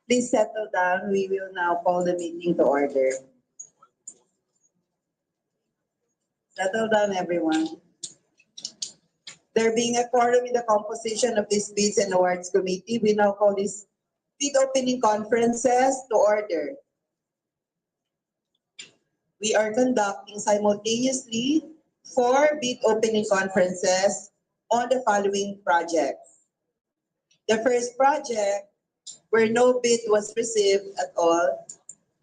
Please settle down. We will now call the meeting to order. Settle down, everyone. There being a quorum in the composition of this Bids and Awards Committee, we now call this bid opening conferences to order. We are conducting simultaneously 4 bid opening conferences on the following projects. The first project, where no bid was received at all,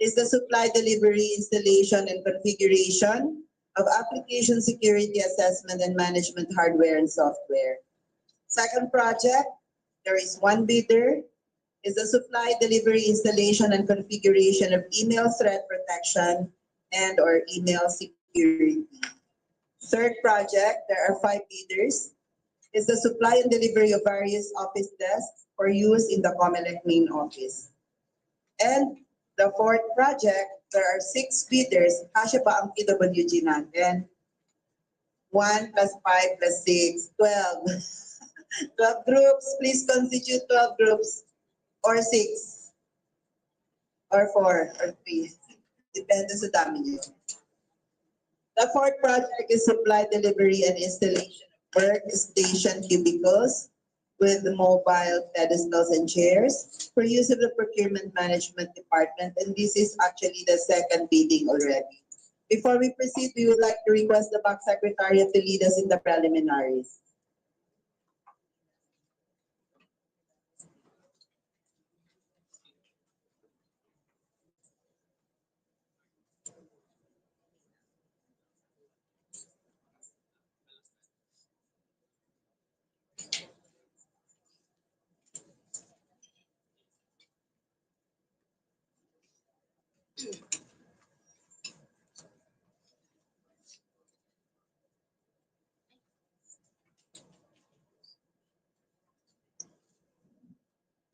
is the supply, delivery, installation, and configuration of application security assessment and management hardware and software. Second project, there is 1 bidder, is the supply, delivery, installation, and configuration of email threat protection and or email security. Third project, there are 5 bidders, is the supply and delivery of various office desks for use in the COMELEC main office. And the fourth project, there are 6 bidders, kasya pa ang PWG natin. 1 plus 5 plus 6, 12. 12 groups, please constitute 12 groups, or 6, or 4, or 3. Depende sa dami niyo. The fourth project is supply, delivery, and installation of workstation cubicles with the mobile pedestals and chairs for use of the procurement management department, and this is actually the second bidding already. Before we proceed, we would like to request the back secretariat to lead us in the preliminaries.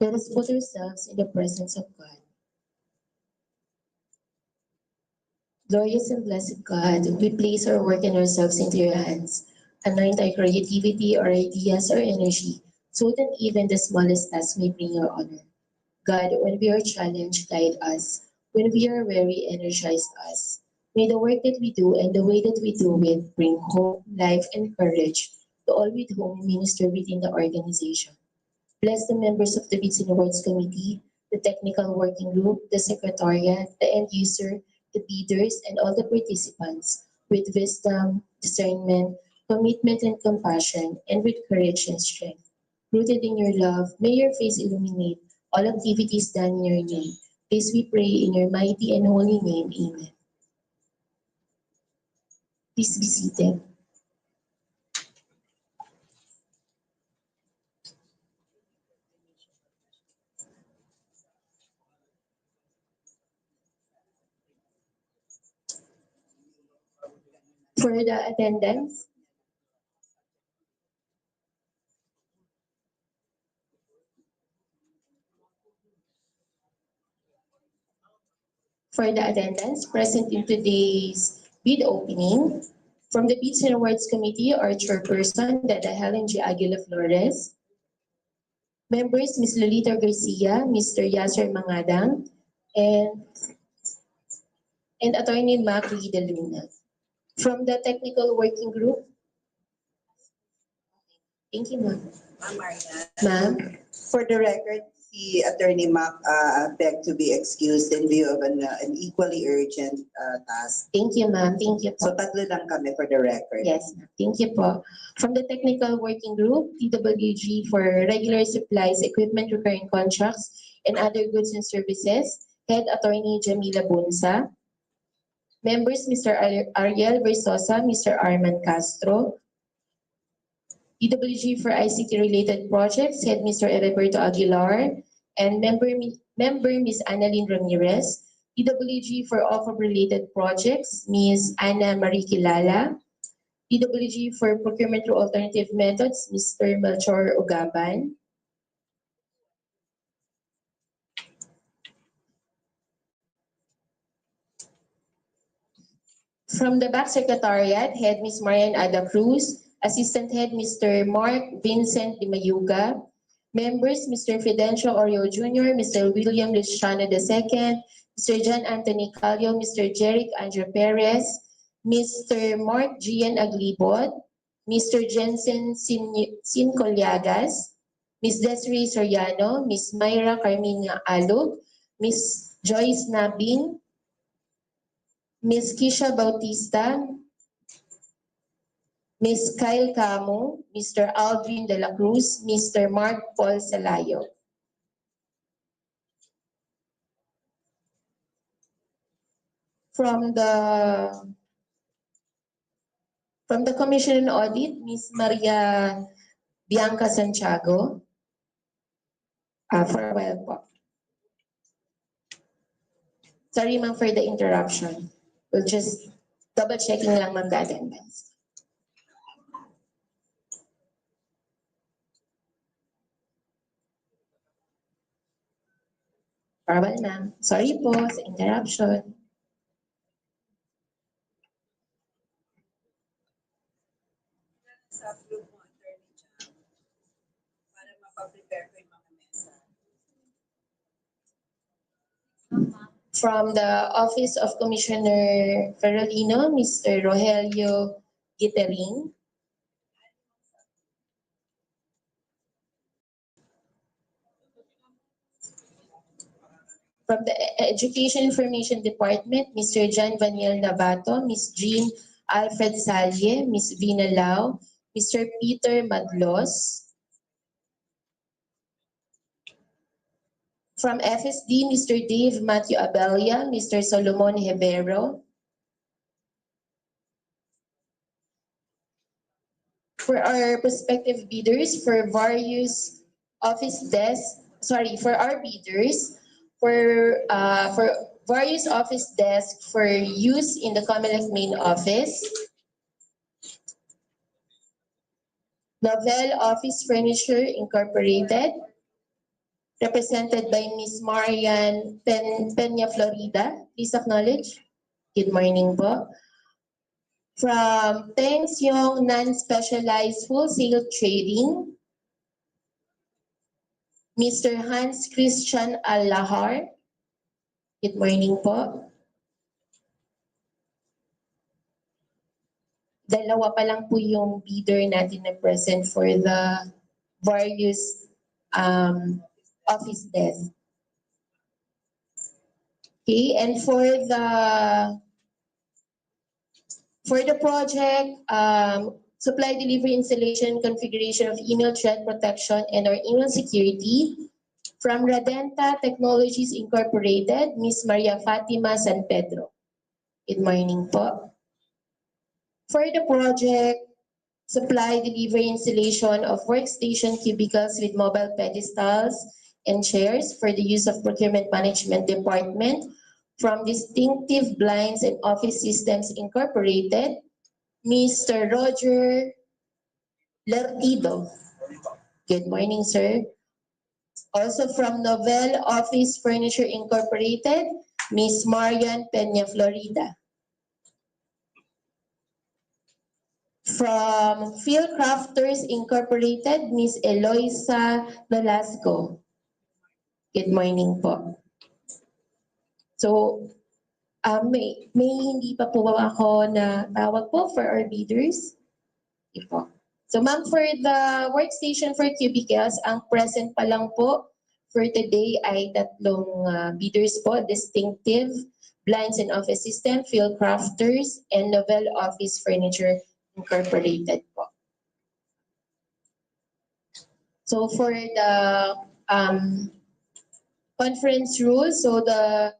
Let us put ourselves in the presence of God. Glorious and blessed God, we place our work and ourselves into your hands. Anoint our creativity, our ideas, our energy, so that even the smallest task may bring your honor. God, when we are challenged, guide us. When we are weary, energize us. May the work that we do and the way that we do it bring hope, life, and courage to all with whom we minister within the organization. Bless the members of the Bids and Awards Committee, the Technical Working Group, the Secretariat, the end user, the bidders, and all the participants with wisdom, discernment, commitment, and compassion, and with courage and strength. Rooted in your love, may your face illuminate all activities done in your name. This we pray in your mighty and holy name. Amen. Please be seated. For the attendance, present in today's bid opening, from the Bids and Awards Committee, our chairperson, Dada Helen G. Aguila Flores, members, Ms. Lolita Garcia, Mr. Yasser Mangadang, and Attorney Macri De Luna. From the Technical Working Group, thank you, ma'am. Ma'am, For the record, si Attorney Mac begged to be excused in view of an equally urgent task. thank you, ma'am. Thank you So po. tatlo lang kami for the record. Yes, ma'am. Thank you po. From the Technical Working Group, TWG, for regular supplies, equipment, recurring contracts, and other goods and services, Head Attorney Jamila Bunsa. Members, Mr. Ariel Versosa, Mr. Arman Castro. TWG for ICT-related projects, Head Mr. Eveberto Aguilar, and member Ms. Annalyn Ramirez. TWG for OFAB-related projects, Ms. Ana Marie Kilala. TWG for procurement through alternative methods, Mr. Melchor Ugaban. From the back secretariat, Head Ms. Marian Ada Cruz, Assistant Head Mr. Mark Vincent Di Mayuga, Members, Mr. Fidencio Oreo Jr., Mr. William Luciano II, Mr. John Anthony Calio, Mr. Jeric Andrew Perez, Mr. Mark Gian Aglibot, Mr. Jensen Sincoliagas, Ms. Desiree Soriano, Ms. Myra Carmina Alug, Ms. Joyce Nabing, Ms. Kisha Bautista, Ms. Kyle Camo, Mr. Aldrin De La Cruz, Mr. Mark Paul Salayo. From the Commission on Audit, Ms. Maria Bianca Santiago. For a while po. Sorry ma'am for the interruption. We'll just double checking lang ma'am the attendance. For a while ma'am. Sorry po sa interruption. Sa group mo, Attorney Chan, para mapaprepare ko yung mga mesa. From the Office of Commissioner Ferrolino, Mr. Rogelio Giterin. From the Education Information Department, Mr. John Vaniel Navato, Ms. Jean Alfred Salye, Ms. Vina Lau, Mr. Peter Madlos. From FSD, Mr. Dave Matthew Abelia, Mr. Solomon Hebero. For our prospective bidders for various office desks, for our bidders, for various office desks for use in the COMELEC main office, Novel Office Furniture Incorporated, represented by Ms. Marian Peña Florida. Please acknowledge. Good morning po. From Teng Siong Non-Specialized Wholesale Trading, Mr. Hans Christian Alahar. Good morning po. Dalawa pa lang po yung bidder natin na present for the various office desk. Okay, and for the project, supply, delivery, installation, configuration of email threat protection and our email security, from Radenta Technologies Incorporated, Ms. Maria Fatima San Pedro. Good morning po. For the project, supply, delivery, installation of workstation cubicles with mobile pedestals and chairs for the use of Procurement Management Department, from Distinctive Blinds and Office Systems Incorporated, Mr. Roger Lertido. Good morning, sir. Also from Novel Office Furniture Incorporated, Ms. Marian Peña Florida. From Field Crafters Incorporated, Ms. Eloisa Nolasco. Good morning po. So, may hindi pa po ako na tawag po for our bidders. Okay po. So ma'am, for the workstation for cubicles, ang present pa lang po for today ay tatlong bidders po, Distinctive Blinds and Office System, Field Crafters, and Novel Office Furniture Incorporated po. So for the conference rules, so for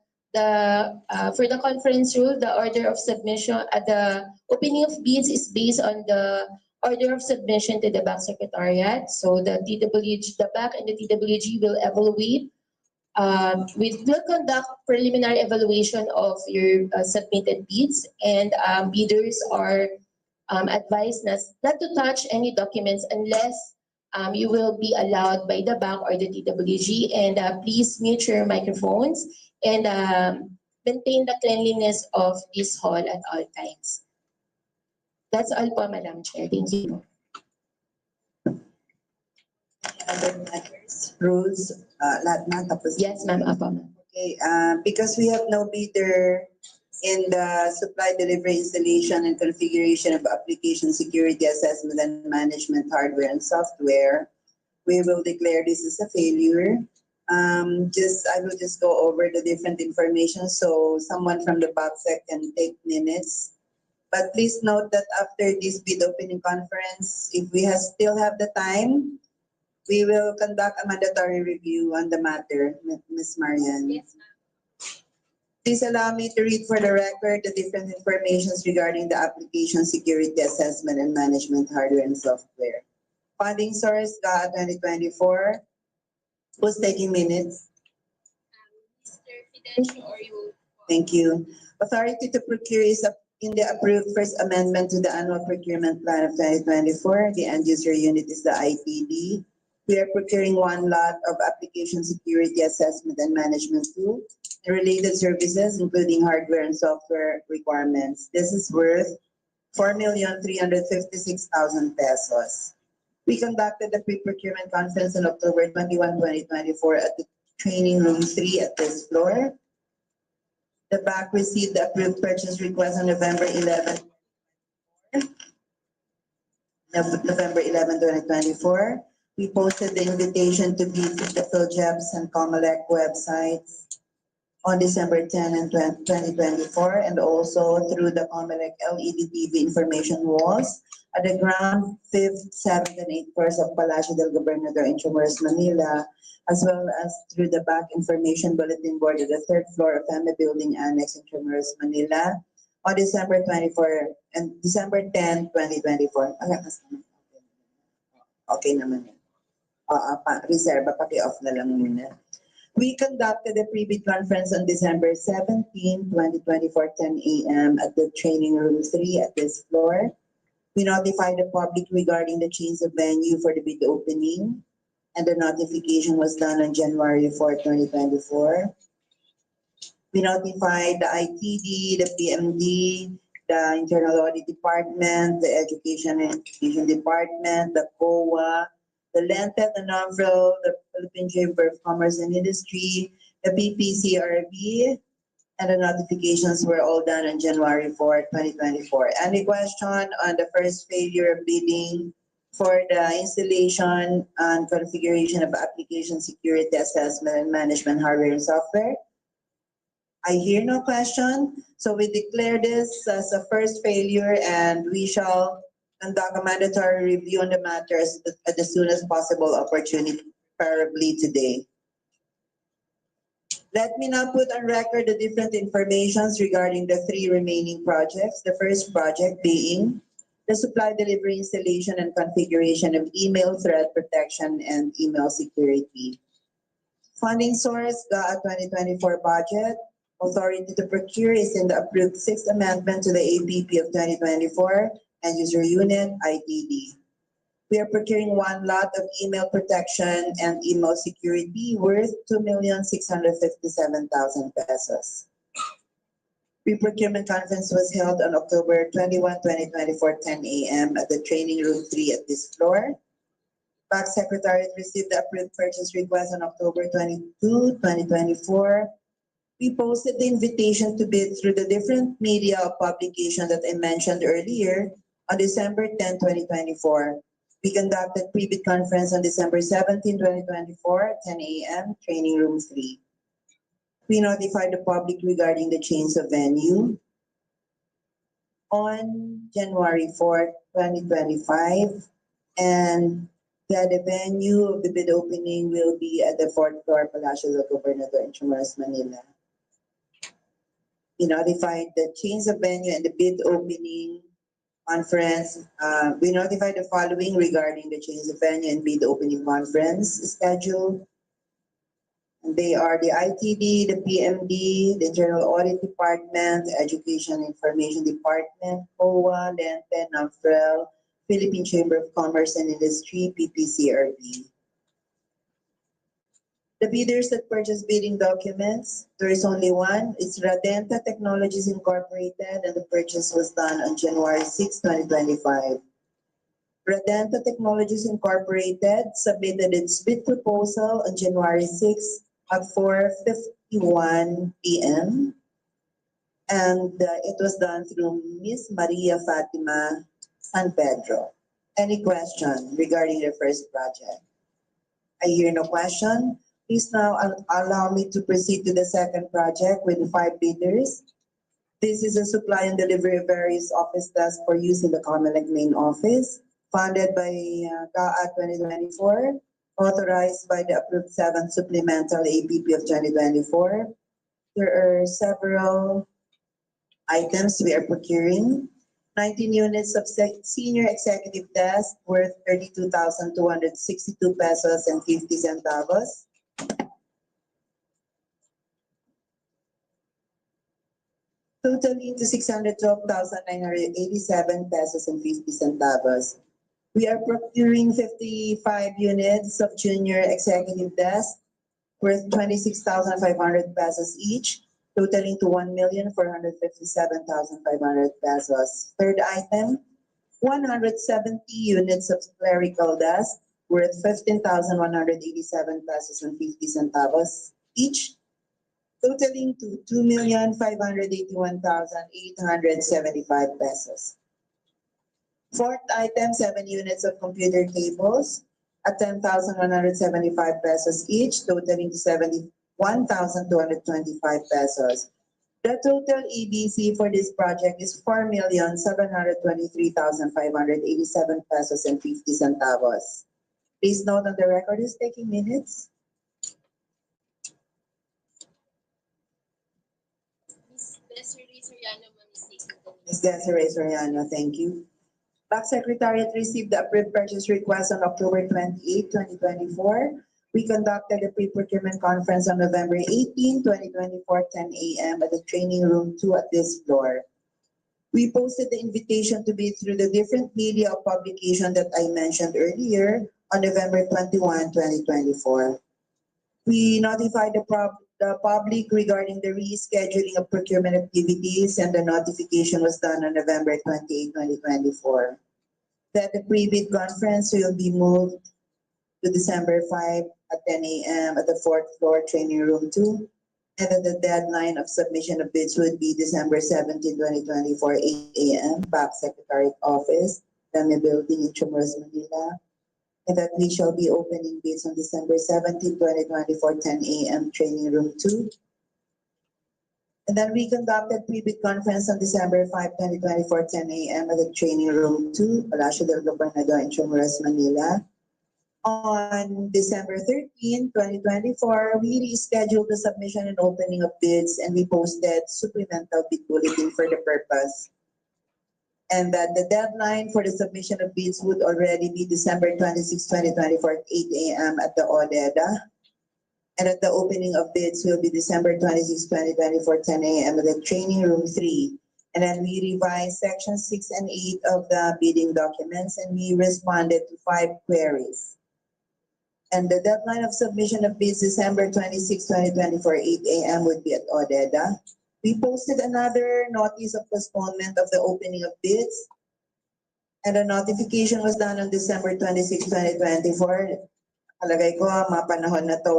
the conference rule, the order of submission, the opening of bids is based on the order of submission to the back secretariat. So the back and the TWG will evaluate. We will conduct preliminary evaluation of your submitted bids, and bidders are advised not to touch any documents unless you will be allowed by the bank or the TWG, and please mute your microphones and maintain the cleanliness of this hall at all times. That's all po, Madam Chair. Thank you. Other matters, rules, lahat na tapos. Yes, ma'am. Apo, ma'am. Okay, because we have no bidder in the supply, delivery, installation, and configuration of application security assessment and management hardware and software, we will declare this as a failure. I will just go over the different information so someone from the BAPSEC can take minutes. But please note that after this bid opening conference, if we still have the time, we will conduct a mandatory review on the matter, Ms. Marian. Yes, Please allow me to read for the record the different informations regarding the application security assessment and management hardware and software. Funding source, GA 2024. Who's taking minutes? Mr. Fidencio, or you? Thank you. Authority to procure is in the approved first amendment to the annual procurement plan of 2024. The end user unit is the ITD. We are procuring one lot of application security assessment and management tool and related services, including hardware and software requirements. This is worth 4,356,000 pesos. We conducted the pre-procurement conference on October 21, 2024 at the training room 3 at this floor. The back received the approved purchase request on November 11, 2024. We posted the invitation to be to the PhilJEPS and COMELEC websites on December 10 and 2024, and also through the COMELEC LED TV information walls at the ground, 5th, 7th, and 8th floors of Palacio del Gobernador, Intramuros, Manila, as well as through the back information bulletin board at the 3rd floor of FEMA Building Annex, Intramuros, Manila, on December 24 and December 10, 2024. Okay naman yan. Reserva, paki-off na lang muna. We conducted a pre-bid conference on December 17, 2024, 10 a.m. at the training room 3 at this floor. We notified the public regarding the change of venue for the bid opening, and the notification was done on January 4, 2024. We notified the ITD, the PMD, the Internal Audit Department, the Education and Education Department, the COA, the LENTET, the NOMFRIL, the Philippine Chamber of Commerce and Industry, the PPCRB, and the notifications were all done on January 4, 2024. Any question on the first failure of bidding for the installation and configuration of application security assessment and management hardware and software? I hear no question, so we declare this as a first failure, and we shall conduct a mandatory review on the matter at the soonest possible opportunity, preferably today. Let me now put on record the different informations regarding the 3 remaining projects. The first project being the supply, delivery, installation, and configuration of email threat protection and email security. Funding source, GA 2024 budget. Authority to procure is in the approved 6th amendment to the APP of 2024 and user unit, ITD. We are procuring one lot of email protection and email security worth 2,657,000 pesos. Pre-procurement conference was held on October 21, 2024, 10 a.m. at the training room 3 at this floor. Back Secretariat received the approved purchase request on October 22, 2024. We posted the invitation to bid through the different media of publication that I mentioned earlier on December 10, 2024. We conducted pre-bid conference on December 17, 2024, 10 a.m., training room 3. We notified the public regarding the change of venue. On January 4, 2025, and that the venue of the bid opening will be at the 4th floor Palacio del Gobernador, Intramuros, Manila. We notified the change of venue and the bid opening conference. We notified the following regarding the change of venue and bid opening conference schedule. And they are the ITD, the PMD, the Internal Audit Department, the Education Information Department, COA, LENTE, NOMFREL, Philippine Chamber of Commerce and Industry, PPCRB. The bidders that purchase bidding documents, there is only one. It's Radenta Technologies Incorporated, and the purchase was done on January 6, 2025. Radenta Technologies Incorporated submitted its bid proposal on January 6 at 4:51 p.m. and it was done through Miss Maria Fatima San Pedro. Any question regarding the first project? I hear no question. Please now allow me to proceed to the second project with 5 bidders. This is a supply and delivery of various office desks for use in the COMELEC main office, funded by CAA 2024, authorized by the approved 7th supplemental APP of 2024. There are several items we are procuring. 19 units of senior executive desk worth 32,262 pesos and 50 centavos. Totaling to 612,987 pesos and 50 centavos. We are procuring 55 units of junior executive desk worth 26,500 pesos each, totaling to 1,457,500 pesos. Third item, 170 units of clerical desk worth 15,187 pesos and 50 centavos each, totaling to 2,581,875 pesos. Fourth item, 7 units of computer tables at 10,175 pesos each, totaling to 71,225 pesos. The total EBC for this project is 4,723,587 pesos and 50 centavos. Please note on the record is taking minutes. Ms. Desiree Soriano, ma'am, is taking the minutes. Ms. Desiree Soriano, thank you. Back Secretariat received the approved purchase request on October 28, 2024. We conducted a pre-procurement conference on November 18, 2024, 10 a.m. at the training room 2 at this floor. We posted the invitation to bid through the different media of publication that I mentioned earlier on November 21, 2024. We notified the public regarding the rescheduling of procurement activities, and the notification was done on November 28, 2024. That the pre-bid conference will be moved to December 5 at 10 a.m. at the 4th floor training room 2, and that the deadline of submission of bids would be December 17, 2024, 8 a.m. Back Secretariat Office, Dami Building, Intramuros, Manila. And that we shall be opening bids on December 17, 2024, 10 a.m. training room 2. And then we conducted pre-bid conference on December 5, 2024, 10 a.m. at the training room 2, Palacio del Gobernador, Intramuros, Manila. On December 13, 2024, we rescheduled the submission and opening of bids, and we posted supplemental bid bulletin for the purpose. And that the deadline for the submission of bids would already be December 26, 2024 at 8 a.m. at the ODEDA. And that the opening of bids will be December 26, 2024, 10 a.m. at the training room 3. And then we revised section 6 and 8 of the bidding documents, and we responded to 5 queries. And the deadline of submission of bids December 26, 2024, 8 a.m. would be at ODEDA. We posted another notice of postponement of the opening of bids, and the notification was done on December 26, 2024. Kalagay ko, mga panahon na to,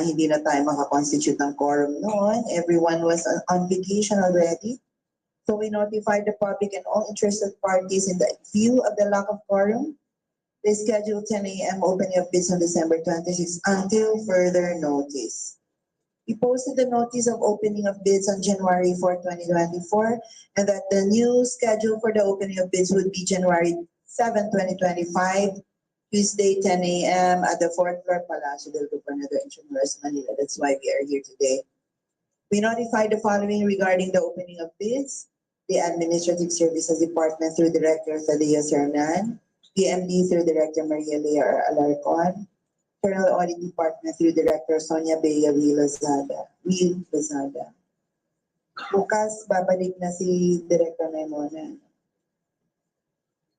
hindi na tayo makakonstitute ng quorum noon. Everyone was on vacation already. So we notified the public and all interested parties in the view of the lack of quorum. They scheduled 10 a.m. opening of bids on December 26 until further notice. We posted the notice of opening of bids on January 4, 2024, and that the new schedule for the opening of bids would be January 7, 2025, Tuesday, 10 a.m. at the 4th floor Palacio del Gobernador, Intramuros, Manila. That's why we are here today. We notified the following regarding the opening of bids: the Administrative Services Department through Director Thaddeus Hernan, PMD through Director Maria Lea Alarcon, Internal Audit Department through Director Sonia Bea Lazada. Bukas, babalik na si Director Maimona.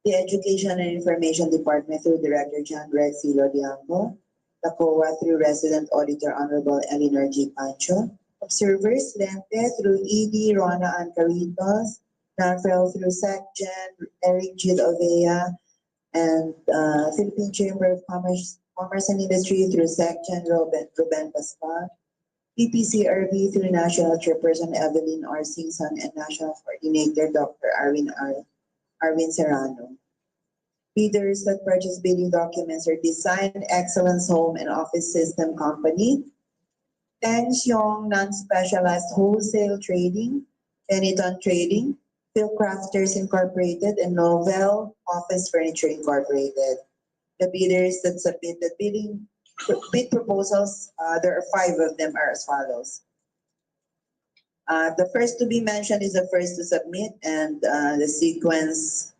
The Education and Information Department through Director John Greg C. Lodianco. The COA through Resident Auditor Honorable Eleanor G. Pancho. Observers, Lente through ED Rona Ancaritos. NAFREL through SecGen Eric Gil Ovea. and Philippine Chamber of Commerce and Industry through Section Ruben Pascual, PPCRB through National Chairperson Evelyn R. Singson and National Coordinator Dr. Arvin Serrano. Bidders that purchase bidding documents are Design Excellence Home and Office System Company, Teng Xiong Non-Specialized Wholesale Trading, Peniton Trading, Phil Crafters Incorporated, and Novel Office Furniture Incorporated. The bidders that submitted bid proposals, there are 5 of them are as follows. The first to be mentioned is the first to submit, and the sequence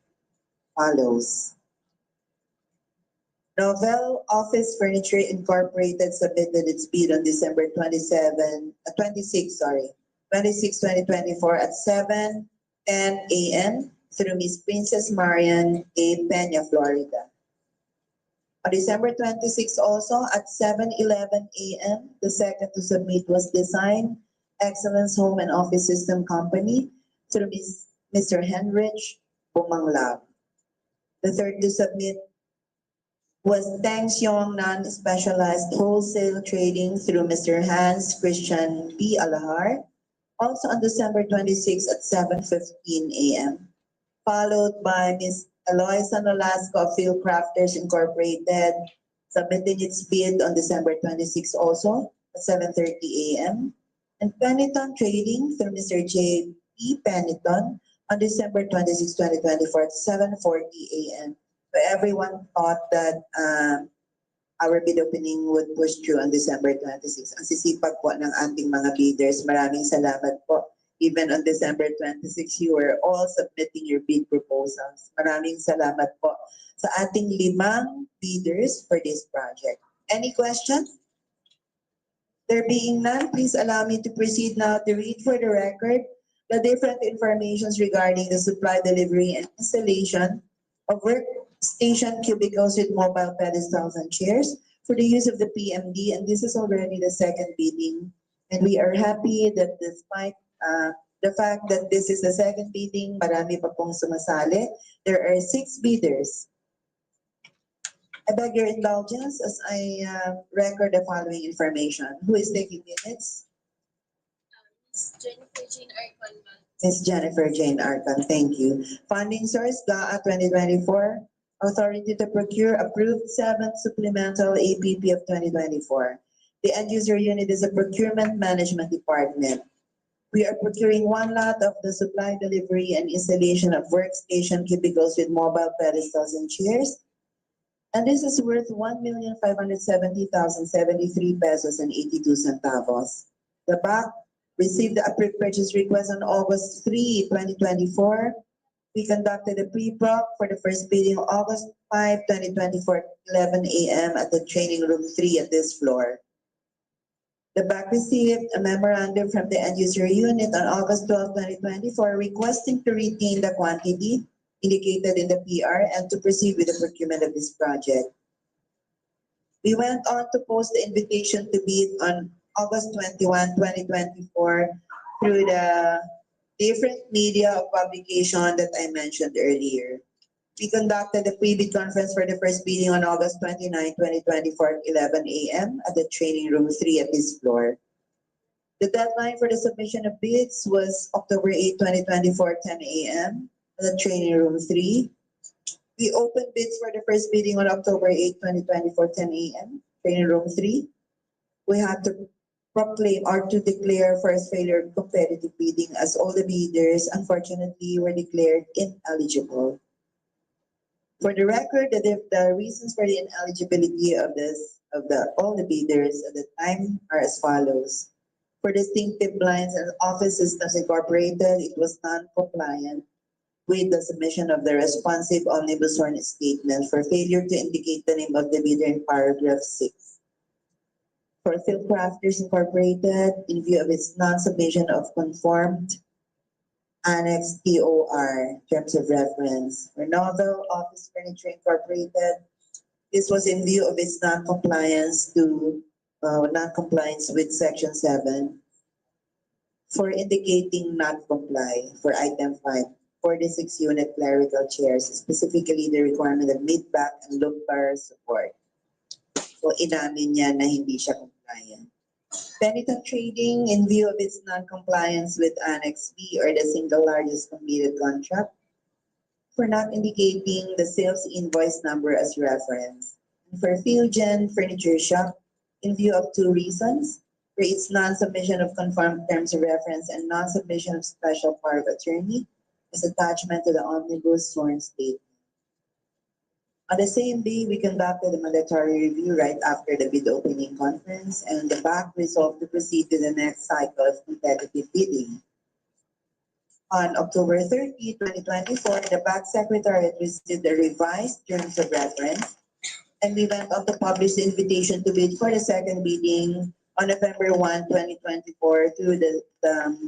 follows. Novel Office Furniture Incorporated submitted its bid on December 26, 2024 at 7:10 a.m. through Ms. Princess Marian A. Peña, Florida. On December 26 also at 7:11 a.m., the second to submit was Design Excellence Home and Office System Company through Mr. Henrich Bumanglab. The third to submit was Teng Xiong Non-Specialized Wholesale Trading through Mr. Hans Christian P. Alahar, also on December 26 at 7:15 a.m., followed by Ms. Eloisa Nolasco of Field Crafters Incorporated, submitting its bid on December 26 also at 7:30 a.m., and Peniton Trading through Mr. J. P. Peniton on December 26, 2024 at 7:40 a.m. So everyone thought that our bid opening would push through on December 26. Ang sisipag po ng ating mga bidders. Maraming salamat po. Even on December 26, you were all submitting your bid proposals. Maraming salamat po sa ating 5 bidders for this project. Any questions? There being none, please allow me to proceed now to read for the record the different informations regarding the supply, delivery, and installation of workstation cubicles with mobile pedestals and chairs for the use of the PMD, and this is already the second bidding. And we are happy that despite the fact that this is the second bidding, marami pa pong sumasali. There are 6 bidders. I beg your indulgence as I record the following information. Who is taking minutes? Jennifer Jane Arcon, ma'am. Ms. Jennifer Jane Arcon, thank you. Funding source, GAA 2024. Authority to procure approved 7th supplemental APP of 2024. The end user unit is a procurement management department. We are procuring 1 lot of the supply, delivery, and installation of workstation cubicles with mobile pedestals and chairs. And this is worth 1,570,073 pesos and 82 centavos. The BAC received the approved purchase request on August 3, 2024. We conducted a pre-proc for the first bidding on August 5, 2024, 11 a.m. at the training room 3 at this floor. The BAC received a memorandum from the end user unit on August 12, 2024, requesting to retain the quantity indicated in the PR and to proceed with the procurement of this project. We went on to post the invitation to bid on August 21, 2024 through the different media of publication that I mentioned earlier. We conducted a pre-bid conference for the first bidding on August 29, 2024 at 11 a.m. at the training room 3 at this floor. The deadline for the submission of bids was October 8, 2024 10 a.m. at the training room 3. We opened bids for the first bidding on October 8, 2024 10 a.m. training room 3. We had to proclaim or to declare first failure of competitive bidding as all the bidders unfortunately were declared ineligible. For the record, the reasons for the ineligibility of all the bidders at the time are as follows. For distinctive blinds and office systems incorporated, it was non-compliant with the submission of the responsive omnibus sworn statement for failure to indicate the name of the bidder in paragraph 6. For Field Crafters Incorporated, in view of its non-submission of conformed Annex TOR, terms of reference. For Novel Office Furniture Incorporated, this was in view of its non-compliance with Section 7 for indicating not comply for item 5. 46-unit clerical chairs, specifically the requirement of mid-back and lumbar support. So inamin niya na hindi siya compliant. Penitent Trading, in view of its non-compliance with Annex B or the single largest completed contract, for not indicating the sales invoice number as reference. And for Fugen Furniture Shop, in view of two reasons, for its non-submission of confirmed terms of reference and non-submission of special power of attorney as attachment to the omnibus sworn statement. On the same day, we conducted a mandatory review right after the bid opening conference, and the BAC resolved to proceed to the next cycle of competitive bidding. On October 30, 2024, the BAC Secretariat received the revised terms of reference, and we went on to publish the invitation to bid for the second bidding on November 1, 2024 through the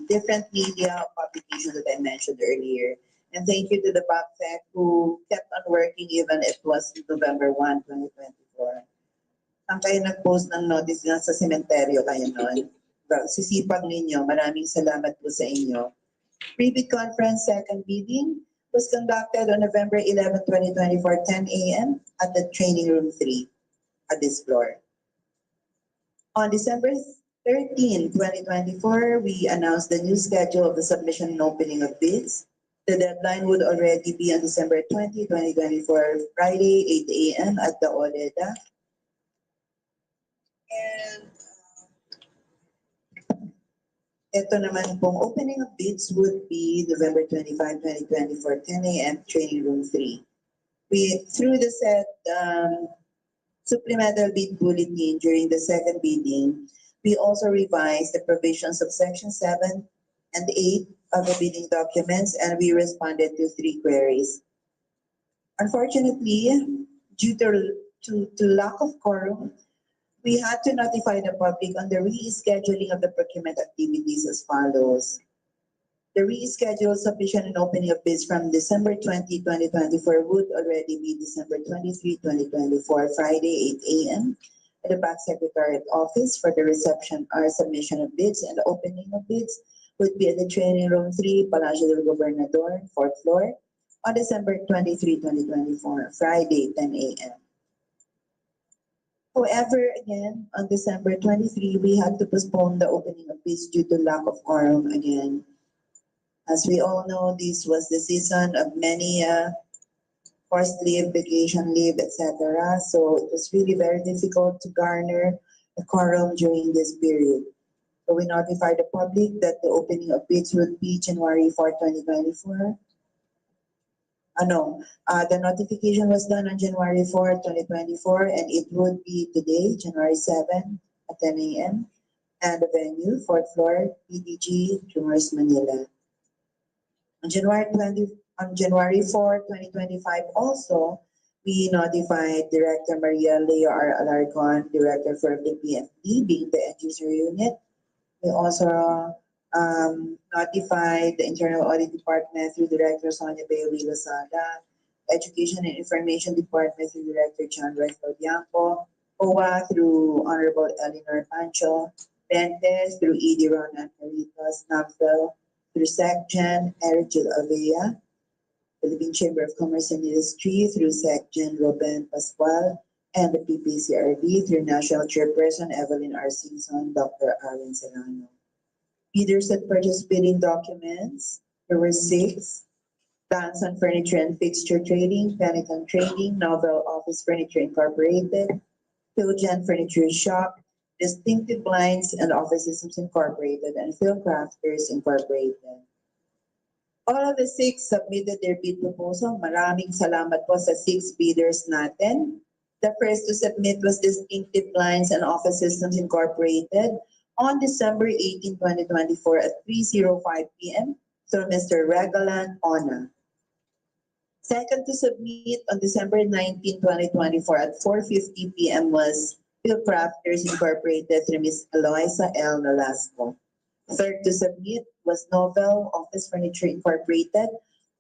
different media publications that I mentioned earlier. And thank you to the BACSEC who kept on working even it was November 1, 2024. Ang kayo nag-post ng notice na sa sementeryo kayo noon. Sisipag ninyo, maraming salamat po sa inyo. Pre-bid conference second bidding was conducted on November 11, 2024, 10 a.m. at the training room 3 at this floor. On December 13, 2024, we announced the new schedule of the submission and opening of bids. The deadline would already be on December 20, 2024, Friday, 8 a.m. at the OLEDA. And ito naman pong opening of bids would be November 25, 2024, 10 a.m. Training Room 3. Through the said supplemental bid bulletin during the second bidding, we also revised the provisions of Section 7 and 8 of the bidding documents, and we responded to 3 queries. Unfortunately, due to lack of quorum, we had to notify the public on the rescheduling of the procurement activities as follows. The rescheduled submission and opening of bids from December 20, 2024 would already be December 23, 2024, Friday, 8 a.m. at the BAC Secretariat Office for the reception or submission of bids, and the opening of bids would be at the training room 3, Palacio del Gobernador, 4th floor, on December 23, 2024, Friday, 10 a.m. However, again, on December 23, we had to postpone the opening of bids due to lack of quorum again. As we all know, this was the season of many forced leave, vacation leave, etc. So it was really very difficult to garner a quorum during this period. So we notified the public that the opening of bids would be January 4, 2024. The notification was done on January 4, 2024, and it would be today, January 7 at 10 a.m. And the venue, 4th floor, PDG, Intramuros, Manila. On January 4, 2025 also, we notified Director Maria Leo R. Alarcon, Director for the PFD, being the end user unit. We also notified the Internal Audit Department through Director Sonia Bailey Lozada, Education and Information Department through Director John Resto Bianco, OWA through Honorable Eleanor Pancho, Bentes through E.D. Ronan Caritas, NAMFEL through SecGen Eric Gil Avea, Philippine Chamber of Commerce and Industry through SecGen Ruben Pascual, and the PPCRD through National Chairperson Evelyn R. Simpson, Dr. Aaron Serrano. Bidders that purchased bidding documents, there were 6. Danson Furniture and Fixture Trading, Penitent Trading, Novel Office Furniture Incorporated, Philgen Furniture Shop, Distinctive Blinds and Office Systems Incorporated, and Phil Crafters Incorporated. All of the 6 submitted their bid proposal. Maraming salamat po sa 6 bidders natin. The first to submit was Distinctive Blinds and Office Systems Incorporated on December 18, 2024 at 3:05 p.m. through Mr. Regalan Ona. Second to submit on December 19, 2024 at 4:50 p.m. was Phil Crafters Incorporated through Ms. Eloisa L. Nolasco. Third to submit was Novel Office Furniture Incorporated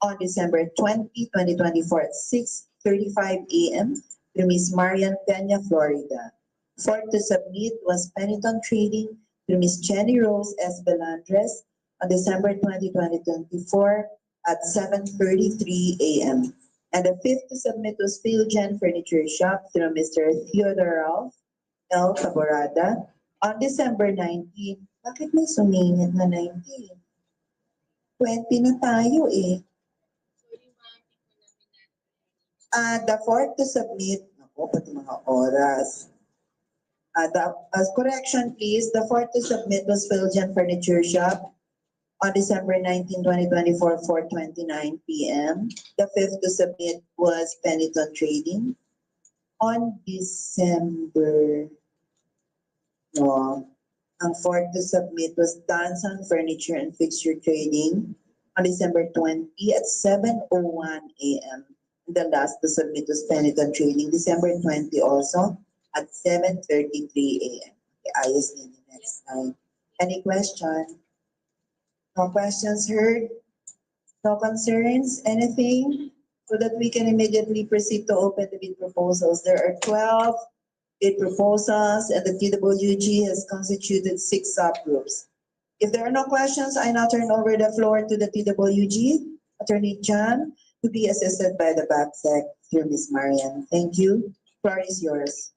on December 20, 2024 at 6:35 a.m. through Ms. Marian Peña, Florida. Fourth to submit was Penitent Trading through Ms. Jenny Rose S. Belandres on December 20, 2024 at 7:33 a.m. And the fifth to submit was Philgen Furniture Shop through Mr. Theodore Ralph L. Taborada on December 19. Bakit may sumingit na 19? 20 na tayo eh. The fourth to submit, ako, pati mga oras. Correction please, the fourth to submit was Philgen Furniture Shop on December 19, 2024, 4:29 p.m. The fifth to submit was Peniton Trading on December, no, ang fourth to submit was Danson Furniture and Fixture Trading on December 20 at 7:01 a.m. And the last to submit was Peniton Trading, December 20 also at 7:33 a.m. Okay, ayos din yung next time. Any question? No questions heard? No concerns? Anything? So that we can immediately proceed to open the bid proposals. There are 12 bid proposals and the TWG has constituted 6 subgroups. If there are no questions, I now turn over the floor to the TWG, Attorney John, to be assisted by the BACSEC through Ms. Marian. Thank you. Floor is yours.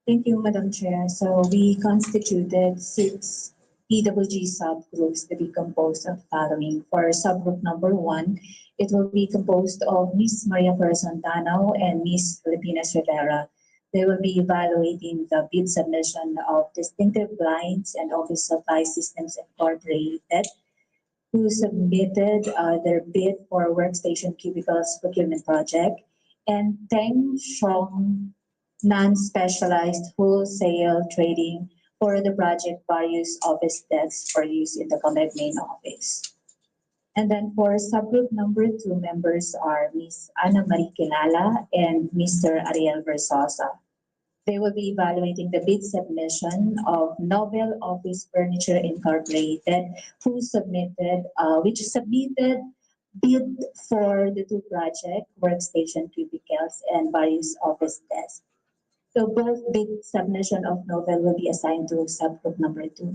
Thank you, Madam Chair. So we constituted 6 PWG subgroups to be composed of the following. For subgroup number 1, it will be composed of Ms. Maria Corazon Danao and Ms. Filipinas Rivera. They will be evaluating the bid submission of Distinctive Blinds and Office Supply Systems Incorporated, who submitted their bid for Workstation Cubicles procurement project, and Teng Shong non-specialized wholesale trading for the project various office desks for use in the COMELEC main office. And then for subgroup number 2, members are Ms. Ana Marie Kilala and Mr. Ariel Versosa. They will be evaluating the bid submission of Nobel Office Furniture Incorporated, which submitted bid for the 2 projects, Workstation Cubicles and various office desks. So both bid submission of Nobel will be assigned to subgroup number 2.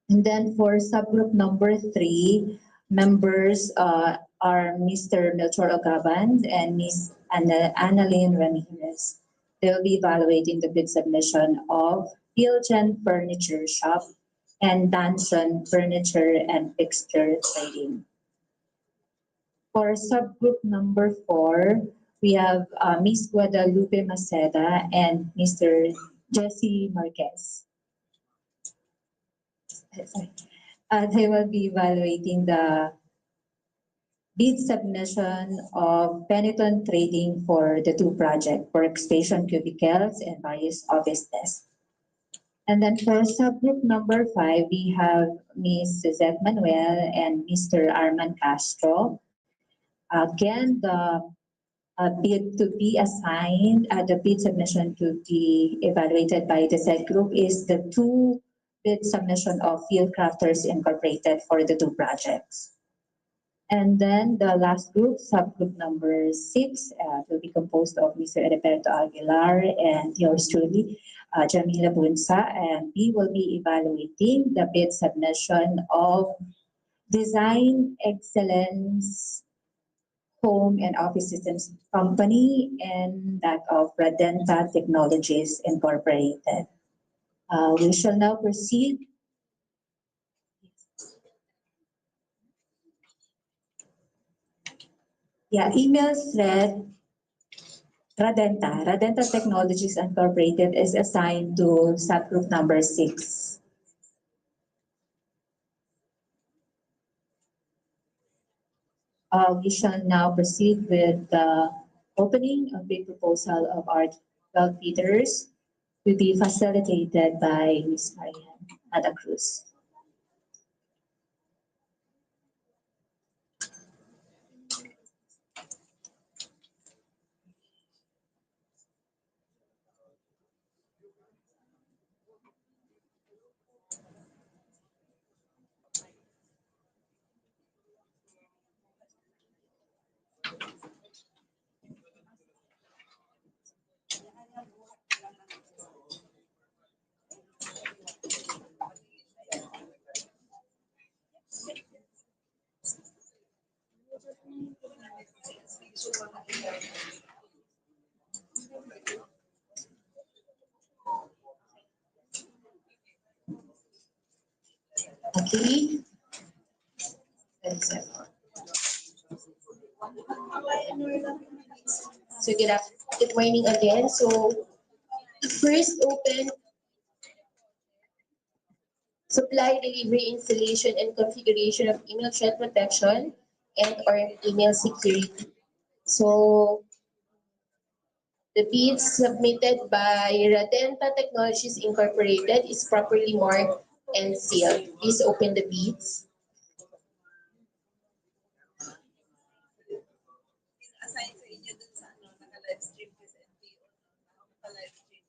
And then for subgroup number 3, members are Mr. Melchor Agaban and Ms. Annalyn Ramirez. They will be evaluating the bid submission of Philgen Furniture Shop and Danson Furniture and Fixture Trading. For subgroup number 4, we have Ms. Guadalupe Maceda and Mr. Jesse Marquez. They will be evaluating the bid submission of Peniton Trading for the 2 projects, Workstation Cubicles and various office desks. And then for subgroup number 5, we have Ms. Suzette Manuel and Mr. Arman Castro. Again, the bid to be assigned, the bid submission to be evaluated by the said group is the 2 bid submission of Field Crafters Incorporated for the 2 projects. And then the last group, subgroup number 6, will be composed of Mr. Heriberto Aguilar and yours truly, Jamila Bunsa, and we will be evaluating the bid submission of Design Excellence Home and Office Systems Company and that of Radenta Technologies Incorporated. We shall now proceed. Yeah, email thread Radenta Technologies Incorporated is assigned to subgroup number 6. We shall now proceed with the opening of bid proposal of our 12 bidders to be facilitated by Ms. Marian Ada Cruz. Okay. So good morning again. So first open supply, delivery, installation, and configuration of email threat protection and or email security. So the bids submitted by Radenta Technologies Incorporated is properly marked and sealed. Please open the bids. Assign sa inyo dun sa naka-live stream kasi NPO naka-live stream.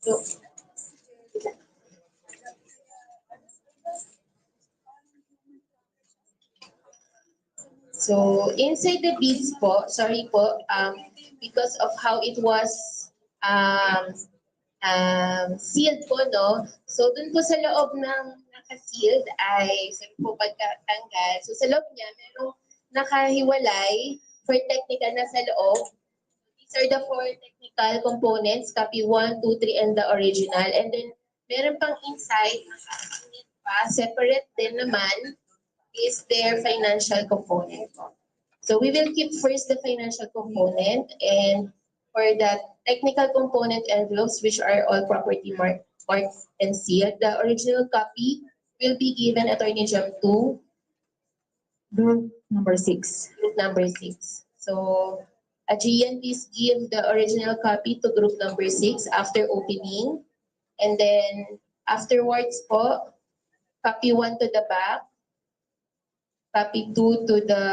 So, so inside the bids po, sorry po, because of how it was um, sealed po, no? So, dun po sa loob ng naka-sealed ay, sabi po pagkatanggal, so sa loob niya, merong nakahiwalay for technical na sa loob. These are the four technical components, copy 1, 2, 3, and the original. And then, meron pang inside, naka-unit pa, separate din naman, is their financial component. So we will keep first the financial component, and for the technical component envelopes, which are all property marked and sealed, the original copy will be given Attorney Jump to Group number 6. group number 6. So Aegean, please give the original copy to group number 6 after opening. And then afterwards po, copy 1 to the back, copy 2 to the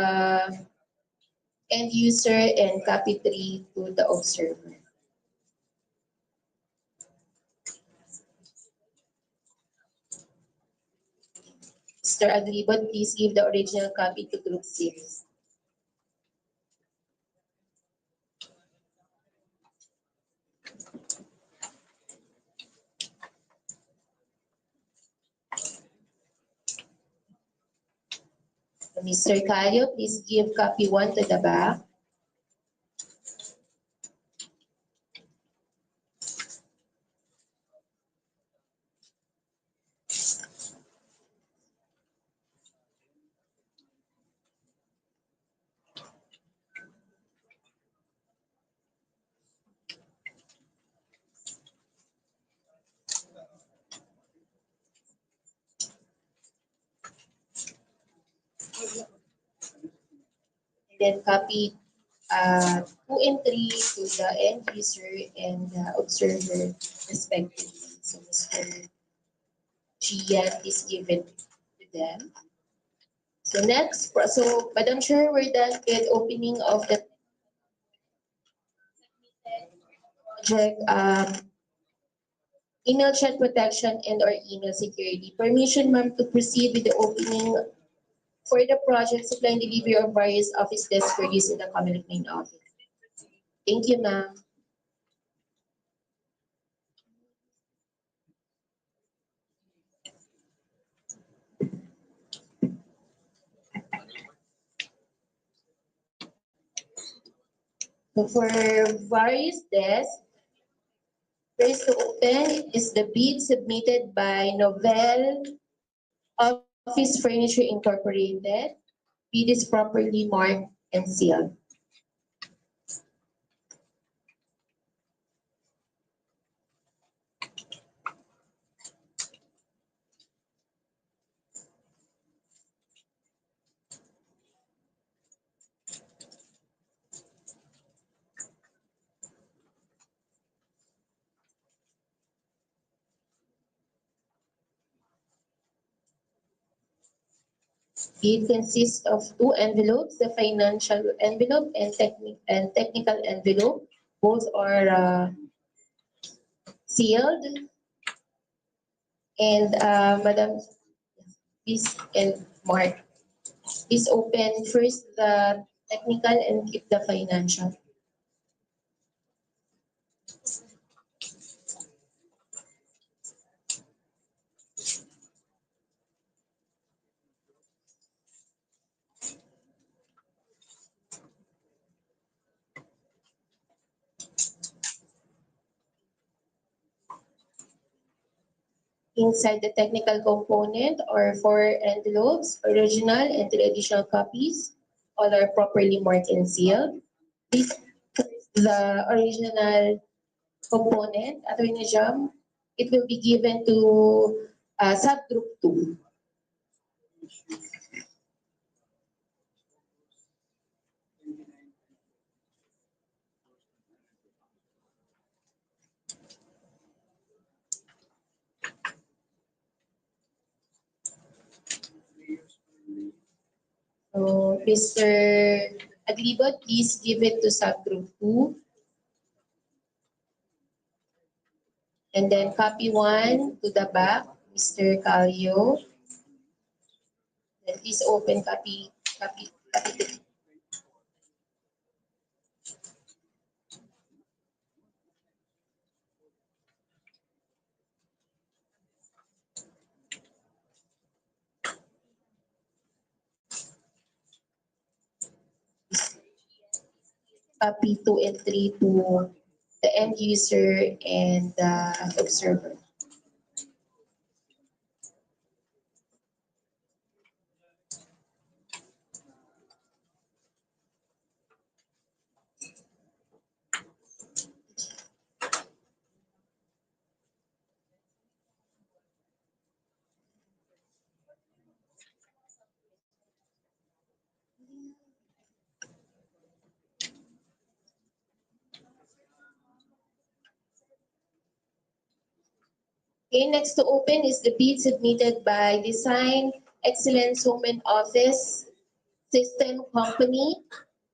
end user, and copy 3 to the observer. Mr. Agribon, please give the original copy to group 6. Mr. Cayo, please give copy 1 to the back. And then copy 2 and 3 to the end user and the observer respectively. So Mr. Gian, please give it to them. So next, so Madam Chair, we're done with opening of the project email chat protection and or email security. Permission, ma'am, to proceed with the opening for the project supply and delivery of various office desks for use in the COMELEC main office. Thank you, ma'am. So for various desks, first to open is the bid submitted by Novel Office Furniture Incorporated. Bid is properly marked and sealed. It consists of two envelopes, the financial envelope and technical envelope. Both are sealed. And Madam, please and Mark, please open first the technical and keep the financial. Inside the technical component are four envelopes, original and three additional copies. All are properly marked and sealed. This the original component, Attorney Jam, it will be given to subgroup 2. So, Mr. Aglibot, please give it to subgroup 2. And then copy 1 to the back, Mr. Calio. Then please open copy 3. Copy 2 and 3 to the end user and the observer. Okay, next to open is the bid submitted by Design Excellence Home and Office System Company.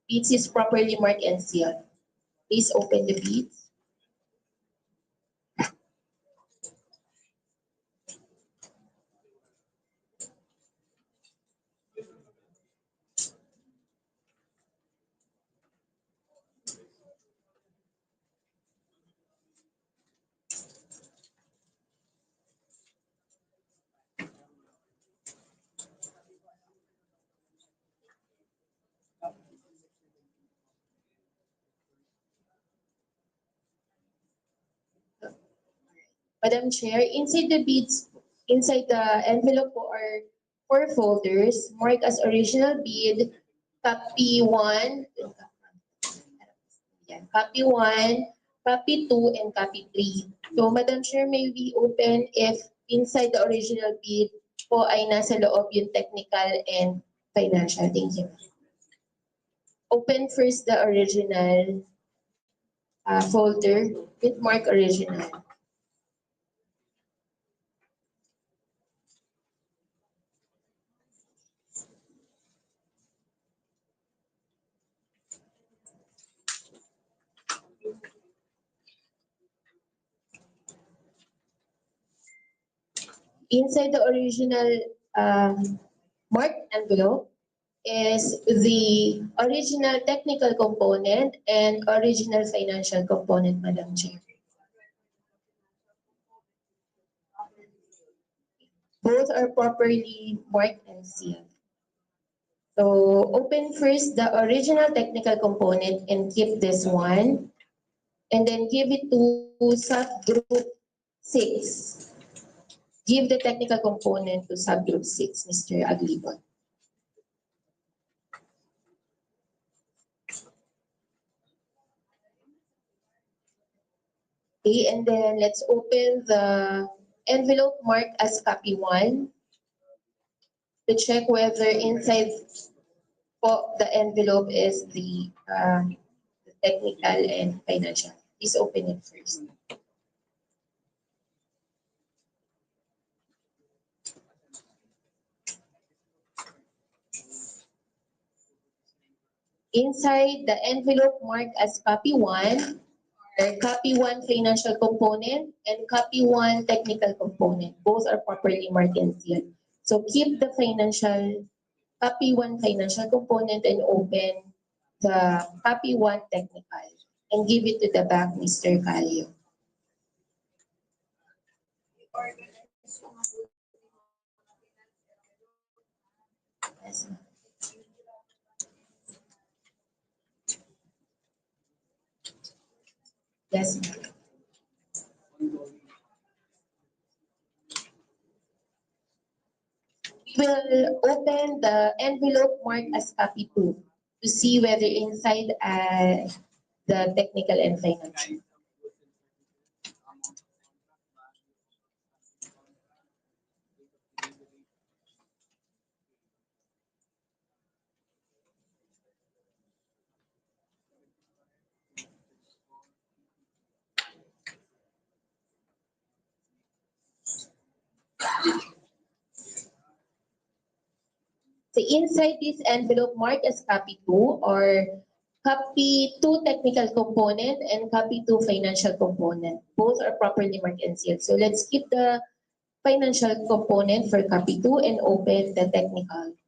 Bids is properly marked and sealed. Please open the bids. Madam Chair, inside the envelope are 4 folders marked as original bid, copy 1, yan, copy 1, copy 2, and copy 3. So, Madam Chair, may we open if inside the original bid po ay nasa loob yung technical and financial. Thank you. Open first the original folder with mark original. Inside the original marked envelope is the original technical component and original financial component, Madam Chair. Both are properly marked and sealed. So open first the original technical component and keep this one. And then give it to subgroup 6. Give the technical component to subgroup 6, Mr. Aglibon. Okay, and then let's open the envelope marked as copy 1 to check whether inside the envelope is the technical and financial. Please open it first. Inside the envelope marked as copy 1 are copy 1 financial component and copy 1 technical component. Both are properly marked and sealed. So keep the copy 1 financial component and open the copy 1 technical and give it to the back, Mr. Calio. Yes, ma'am. Yes, ma'am. We will open the envelope marked as copy 2 to see whether inside the technical and financial. So inside this envelope marked as copy 2 or copy 2 technical component and copy 2 financial component. Both are properly marked and sealed. So let's keep the financial component for copy 2 and open the technical.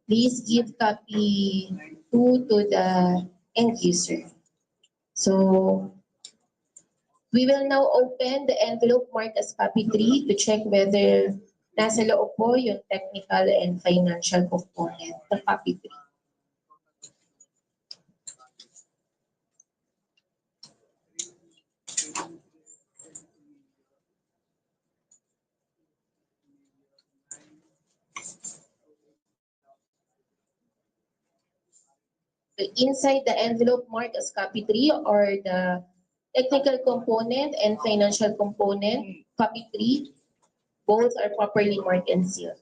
Please give copy 2 to the end user. So we will now open the envelope marked as copy 3 to check whether nasa loob po yung technical and financial component ng copy 3. So inside the envelope marked as copy 3 or the technical component and financial component, copy 3, both are properly marked and sealed.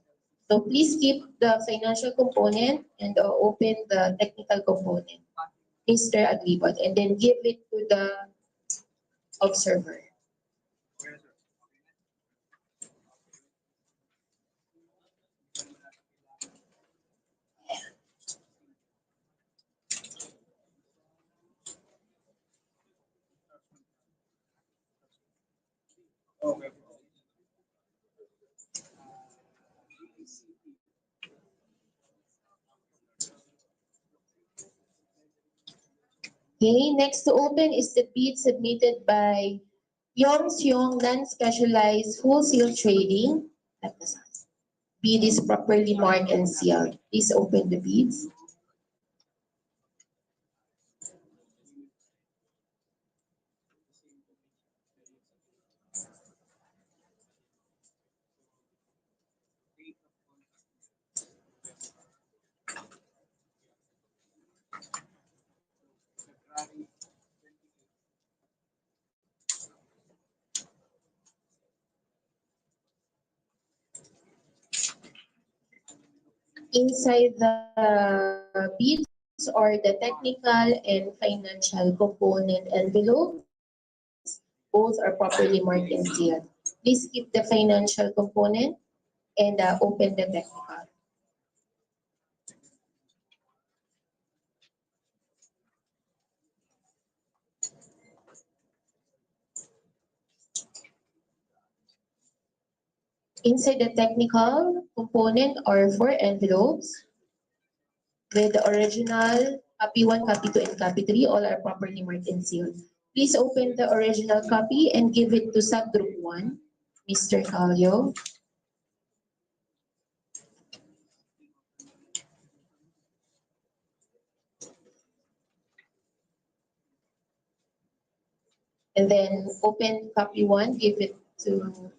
So please keep the financial component and open the technical component, Mr. Aglibot, and then give it to the observer. Okay, next to open is the bid submitted by Yong Seong Non-Specialized Wholesale Trading. Bid is properly marked and sealed. Please open the bids. Inside the bids or the technical and financial component envelopes, both are properly marked and sealed. Please keep the financial component and open the technical. Inside the technical component are 4 envelopes with the original copy 1, copy 2, and copy 3. All are properly marked and sealed. Please open the original copy and give it to subgroup 1, Mr. Calio. And then open copy 1, give it to,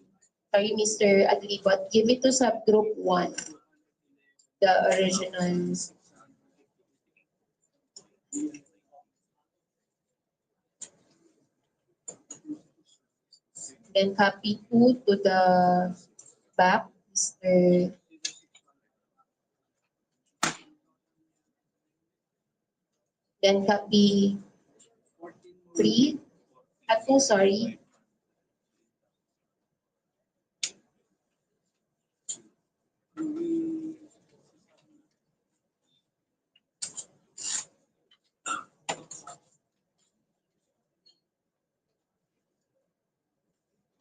sorry, Mr. Aglibot, give it to subgroup 1, the originals. Then copy 2 to the back, Mr. Then copy 3. Sorry.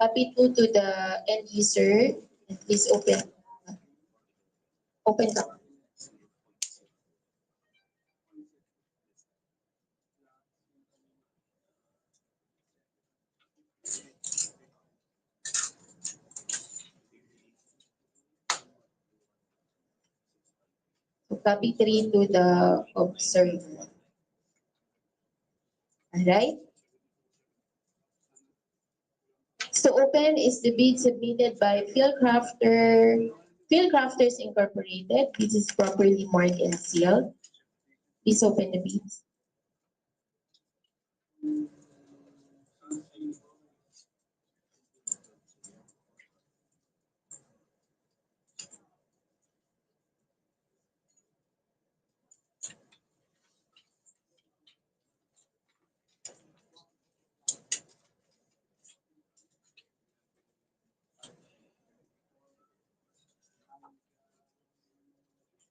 Copy 2 to the end user. And please open the copy 3 to the observer. Alright? So open is the bid submitted by Fieldcrafters Incorporated. This is properly marked and sealed. Please open the bids.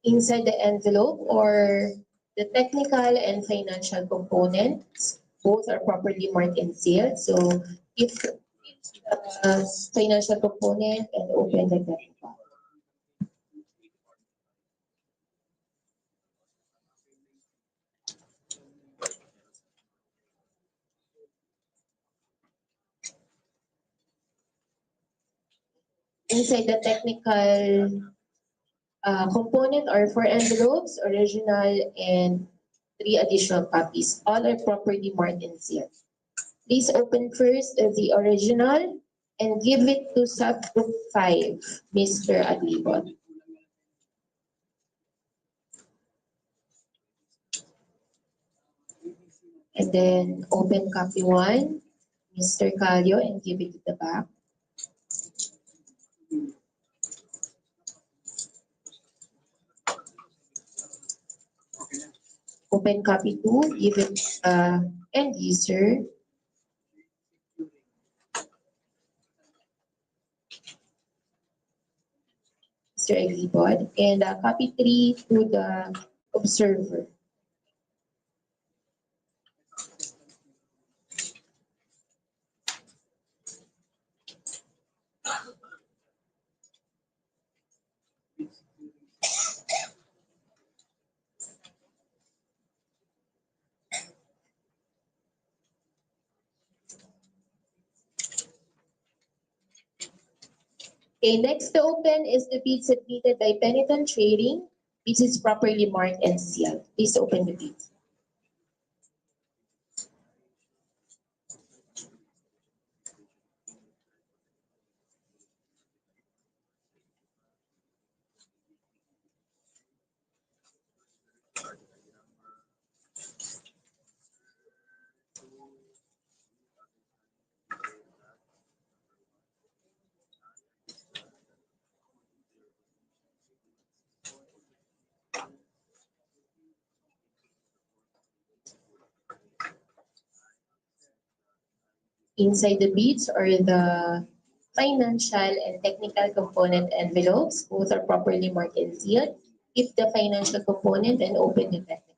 Inside the envelope or the technical and financial components, both are properly marked and sealed. So if the financial component and open the technical. Inside the technical component are 4 envelopes, original, and 3 additional copies. All are properly marked and sealed. Please open first the original and give it to subgroup 5, Mr. Adlibon. And then open copy 1, Mr. Calio, and give it to the back. Open copy 2, give it end user. Mr. Adlibon, and copy 3 to the observer. Okay, next to open is the bid submitted by Penitent Trading, which is properly marked and sealed. Please open the bid. Inside the bids are the financial and technical component envelopes. Both are properly marked and sealed. Keep the financial component and open the technical.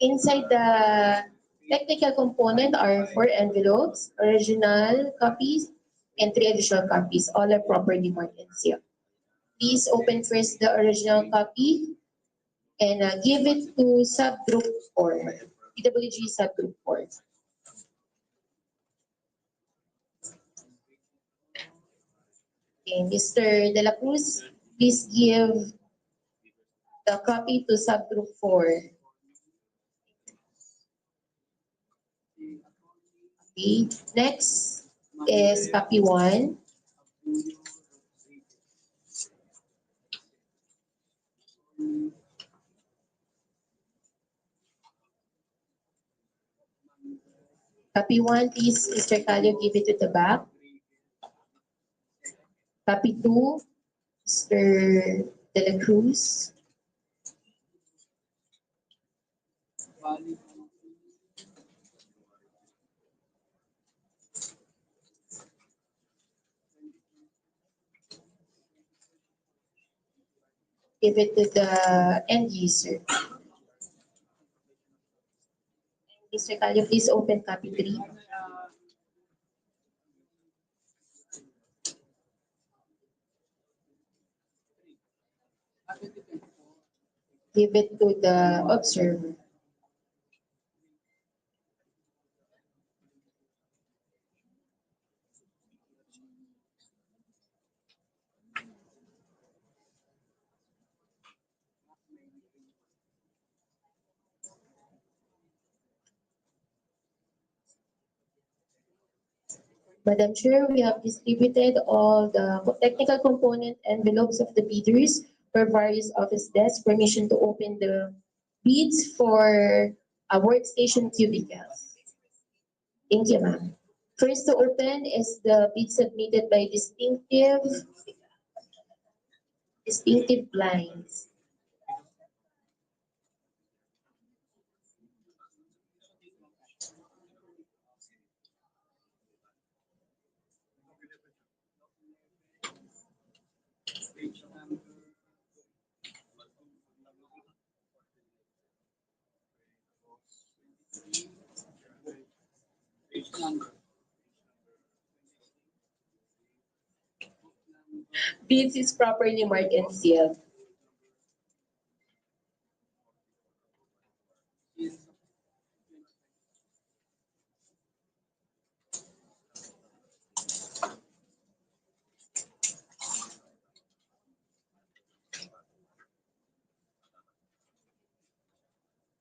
Inside the technical component are 4 envelopes, original copies, and 3 additional copies. All are properly marked and sealed. Please open first the original copy and give it to subgroup 4, PWG subgroup 4. Okay, Mr. De La Cruz, please give the copy to subgroup 4. Okay, next is copy 1. Copy 1, please, Mr. Calio, give it to the back. Copy 2, Mr. De La Cruz. Give it to the end user. Mr. Calio, please open copy 3. Give it to the observer. Madam Chair, we have distributed all the technical component envelopes of the bidders for various office desks. Permission to open the bids for a workstation cubicles. Thank you, ma'am. First to open is the bid submitted by distinctive blinds. Bids is properly marked and sealed.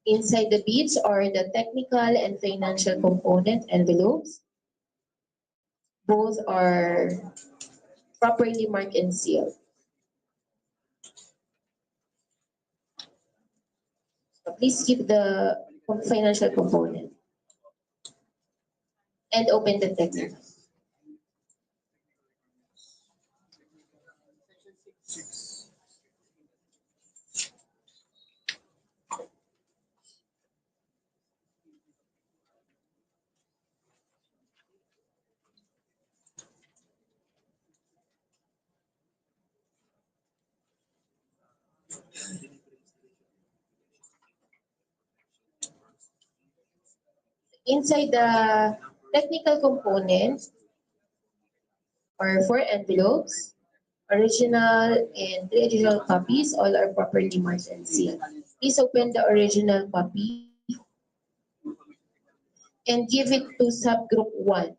Inside the bids are the technical and financial component envelopes. Both are properly marked and sealed. So please keep the financial component and open the technical. Inside the technical component are 4 envelopes, original and 3 additional copies. All are properly marked and sealed. Please open the original copy and give it to subgroup 1.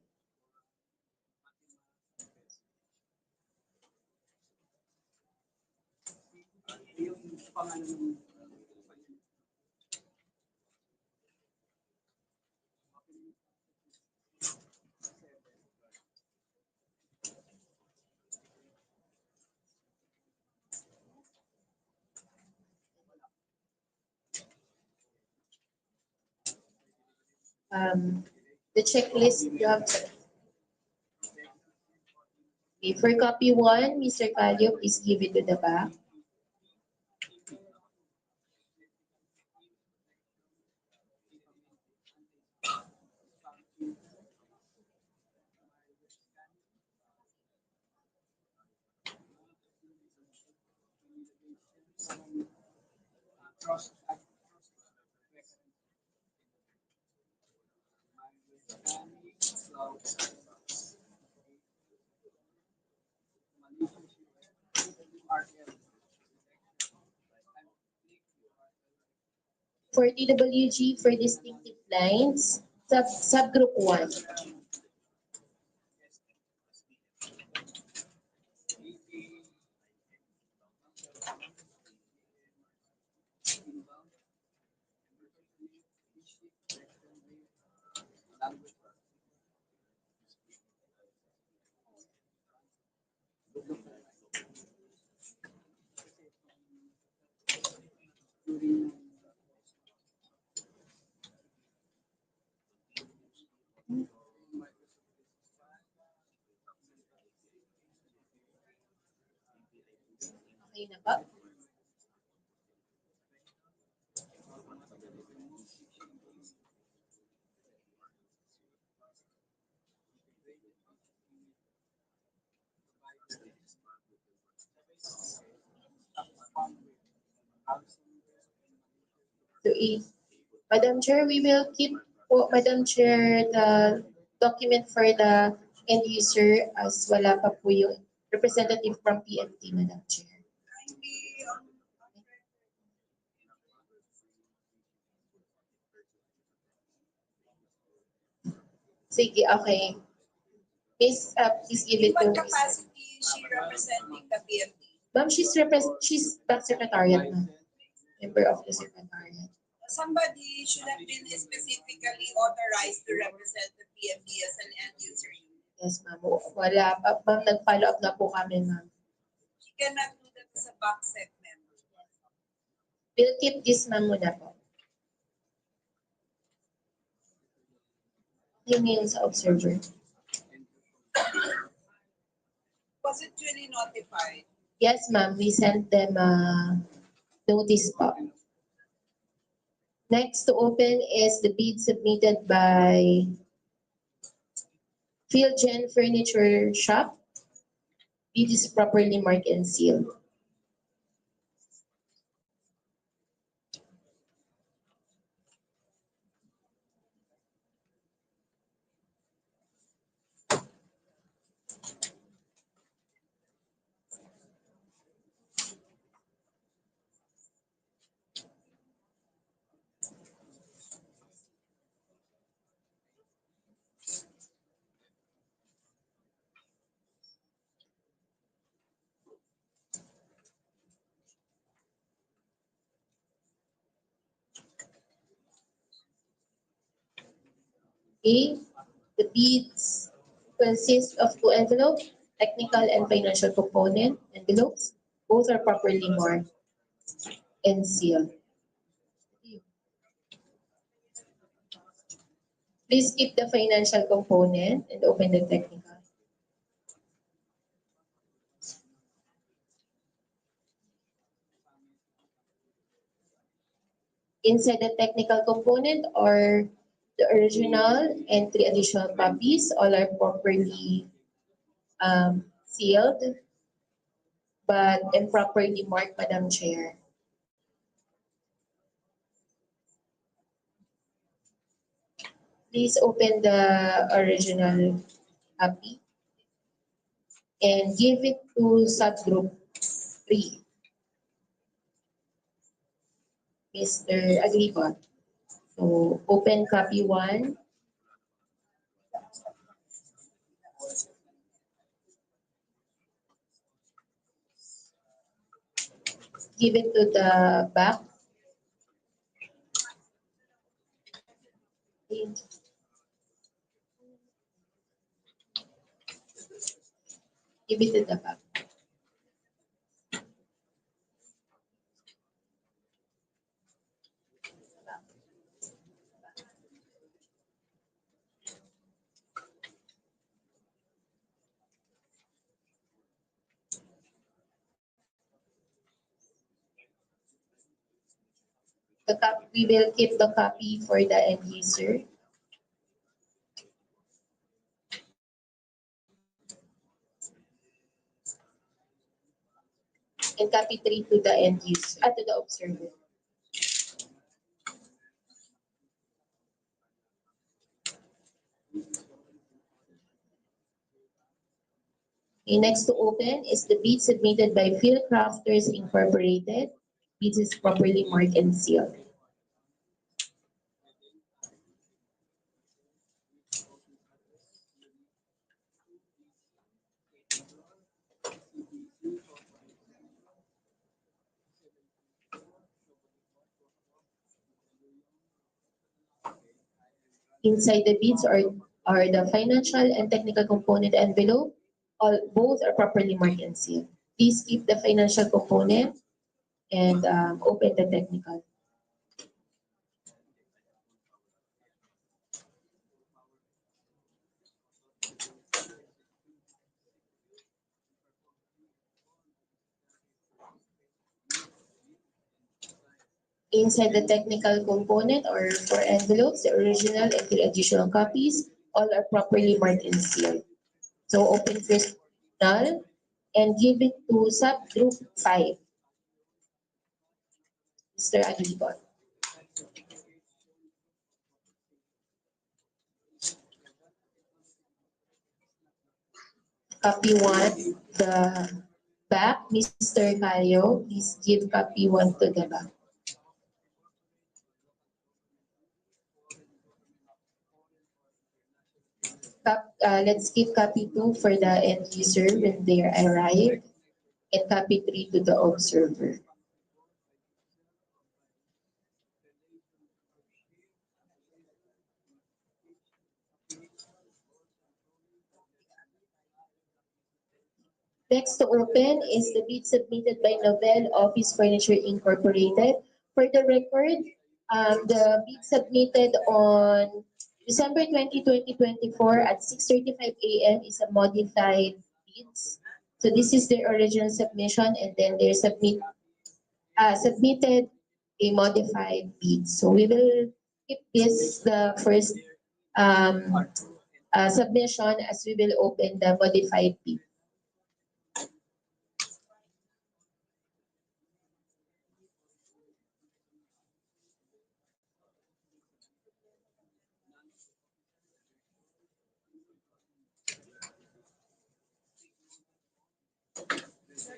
The checklist you have. Okay, for copy 1, Mr. Calio, please give it to the back. For TWG, for distinctive lines, subgroup 1. Okay na ba? So, Madam Chair, we will keep, Madam Chair, the document for the end user as wala pa po yung representative from PMT, Madam Chair. Sige, okay. Miss, please give it to What Miss. capacity is she representing the PMD? Ma'am, she's back secretariat, ma'am. Member of the secretariat. Somebody should have been specifically authorized to represent the PMD as an end user. Yes, ma'am. Wala pa. Ma'am, nag-follow up na po kami, ma'am. She cannot do that as a backset member. We'll keep this, ma'am, muna po. Yung yun sa observer. Was it duly notified? Yes, ma'am. We sent them a notice po. Next to open is the bid submitted by Philgen Furniture Shop. Bid is properly marked and sealed. Okay, the bids consist of two envelopes, technical and financial component envelopes. Both are properly marked and sealed. Please keep the financial component and open the technical. Inside the technical component are the original and 3 additional copies. All are properly sealed but improperly marked, Madam Chair. Please open the original copy and give it to subgroup 3. Mr. Agrippa. So open copy 1. Give it to the back. Give it to the back. We will keep the copy for the end user. And copy 3 to the end user, to the observer. Okay, next to open is the bid submitted by Field Crafters Incorporated. Bid is properly marked and sealed. Inside the beads are the financial and technical component envelope. Both are properly marked and sealed. Please keep the financial component and open the technical. Inside the technical component or for envelopes, the original and the additional copies, all are properly marked and sealed. So open first null and give it to subgroup 5, Mr. Aguilar. Copy 1, the back, Mr. Cario, please give copy 1 to the back. Let's give copy 2 for the end user when they arrive, and copy 3 to the observer. Next to open is the bid submitted by Novel Office Furniture Incorporated. For the record, the bid submitted on December 20, 2024 at 6:35 a.m. is a modified bids. So this is their original submission, and then they submitted a modified bid. So we will keep this the first submission as we will open the modified bid.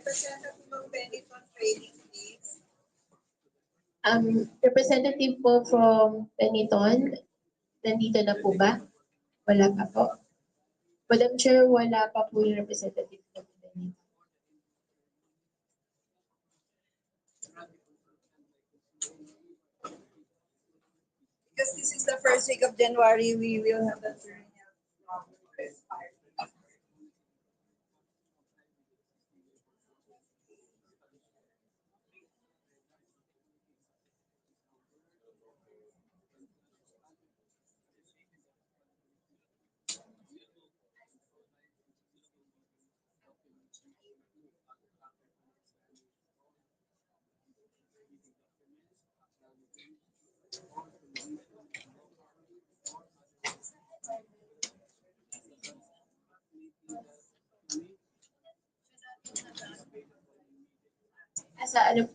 Representative of Benetton Trading, please. Representative po from Benetton, nandito na po ba? Wala pa po. Madam Chair, wala pa po yung representative ng Benetton. Because this is the first week of January, we will have the turnout from the first part.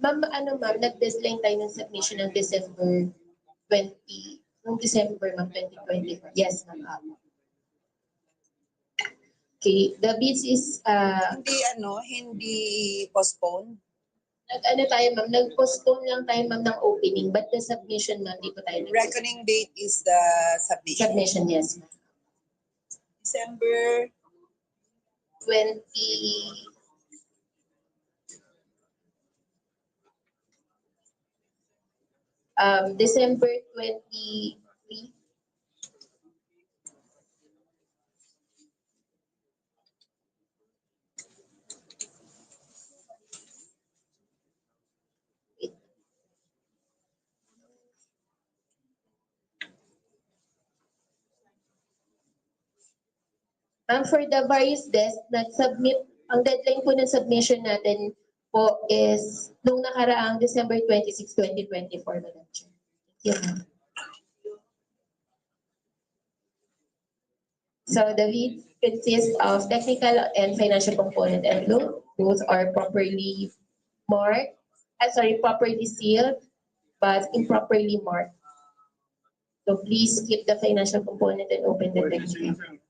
Ma'am, nag-deadline tayo ng submission ng December 20, noong December, ma'am, 2024. Yes, ma'am. Okay, the bids is, Hindi postpone. tayo, ma'am, nag-postpone lang tayo, ma'am, ng opening, but the submission, ma'am, di po tayo Reckoning date is the submission. Submission, yes, ma'am. December 20, December 23. For the various desks, nag-submit, ang deadline po ng submission natin po is nung nakaraang December 26, 2024, Madam Chair. Thank you, ma'am. So the bid consists of technical and financial component envelope. Both are properly marked, properly sealed, but improperly marked. So please keep the financial component and open the technical.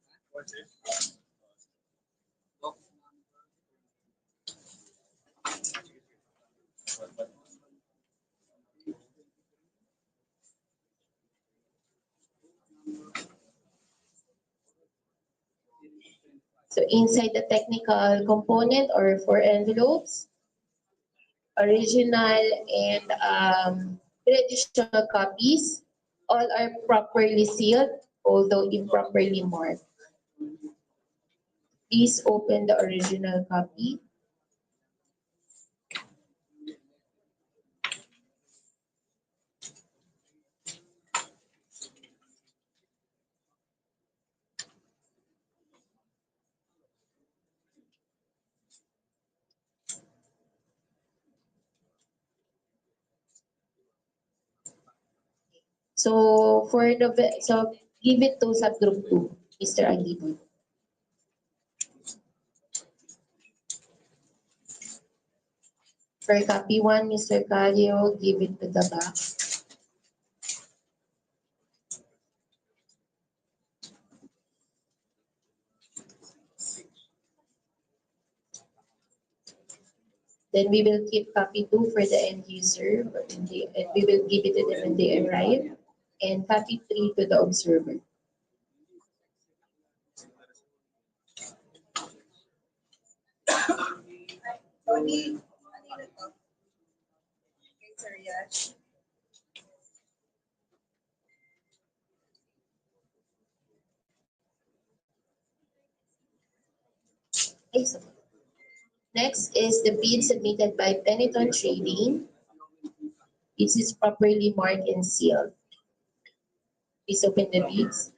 So inside the technical component or for envelopes, original and additional copies, all are properly sealed. although improperly marked. Please open the original copy. So give it to subgroup 2, Mr. Aguibon. For copy 1, Mr. Calio, give it to the back. Then we will keep copy 2 for the end user, and we will give it to them when they arrive, and copy 3 to the observer. Tony, kanina to. Okay, Sir Yash. Okay, so next is the bid submitted by Peniton Trading. This is properly marked and sealed. Please open the bids.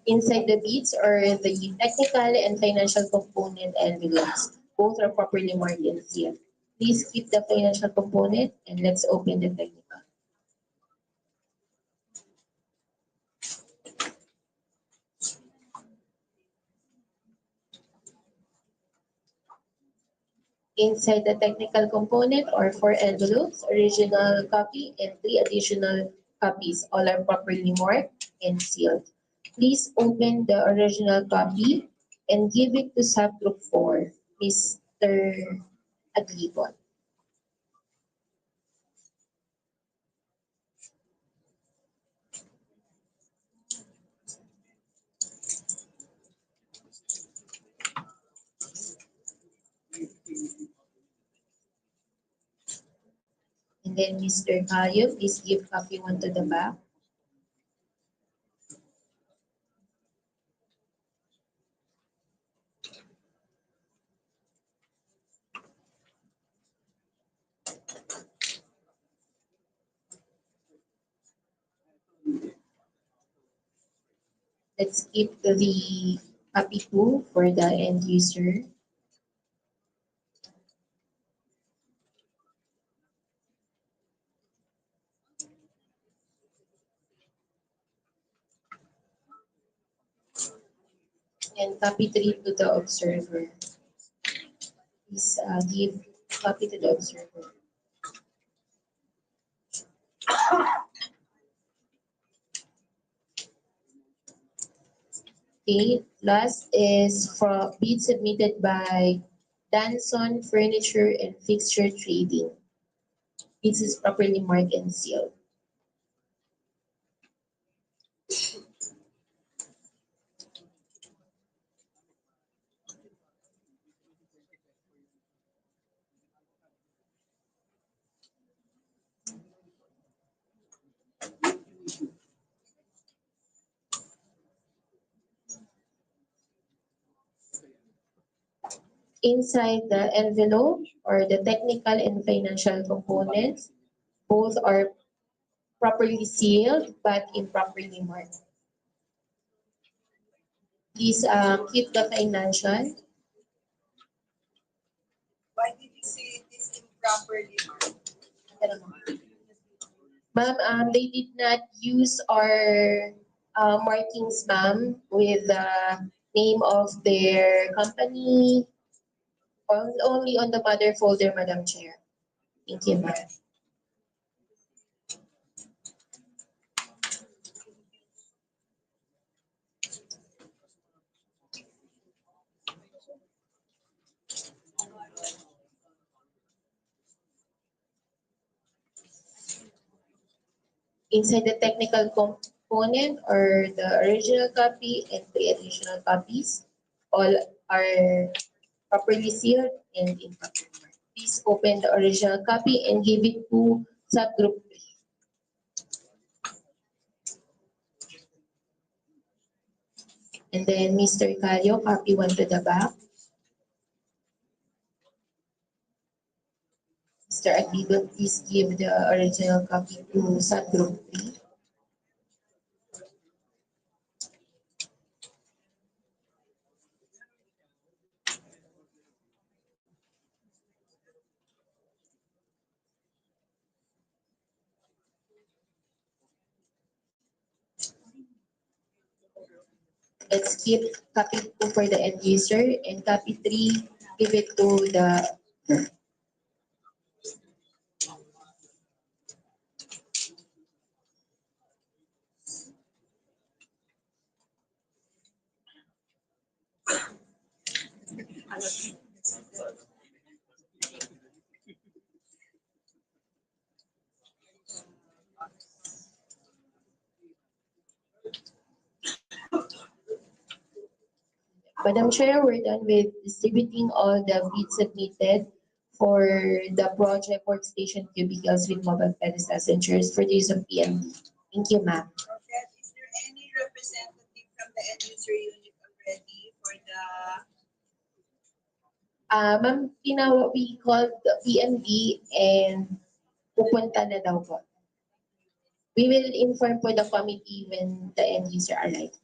Inside the bids are the technical and financial component envelopes. Both are properly marked and sealed. Please keep the financial component and let's open the technical. Inside the technical component are 4 envelopes, original copy, and 3 additional copies. All are properly marked and sealed. Please open the original copy and give it to subgroup 4, Mr. Aglibon. And then Mr. Cayo, please give copy 1 to the back. Let's keep the copy 2 for the end user. And copy 3 to the observer. Please give copy to the observer. Okay, last is for bid submitted by Danson Furniture and Fixture Trading. This is properly marked and sealed. Inside the envelope or the technical and financial components, both are properly sealed but improperly marked. Please keep the financial. Why did you say this improperly marked? Ma'am, they did not use our markings, ma'am, with the name of their company, only on the mother folder, Madam Chair. Thank you, ma'am. Inside the technical component or the original copy and the additional copies, all are properly sealed and in paper. Please open the original copy and give it to subgroup 3. And then Mr. Calio, copy 1 to the back. Mr. Aguido, please give the original copy to subgroup 3. Let's keep copy 2 for the end user and copy 3, give it to the Madam Chair, we're done with distributing all the bids submitted for the project workstation cubicles with mobile pedestals and chairs for the use of PMD. Thank you, ma'am. Okay, is there any representative from the end user unit already for the, Ma'am, we called the PMD and pupunta na daw po. We will inform po the committee when the end user arrives.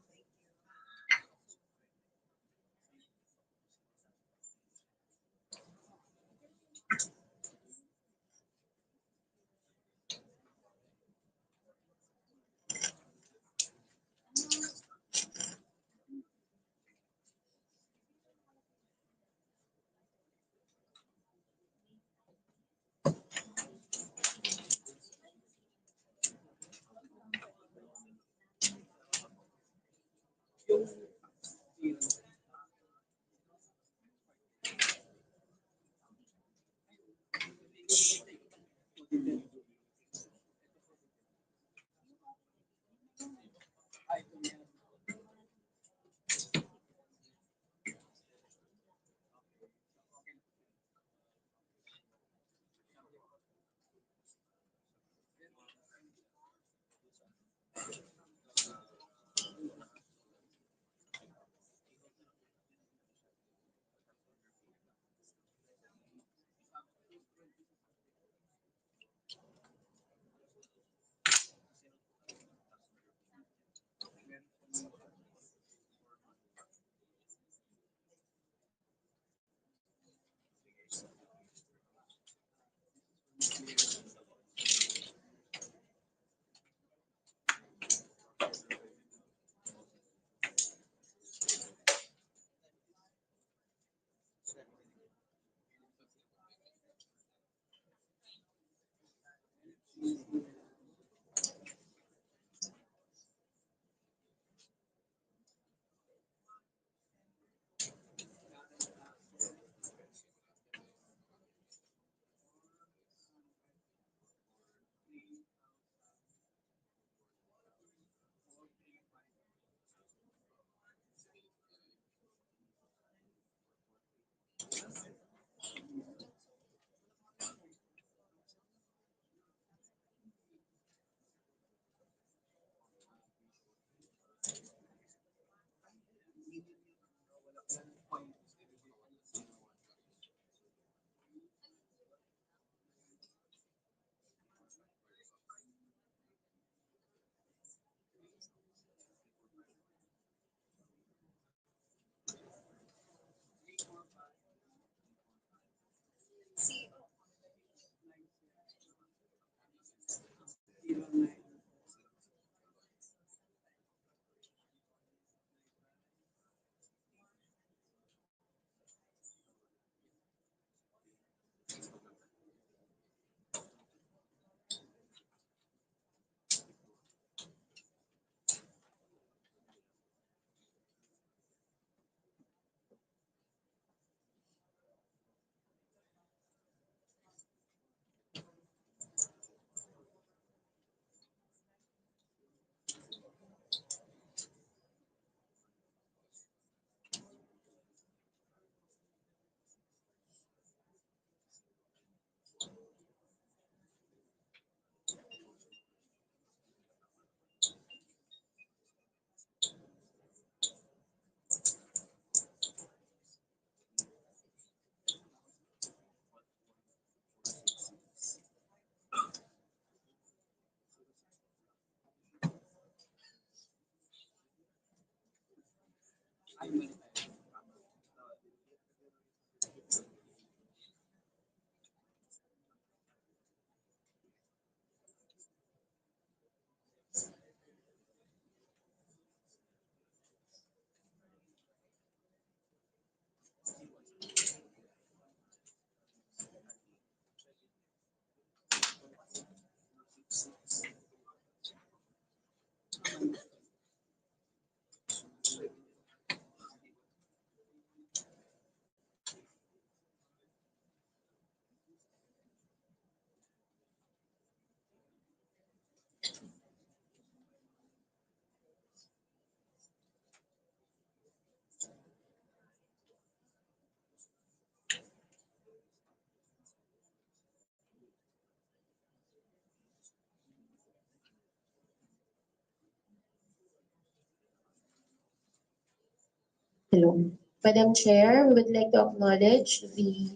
Hello. Madam Chair, we would like to acknowledge the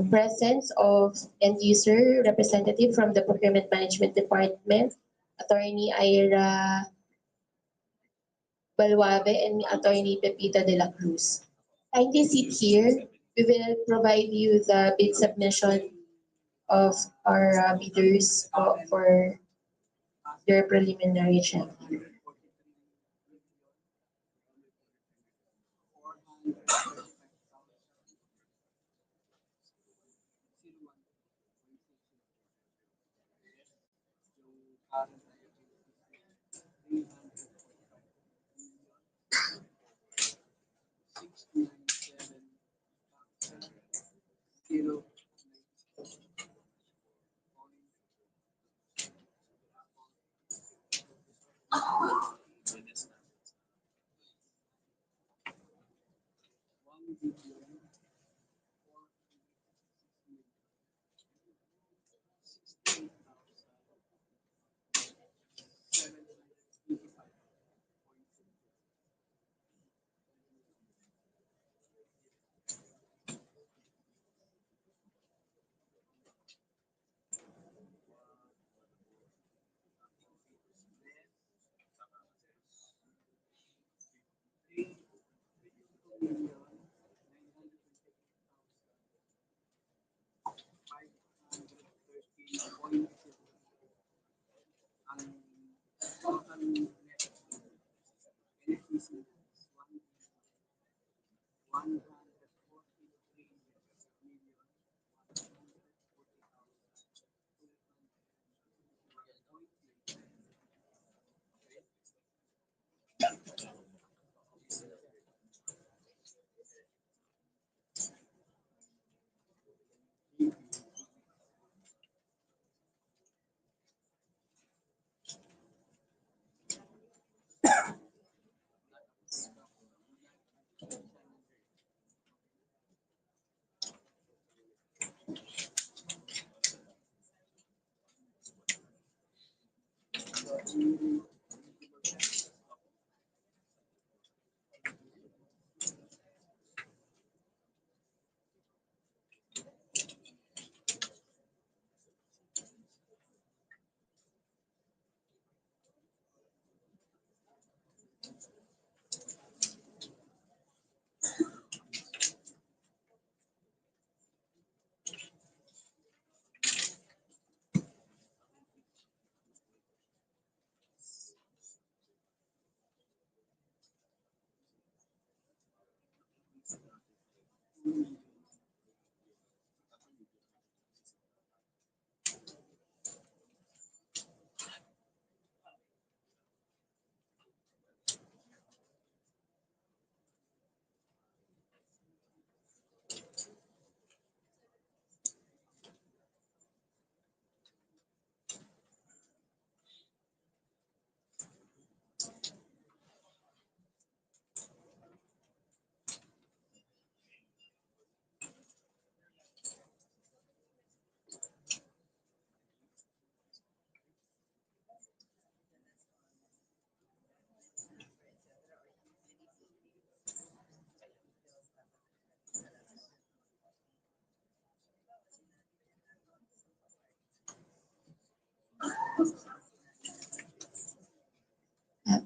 presence of end user representative from the Procurement Management Department, Attorney Ira Balwabe and Attorney Pepita de la Cruz. Kindly sit here. We will provide you the bid submission of our bidders for their preliminary check.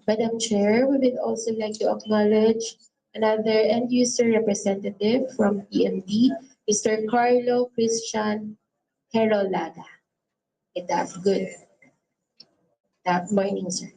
Madam Chair, we would also like to acknowledge Another end user representative from EMD, Mr. Carlo Christian Herolaga. Good. Good morning, sir.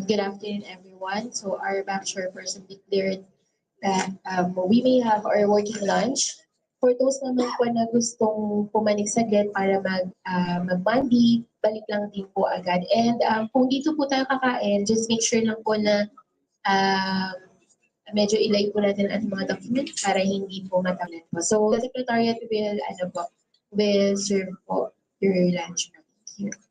Good afternoon, everyone. So our bank chairperson declared that we may have our working lunch. For those naman po na gustong pumanik saglit para mag-mandi, balik lang din po agad. And kung dito po tayo kakain, just make sure lang po na um, medyo ilay po natin ang mga documents para hindi po matagal po. So the secretariat will serve po your lunch. Thank you.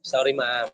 Sorry, ma'am.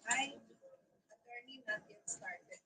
Hi, attorney not yet started.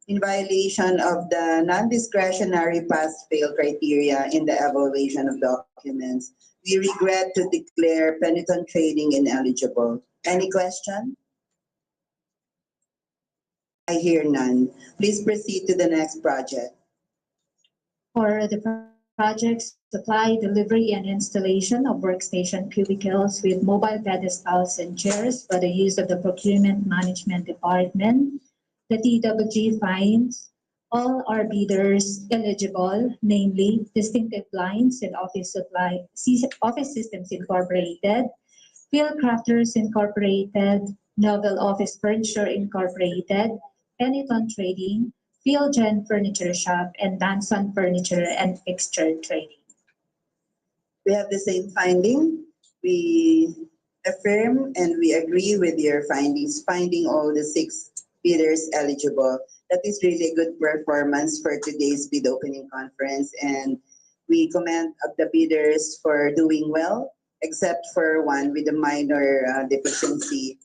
in violation of the non-discretionary pass-fail criteria in the evaluation of documents, we regret to declare Peniton Trading ineligible. Any question? I hear none. Please proceed to the next project. For the project supply, delivery, and installation of workstation cubicles with mobile pedestals and chairs for the use of the Procurement Management Department, the TWG finds all our bidders eligible, namely Distinctive Blinds and Office Systems Incorporated, Field Crafters Incorporated, Novel Office Furniture Incorporated, Peniton Trading, Philgen Furniture Shop, and Danson Furniture and Fixture Trading. We have the same finding. We affirm and we agree with your findings, finding all the 6 bidders eligible. That is really a good performance for today's bid opening conference, and we commend of the bidders for doing well, except for one with a minor deficiency.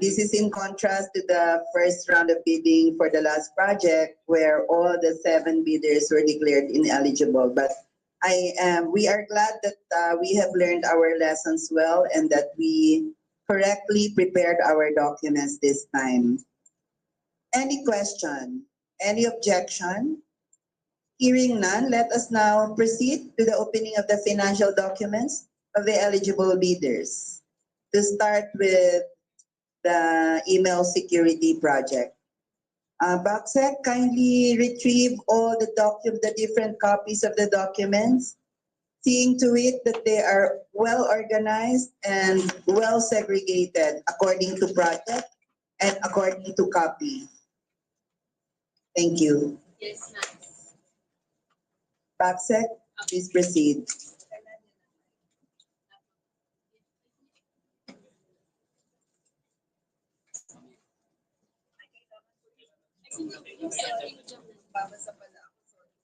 This is in contrast to the first round of bidding for the last project, where all the 7 bidders were declared ineligible. But we are glad that we have learned our lessons well and that we correctly prepared our documents this time. Any question? Any objection? Hearing none, let us now proceed to the opening of the financial documents of the eligible bidders. To start with the email security project. Backsec, kindly retrieve all the different copies of the documents, seeing to it that they are well organized and well segregated according to project and according to copy. Thank you. Yes, ma'am. Backsec, please proceed. Babasa pala ako. Sorry.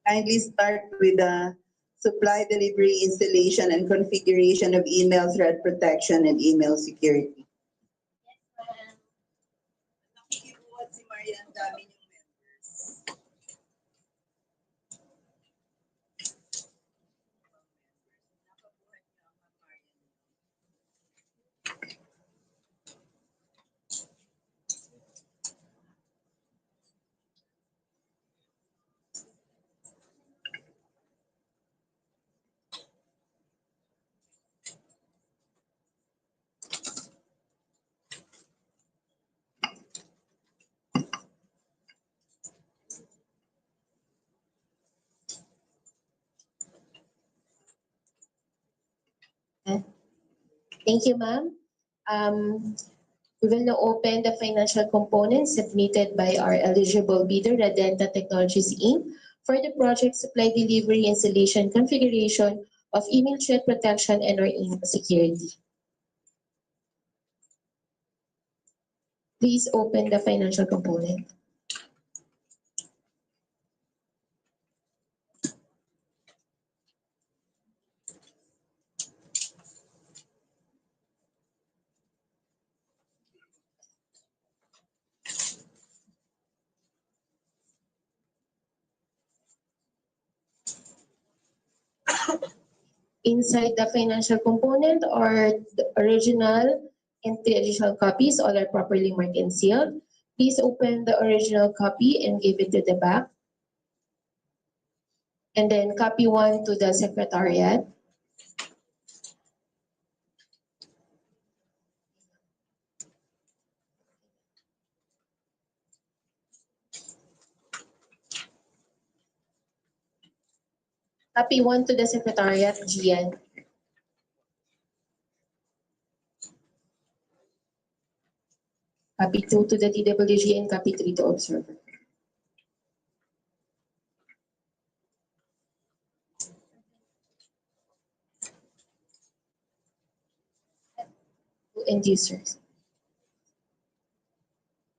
Kindly start with the supply, delivery, installation, and configuration of email threat protection and email security. Nakikibuhat si Maria, ang dami niyong members. Nakabuhat niyo ang Maria. Thank you, ma'am. We will now open the financial components submitted by our eligible bidder, Radenta Technologies Inc., for the project supply, delivery, installation, configuration of email threat protection and or email security. Please open the financial component. Inside the financial component are the original and the additional copies. All are properly marked and sealed. Please open the original copy and give it to the back. And then copy 1 to the secretariat. Copy 1 to the secretariat, Gian. Copy 2 to the TWG and copy 3 to observer. end users.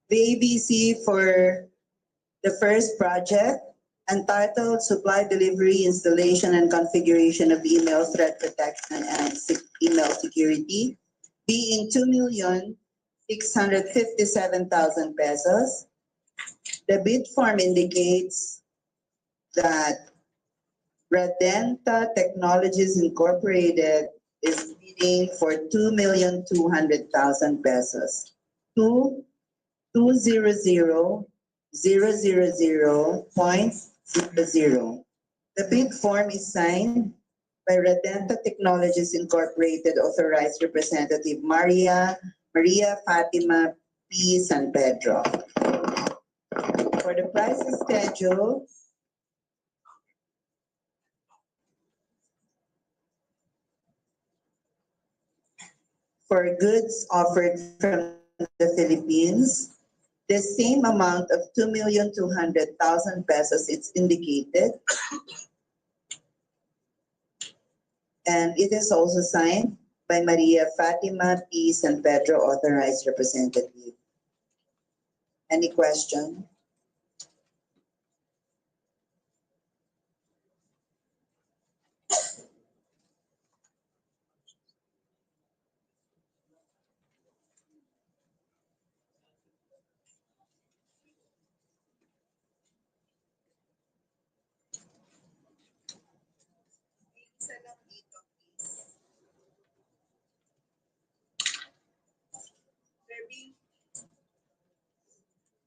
The ABC for the first project, entitled Supply Delivery Installation and Configuration of Email Threat Protection and Email Security, being 2,657,000 pesos. The bid form indicates that Redenta Technologies Incorporated is bidding for 2,200,000 pesos to 200,000.00. The bid form is signed by Redenta Technologies Incorporated Authorized Representative Maria Fatima P. San Pedro. For the pricing schedule, for goods offered from the Philippines, the same amount of 2,200,000 pesos is indicated. And it is also signed by Maria Fatima P. San Pedro, Authorized Representative. Any question? Isa lang dito, please.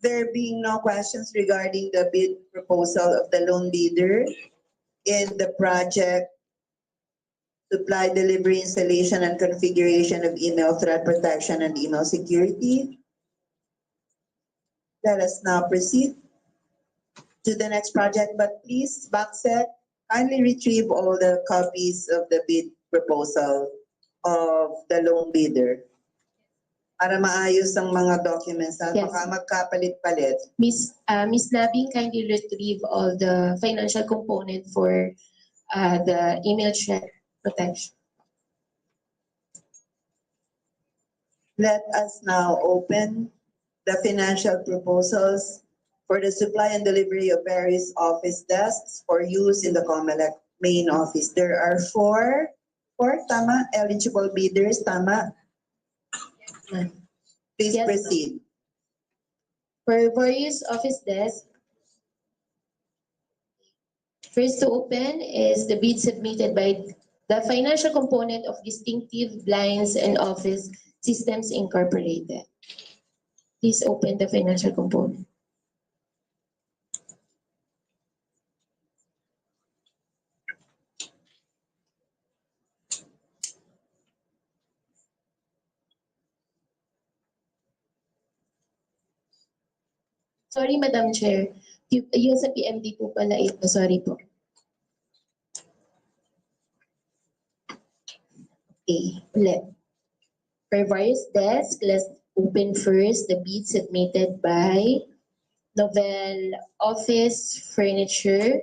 There being no questions regarding the bid proposal of the loan bidder in the project Supply Delivery Installation and Configuration of Email Threat Protection and Email Security, let us now proceed to the next project, but please, Backset, kindly retrieve all the copies of the bid proposal of the loan bidder para maayos ang mga documents at Yes. baka magkapalit-palit. Miss Nabing, kindly retrieve all the financial component for the email threat protection. Let us now open the financial proposals for the supply and delivery of various office desks for use in the COMELEC main office. There are four tama, eligible bidders, tama? Please Yes, ma'am. proceed. For various office desks, first to open is the bid submitted by the financial component of Distinctive Blinds and Office Systems Incorporated. Please open the financial component. Sorry, Madam Chair. Yung sa PMD po pala ito. Sorry po. Okay, ulit. For various desks, let's open first the bid submitted by Novel Office Furniture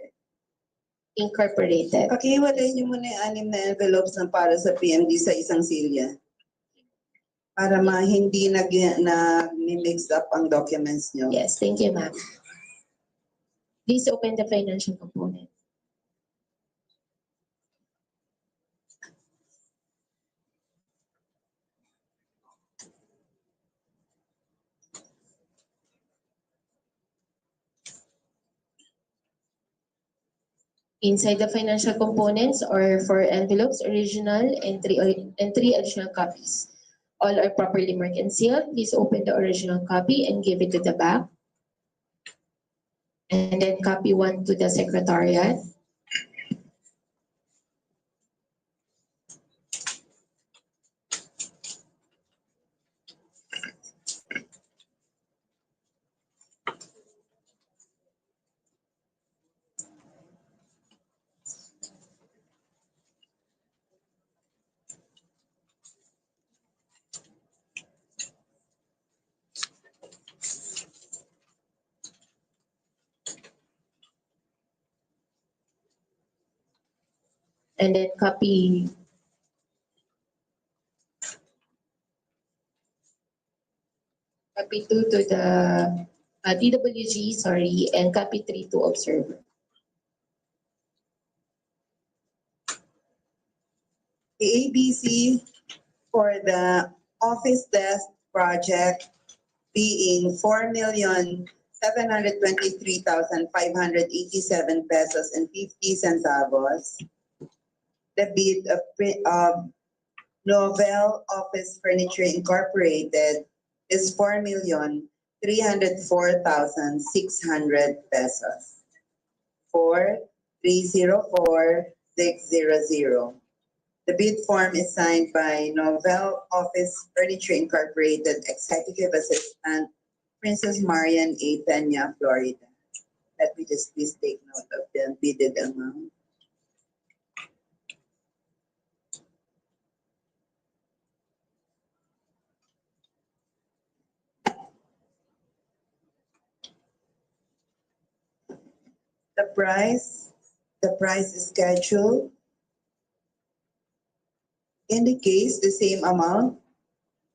Incorporated. Pakiwalay niyo muna yung anim na envelopes na para sa PMD sa isang silya. Para hindi nag-mix up ang documents niyo. Yes, thank you, ma'am. Please open the financial component. Inside the financial components or for envelopes, original and three additional copies. All are properly marked and sealed. Please open the original copy and give it to the back. And then copy one to the secretariat. And then copy copy 2 to the TWG, sorry, and copy 3 to observer. The ABC for the office desk project being 4,723,587 pesos and 50 centavos. The bid of Novel Office Furniture Incorporated is 4,304,600 pesos. 4,304,600. The bid form is signed by Novel Office Furniture Incorporated Executive Assistant Princess Marian A. Peña, Florida. Let me just please take note of the bidded amount. The price schedule indicates the same amount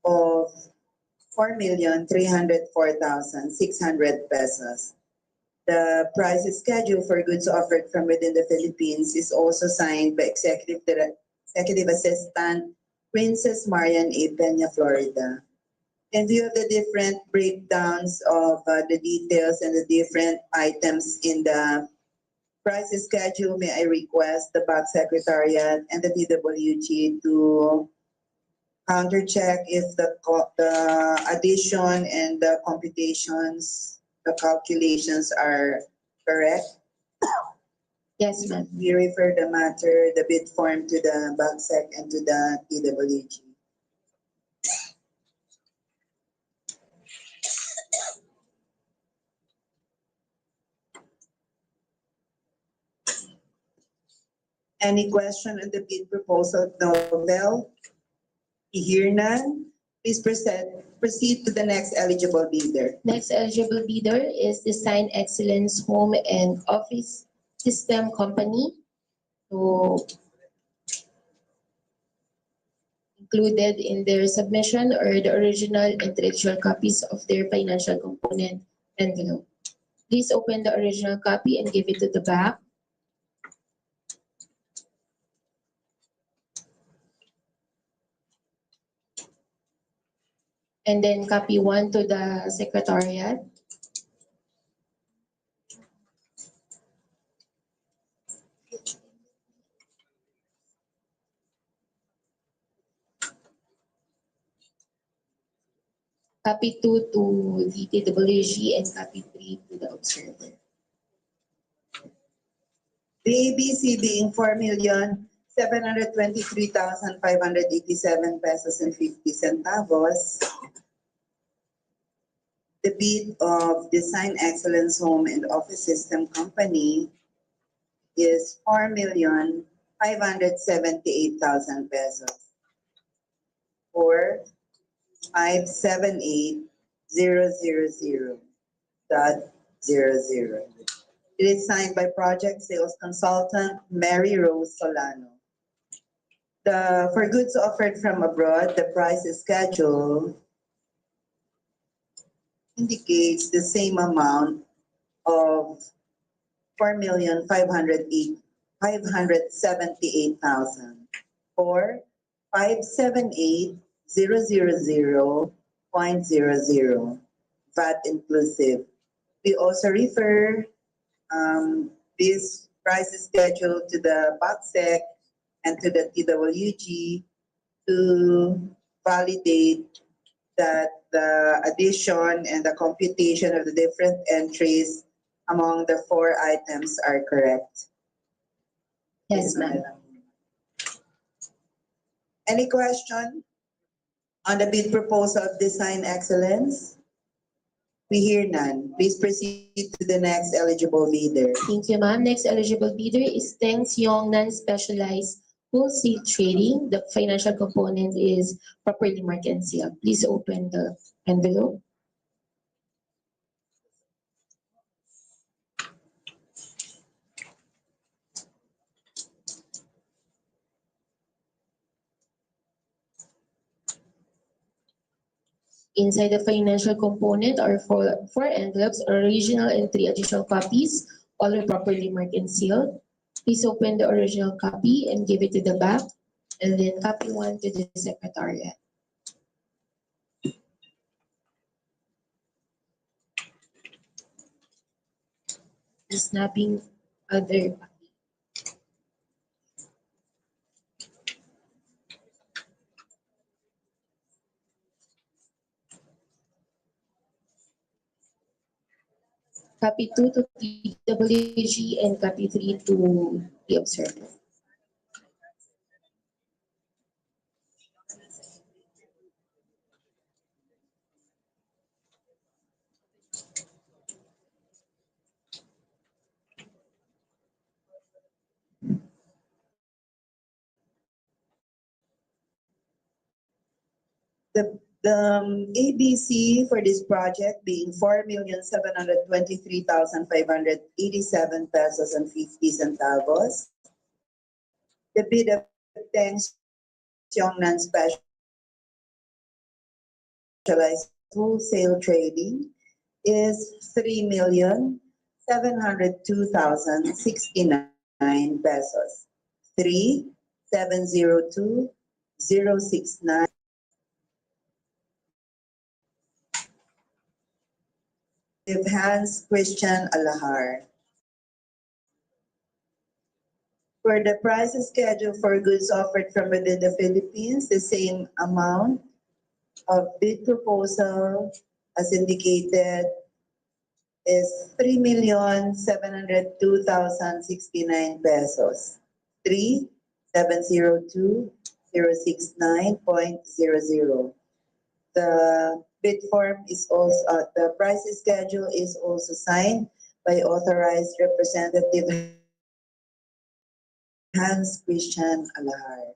of 4,304,600 pesos. The price schedule for goods offered from within the Philippines is also signed by Executive Assistant Princess Marian A. Peña, Florida. In view of the different breakdowns of the details and the different items in the price schedule, may I request the Back Secretariat and the TWG to counter-check if the addition and the computations, the calculations are correct. Yes, ma'am. We refer the matter, the bid form to the BACSEC and to the TWG. Any question on the bid proposal of Novel? Hear none. Please proceed to the next eligible bidder. Next eligible bidder is Design Excellence Home and Office System Company. So included in their submission or the original intellectual copies of their financial component envelope. Please open the original copy and give it to the back. And then copy 1 to the secretariat. Copy 2 to the TWG and copy 3 to the observer. The ABC being 4,723,587 pesos and 50 centavos. The bid of Design Excellence Home and Office System Company is 4,578,000 pesos. Or 578,000.00. It is signed by Project Sales Consultant Mary Rose Solano. For goods offered from abroad, the price schedule indicates the same amount of 4,578,000 or 578,000.00 VAT inclusive. We also refer this price schedule to the BACSEC and to the TWG to validate that the addition and the computation of the different entries among the 4 items are correct. Yes, ma'am. Any question on the bid proposal of Design Excellence? We hear none. Please proceed to the next eligible bidder. Thank you, ma'am. Next eligible bidder is Teng Siong Non-Specialized Wholesale Trading. The financial component is properly marked and sealed. Please open the envelope. Inside the financial component are four envelopes, original and three additional copies. All are properly marked and sealed. Please open the original copy and give it to the back, and then copy one to the secretariat. The snapping other. Copy 2 to PWG and copy 3 to the observer. The ABC for this project being 4,723,587 pesos and 50 centavos. The bid of Teng Siong non-specialized wholesale trading is 3,702,069 pesos. 3,702,069. With Hans Christian Alahar. For the price schedule for goods offered from within the Philippines, the same amount of bid proposal as indicated is 3,702,069 pesos. 3,702,069.00. The bid form is also, the price schedule is also signed by authorized representative Hans Christian Alahar.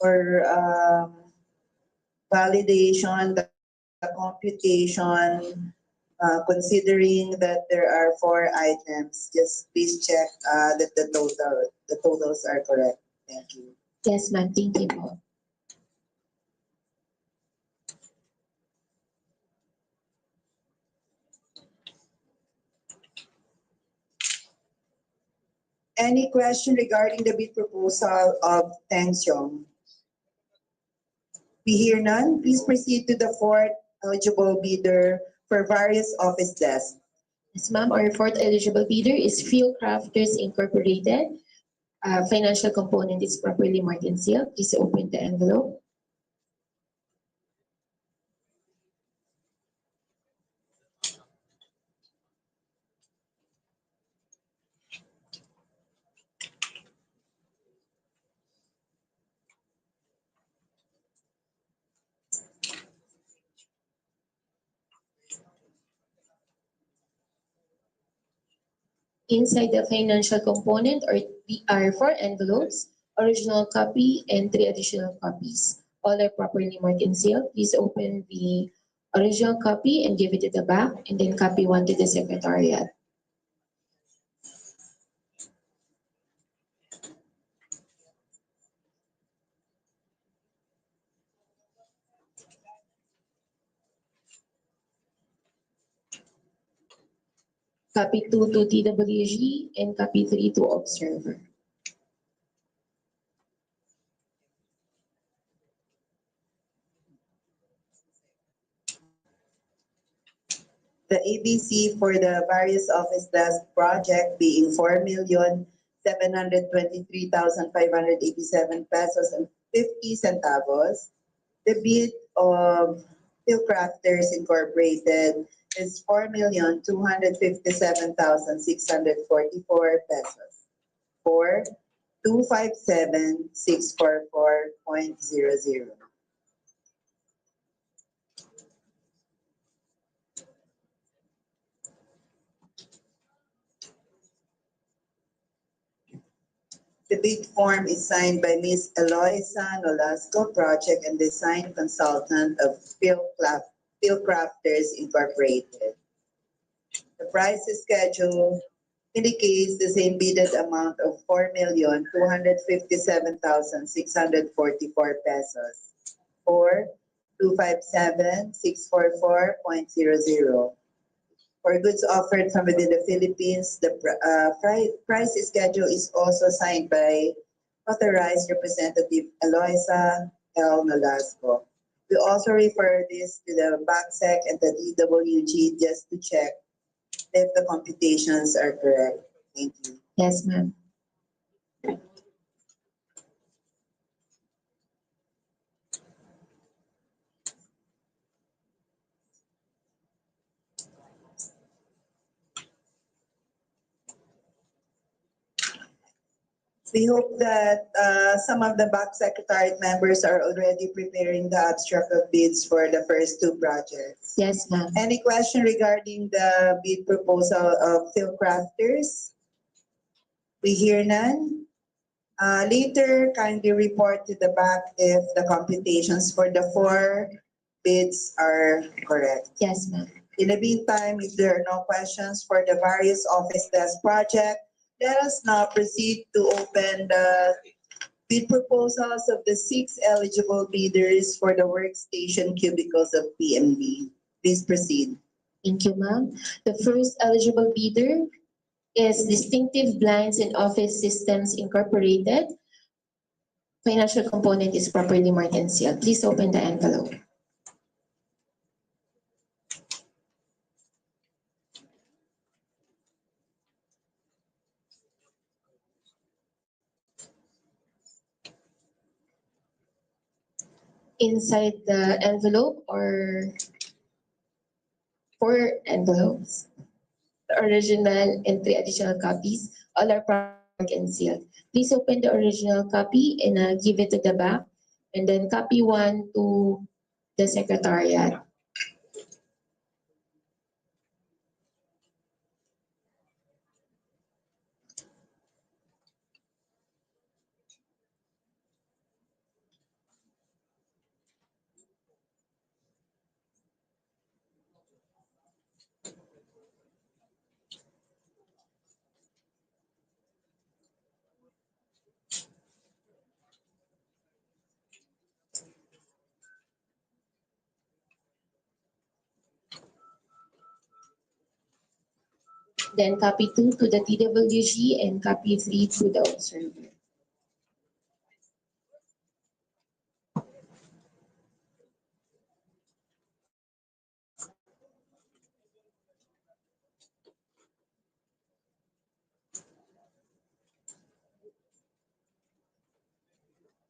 For validation, the computation, considering that there are 4 items, just please check that the totals are correct. Thank you. Yes, ma'am. Thank you po. Any question regarding the bid proposal of Teng Siong? We hear none. Please proceed to the fourth eligible bidder for various office desks. Yes, ma'am. Our fourth eligible bidder is Field Crafters Incorporated. Financial component is properly marked and sealed. Please open the envelope. Inside the financial component are 4 envelopes, original copy, and 3 additional copies. All are properly marked and sealed. Please open the original copy and give it to the back, and then copy 1 to the secretariat. Copy 2 to TWG and copy 3 to observer. The ABC for the various office desk project being 4,723,587 pesos and 50 centavos. The bid of Field Crafters Incorporated is 4,257,644 pesos. 4,257,644.00. The bid form is signed by Ms. Eloisa Nolasco, Project and Design Consultant of Field Crafters Incorporated. The price schedule indicates the same bidded amount of 4,257,644 pesos, or 257-644.00. For goods offered from within the Philippines, the price schedule is also signed by authorized Representative Eloisa L. Nolasco. We also refer this to the BACSEC and the DWG just to check if the computations are correct. Thank you. Yes, ma'am. We hope that some of the back secretariat members are already preparing the abstract of bids for the first two projects. Yes, ma'am. Any question regarding the bid proposal of Phil Crafters? We hear none. Later, kindly report to the back if the computations for the four bids are correct. Yes, ma'am. In the meantime, if there are no questions for the various office desk project, let us now proceed to open the bid proposals of the 6 eligible bidders for the workstation cubicles of PMB. Please proceed. Thank you, ma'am. The first eligible bidder is Distinctive Blinds and Office Systems Incorporated. Financial component is properly marked and sealed. Please open the envelope. Inside the envelope or 4 envelopes, the original and 3 additional copies, all are properly marked and sealed. Please open the original copy and give it to the back, and then copy 1 to the secretariat. Then copy 2 to the TWG and copy 3 to the observer.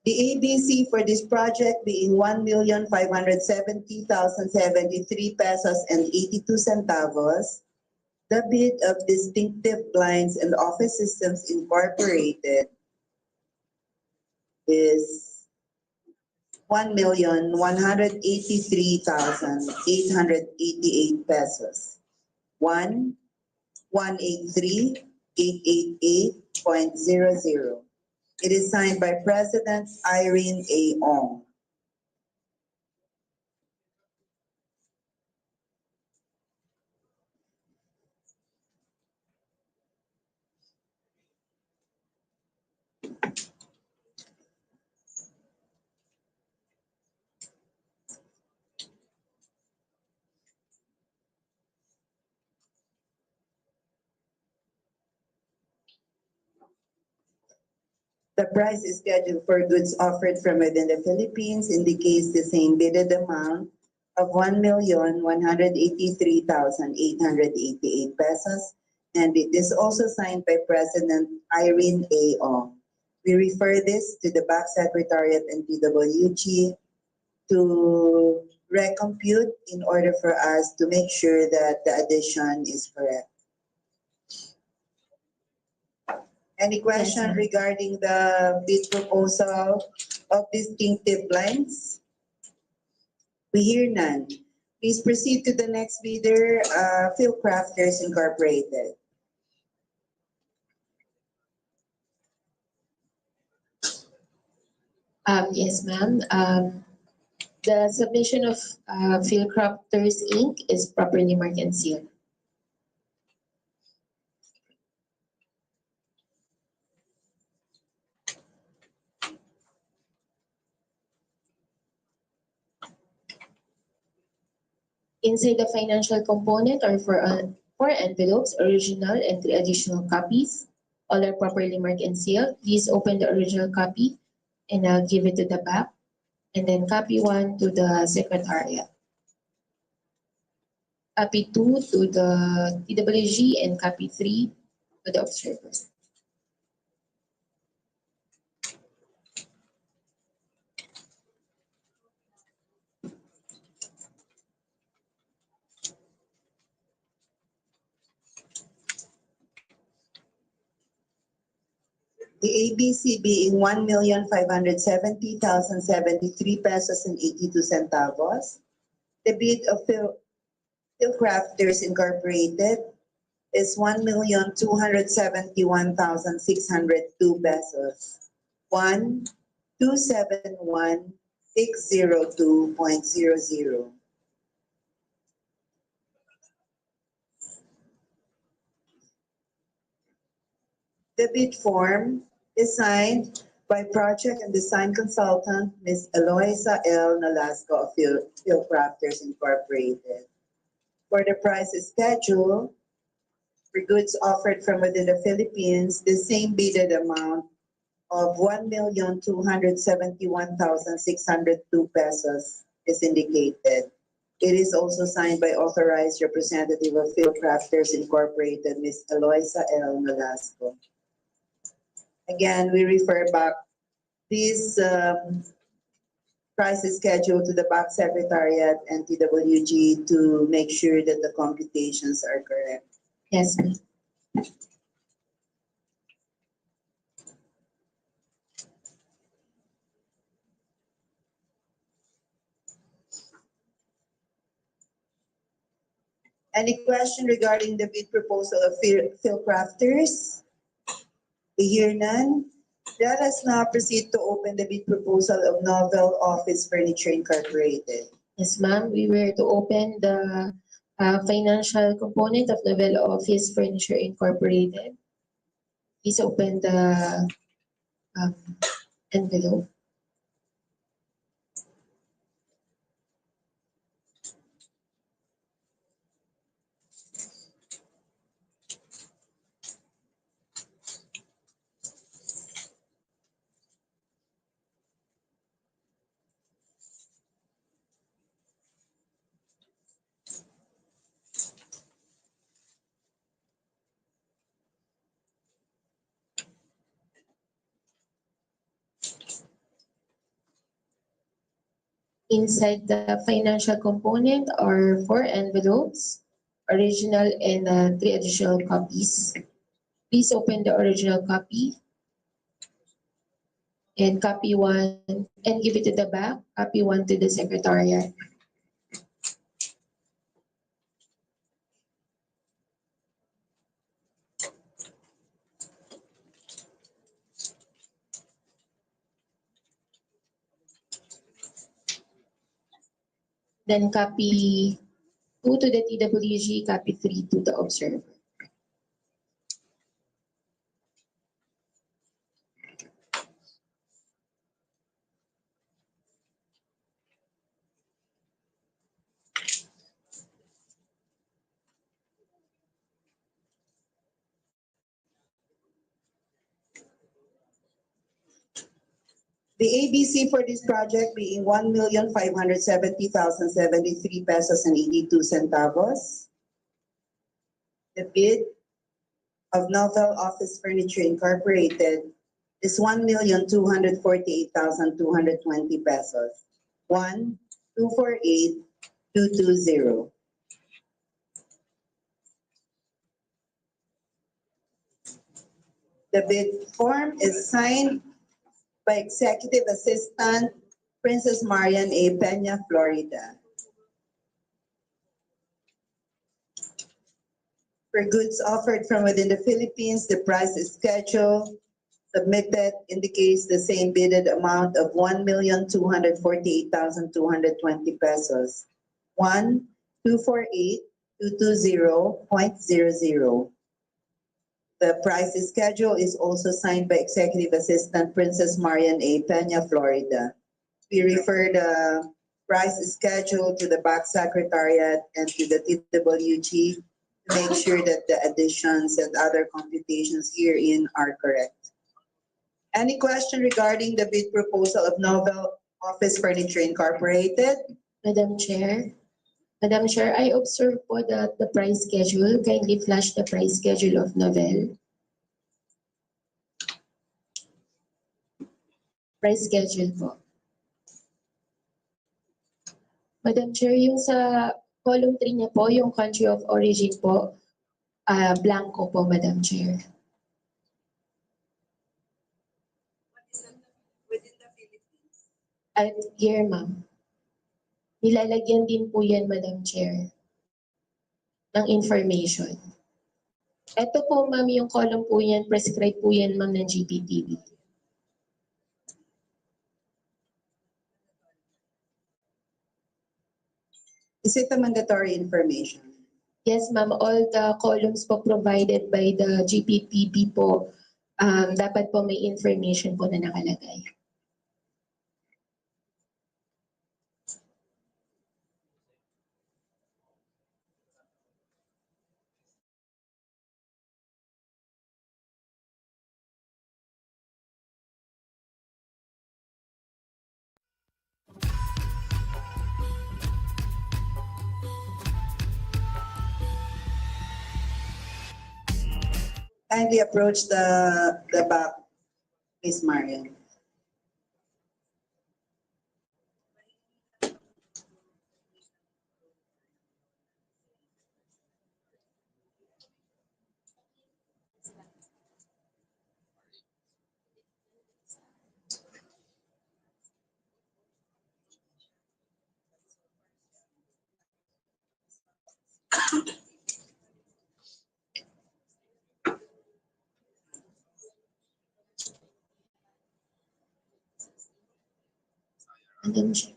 The ABC for this project being 1,570,073 pesos and 82 centavos. The bid of Distinctive Blinds and Office Systems Incorporated is 1,183,888 pesos. 1,183,888.00. It is signed by President Irene A. Ong. The price is scheduled for goods offered from within the Philippines indicates the same bidded amount of 1,183,888 pesos, and it is also signed by President Irene A. Ong. We refer this to the back secretariat and PWG to recompute in order for us to make sure that the addition is correct. Any question ma'am. regarding the bid proposal of Distinctive Blinds? We hear none. Please proceed to the next bidder, Phil Crafters Incorporated. Yes, ma'am. The submission of Philcrafters Inc. is properly marked and sealed. Inside the financial component are four envelopes, original and three additional copies. All are properly marked and sealed. Please open the original copy and I'll give it to the back. And then copy 1 to the secretariat. Copy 2 to the TWG and copy 3 to the observer. The ABC being 1,570,073 pesos and 82 centavos. The bid of Phil Crafters Incorporated is 1,271,602 pesos. 1,271,602.00. The bid form is signed by project and design consultant Ms. Eloisa L. Nolasco of Phil Crafters Incorporated. For the price schedule, for goods offered from within the Philippines, the same bidded amount of 1,271,602 pesos is indicated. It is also signed by authorized representative of Phil Crafters Incorporated, Ms. Eloisa L. Nolasco. Again, we refer back this price schedule to the back secretariat and TWG to make sure that the computations are correct. Yes, ma'am. Any question regarding the bid proposal of Phil Crafters? We hear none. Let us now proceed to open the bid proposal of Novel Office Furniture Incorporated. Yes, ma'am. We were to open the financial component of Novel Office Furniture Incorporated. Please open the um, envelope. Inside the financial component are four envelopes, original and three additional copies. Please open the original copy and copy 1 and give it to the back. Copy 1 to the secretariat. Then copy 2 to the TWG, copy 3 to the observer. The ABC for this project being 1,570,073 pesos and 82 centavos. The bid of Novel Office Furniture Incorporated is 1,248,220 pesos. 1,248,220. The bid form is signed by Executive Assistant Princess Marian A. Peña, Florida. For goods offered from within the Philippines, the price schedule submitted indicates the same bidded amount of 1,248,220 pesos. 1,248,220.00. The price schedule is also signed by Executive Assistant Princess Marian A. Peña, Florida. We refer the price schedule to the back secretariat and to the TWG to make sure that the additions and other computations herein are correct. Any question regarding the bid proposal of Novel Office Furniture Incorporated? Madam Chair. Madam Chair, I observe po that the price schedule, kindly flash the price schedule of Novel. Price schedule po. Madam Chair, yung sa column 3 niya po, yung country of origin po, blanco po, Madam Chair. What is that within the Philippines? At here, ma'am. Nilalagyan din po yan, Madam Chair, ng information. Ito po, ma'am, yung column po yan, prescribe po yan, ma'am, ng GPTV. Is it a mandatory information? Yes, ma'am, all the columns po provided by the GPTV po, dapat po may information po na nakalagay. Kindly approach the back, Ms. Marian. Madam Chair.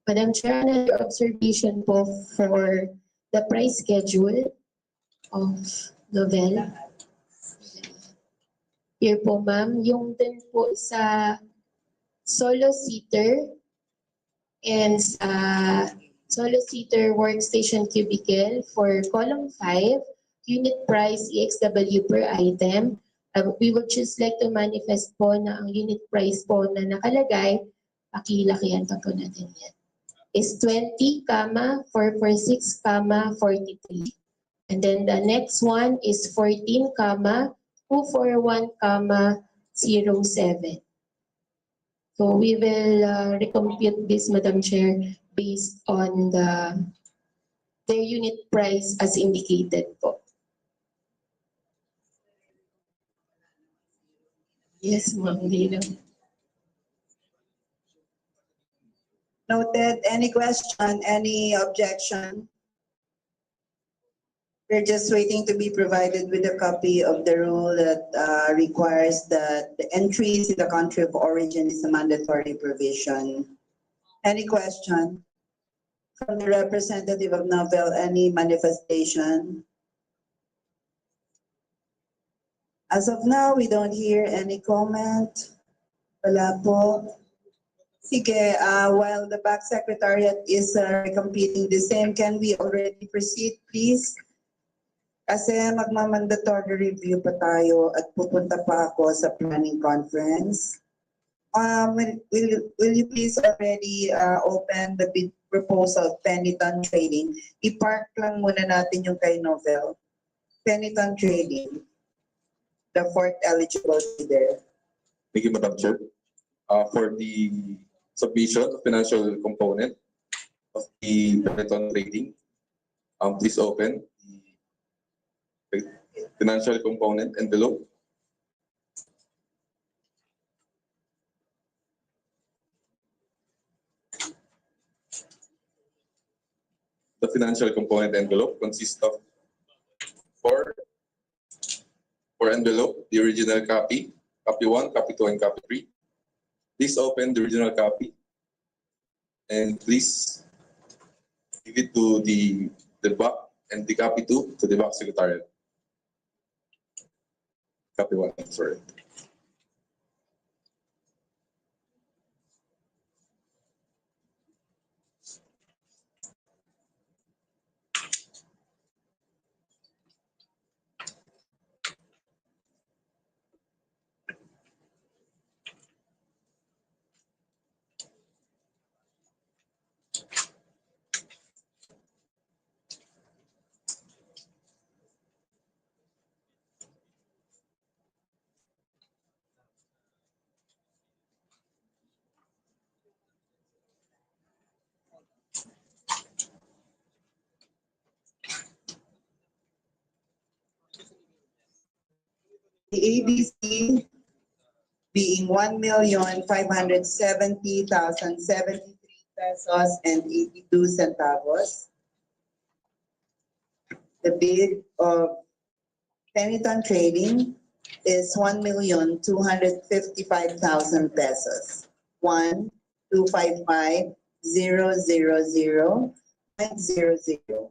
Madam Chair, another observation po for the price schedule of Novel. Here po, ma'am, yung din po sa solo seater and sa solo seater workstation cubicle for column 5, unit price EXW per item. We would just like to manifest po na ang unit price po na nakalagay, pakilakihan pa po natin yan, is 20, 446, 43. And then the next one is 14, 241, 07. So we will recompute this, Madam Chair, based on their unit price as indicated po. Yes, ma'am. Noted. Any question, any objection? We're just waiting to be provided with a copy of the rule that requires that the entries in the country of origin is a mandatory provision. Any question from the representative of Novel? Any manifestation? As of now, we don't hear any comment. Wala po. Sige, while the back secretariat is recomputing the same, can we already proceed, please? Kasi magmamandatory review pa tayo at pupunta pa ako sa planning conference. Will you please already open the bid proposal of Peniton Trading? I-park lang muna natin yung kay Novel. Peniton Trading, the fourth eligible bidder. Thank you, Madam Chair. For the submission of financial component of the Peniton Trading, please open the financial component envelope. the financial component envelope consists of four envelope, the original copy, copy 1, copy 2, and copy 3. Please open the original copy and please give it to the box, and the copy 2 to the box secretariat. Copy 1, sorry. The ABC being 1,570,073 pesos and 82 centavos. The bid of Peniton Trading is 1,255,000 pesos. 1,255,000.00.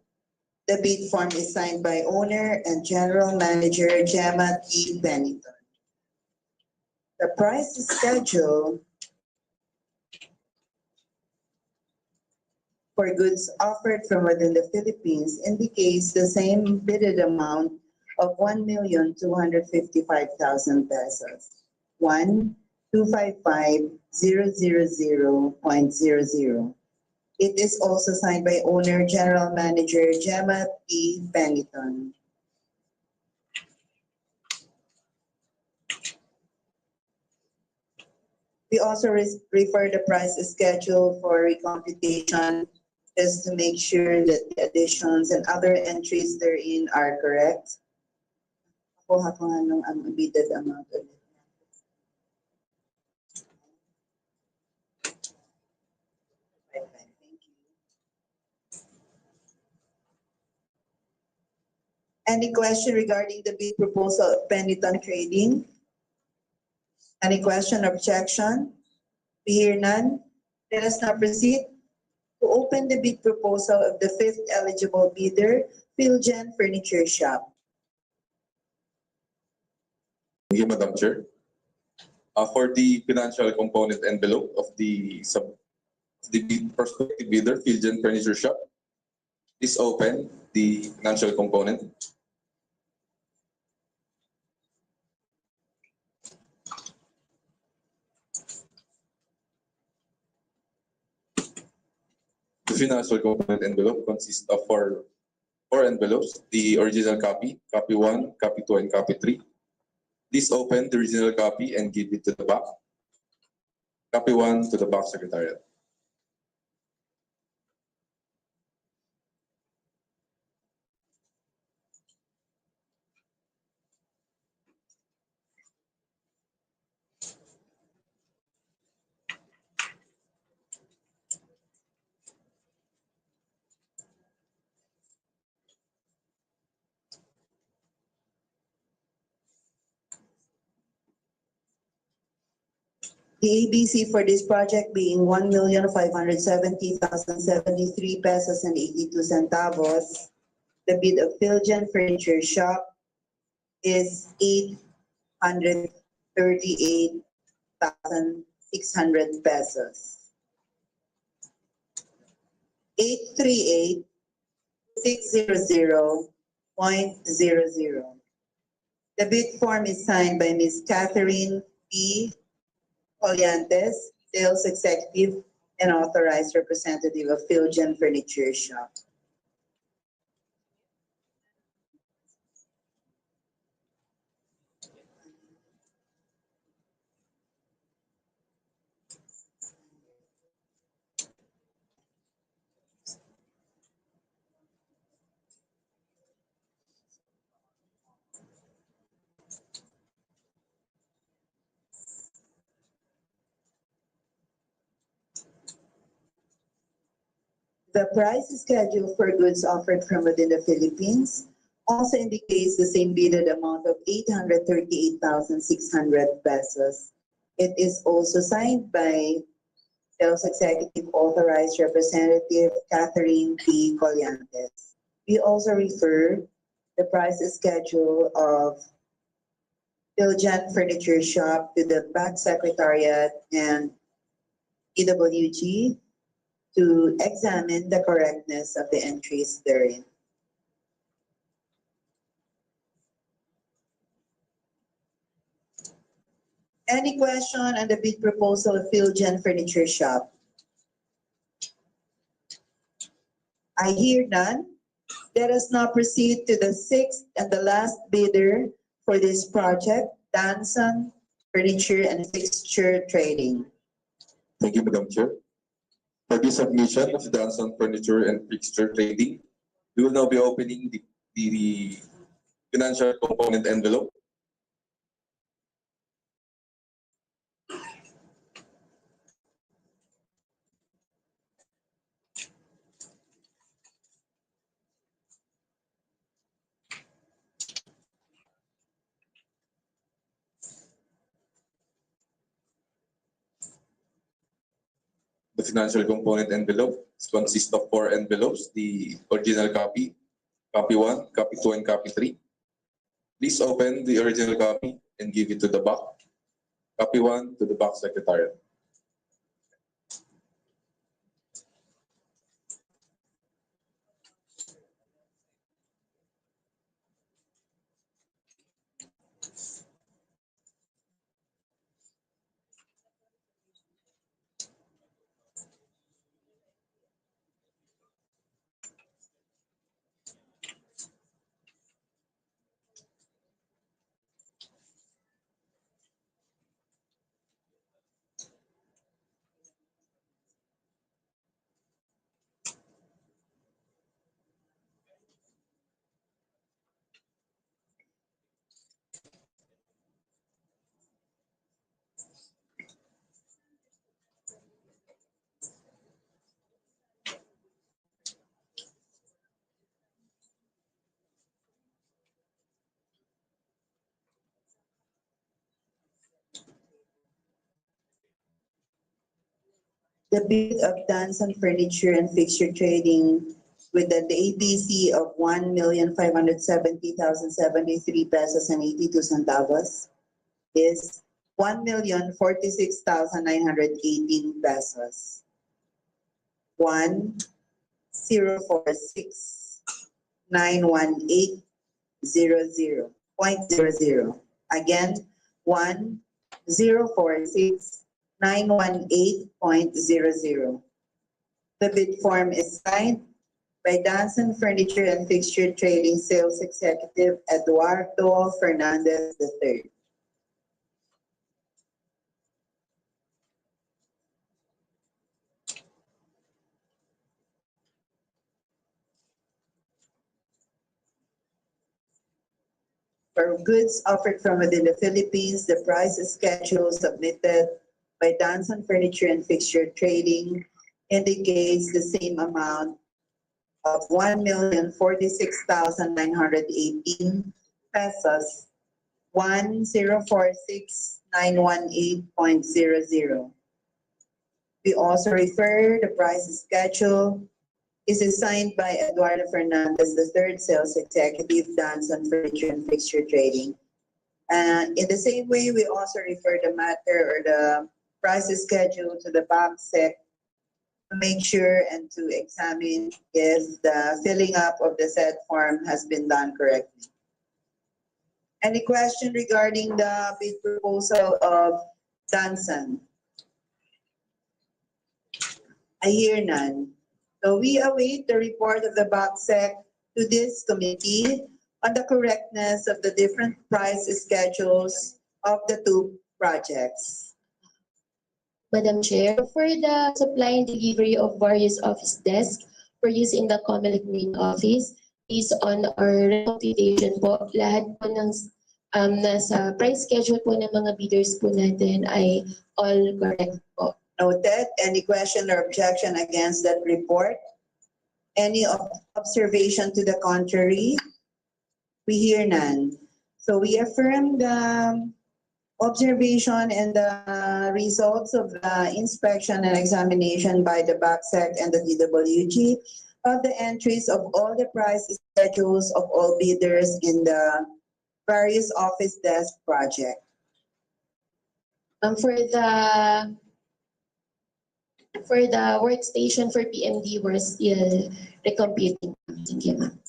The bid form is signed by owner and general manager Gemma T. Peniton. The price schedule for goods offered from within the Philippines indicates the same bidded amount of 1,255,000 pesos. 1,255,000.00. It is also signed by owner general manager Gemma P. Peniton. We also refer the price schedule for recomputation just to make sure that the additions and other entries therein are correct. Kuha ko nga nung bidded amount ulit. Thank you. Any question regarding the bid proposal of Peniton Trading? Any question or objection? We hear none. Let us now proceed to open the bid proposal of the fifth eligible bidder, Philgen Furniture Shop. Thank you, Madam Chair. For the financial component envelope of the prospective bidder, Philgen Furniture Shop, please open the financial component. The financial component envelope consists of four envelopes, the original copy, copy 1, copy 2, and copy 3. Please open the original copy and give it to the box. Copy 1 to the box secretariat. The ABC for this project being 1,570,073 pesos and 82 centavos. The bid of Philgen Furniture Shop is 838,600 pesos. 838,600.00. The bid form is signed by Ms. Catherine P. Colliantes, Sales Executive and Authorized Representative of Philgen Furniture Shop. The price schedule for goods offered from within the Philippines also indicates the same bidded amount of 838,600 pesos. It is also signed by Sales Executive Authorized Representative Catherine P. Collantes. We also refer the price schedule of Philjan Furniture Shop to the Back Secretariat and EWG to examine the correctness of the entries therein. Any question on the bid proposal of Philjan Furniture Shop? I hear none. Let us now proceed to the sixth and the last bidder for this project, Danson Furniture and Fixture Trading. Thank you, Madam Chair. For the submission of the Danson Furniture and Fixture Trading, we will now be opening the financial component envelope. The financial component envelope consists of 4 envelopes, the original copy, copy 1, copy 2, and copy 3. Please open the original copy and give it to the back. Copy 1 to the back secretariat. The bid of Danson Furniture and Fixture Trading with the ABC of 1,570,073 pesos and 82 centavos is 1,046,918 pesos. 1,046,918.00. Again, 1,046,918.00. The bid form is signed by Danson Furniture and Fixture Trading Sales Executive Eduardo Fernandez III. For goods offered from within the Philippines, the price schedule submitted by Danson Furniture and Fixture Trading indicates the same amount of 1,046,918 pesos, 1,046,918.00. We also refer the price schedule is assigned by Eduardo Fernandez III, Sales Executive, Danson Furniture and Fixture Trading. And in the same way, we also refer the matter or the price schedule to the BAMSEC to make sure and to examine if the filling up of the said form has been done correctly. Any question regarding the bid proposal of Danson? I hear none. So we await the report of the BAMSEC to this committee on the correctness of the different price schedules of the two projects. Madam Chair, for the supply and delivery of various office desks for use in the COMELEC main office, based on our computation po, lahat po ng nasa price schedule po ng mga bidders po natin ay all correct po. Noted. Any question or objection against that report? Any observation to the contrary? We hear none. So we affirm the observation and the results of the inspection and examination by the BACSEC and the DWG of the entries of all the price schedules of all bidders in the various office desk project. For the workstation for PMD, we're still recomputing. Thank you, ma'am.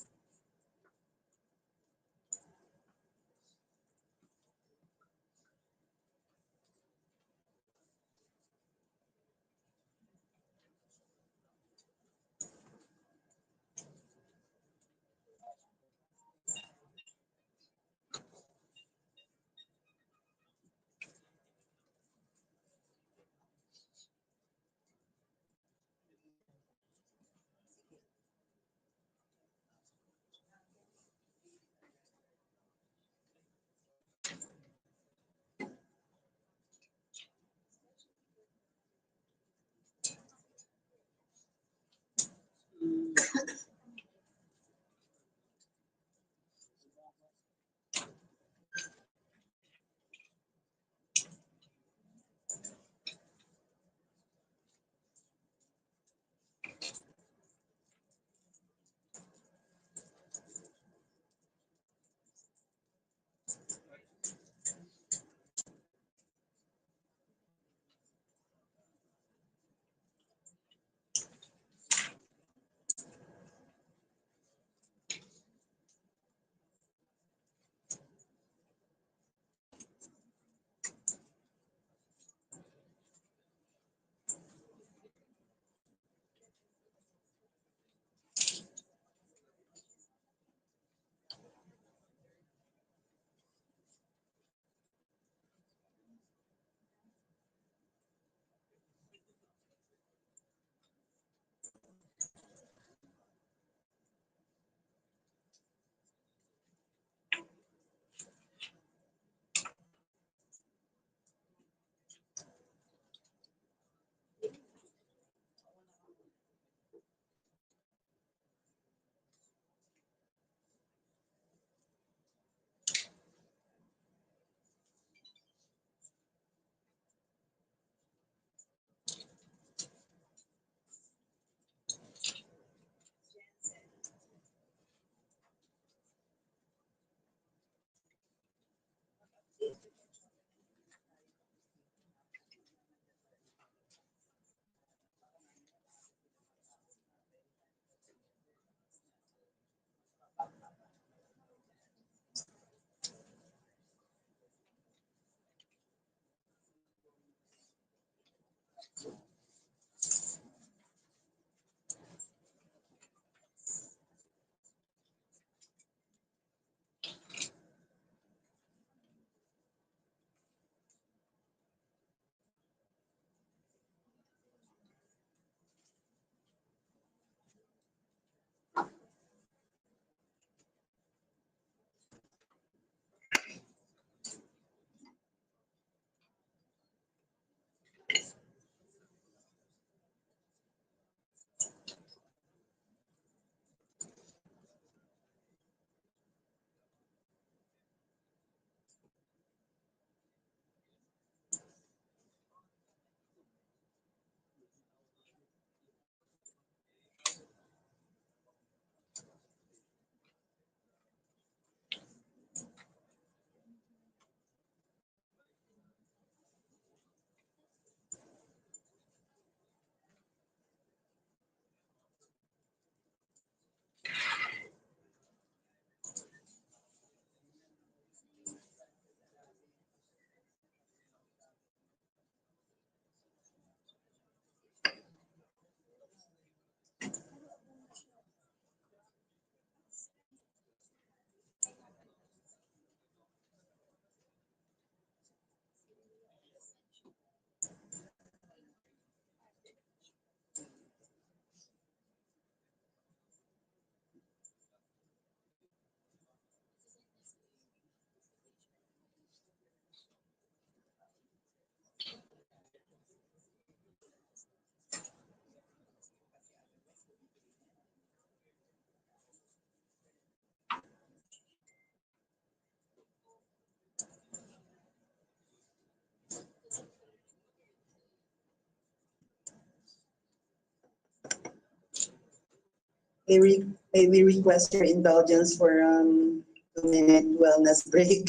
May we request your indulgence for 2-minute wellness break?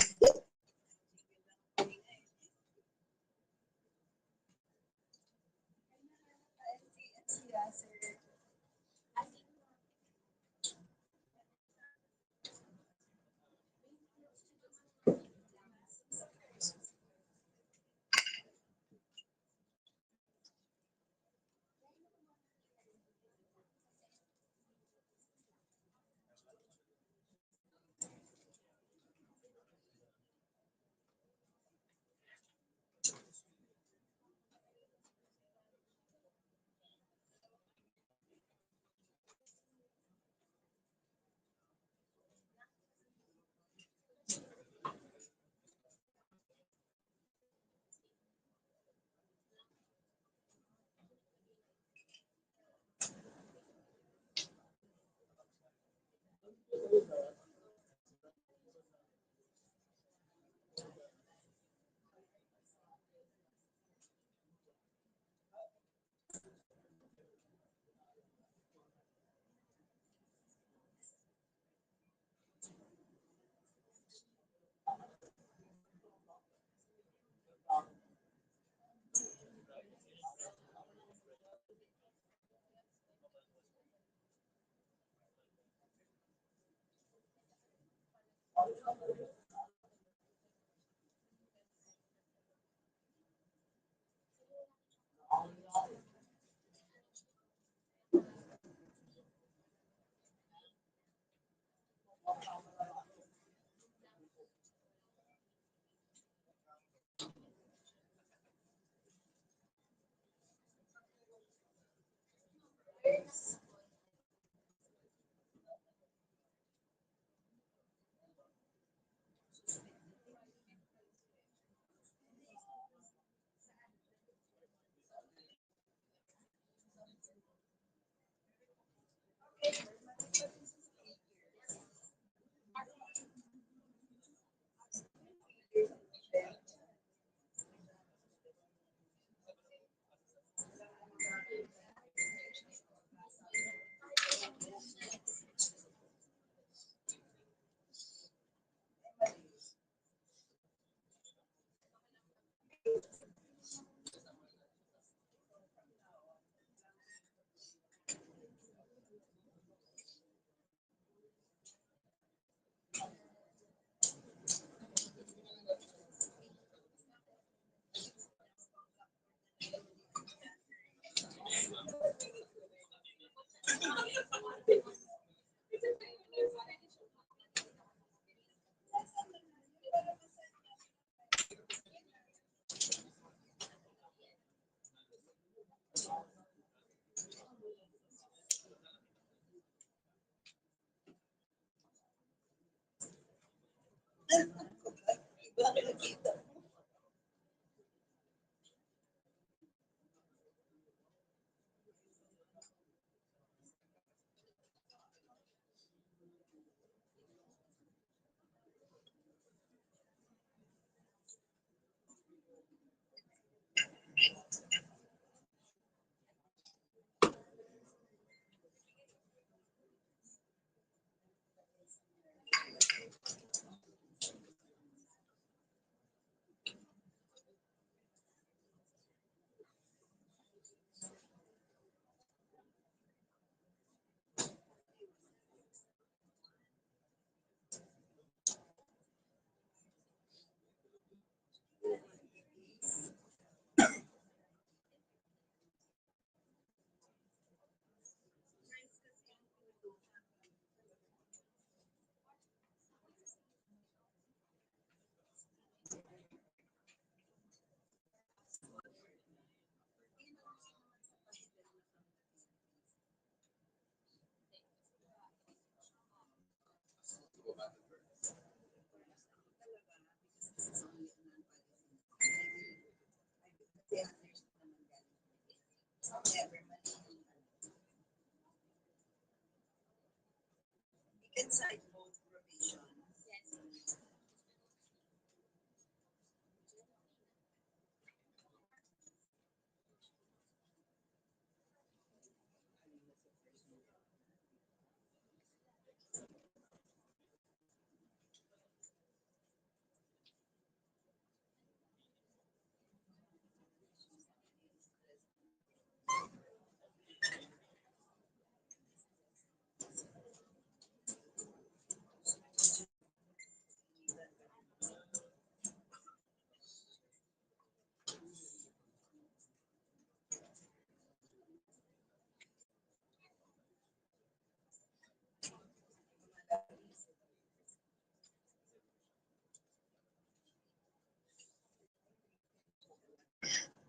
can cite both provisions.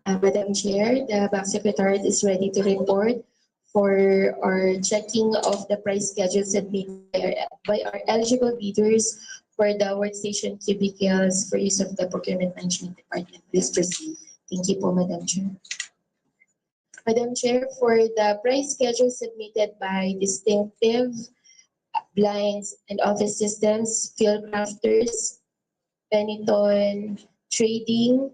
Madam Chair, the Bank Secretariat is ready to report for our checking of the price schedules submitted by our eligible bidders for the Workstation Cubicles for use of the Procurement Management Department. Please proceed. Thank you po, Madam Chair. Madam Chair, for the price schedule submitted by Distinctive Blinds and Office Systems, Field Crafters, Benetton Trading,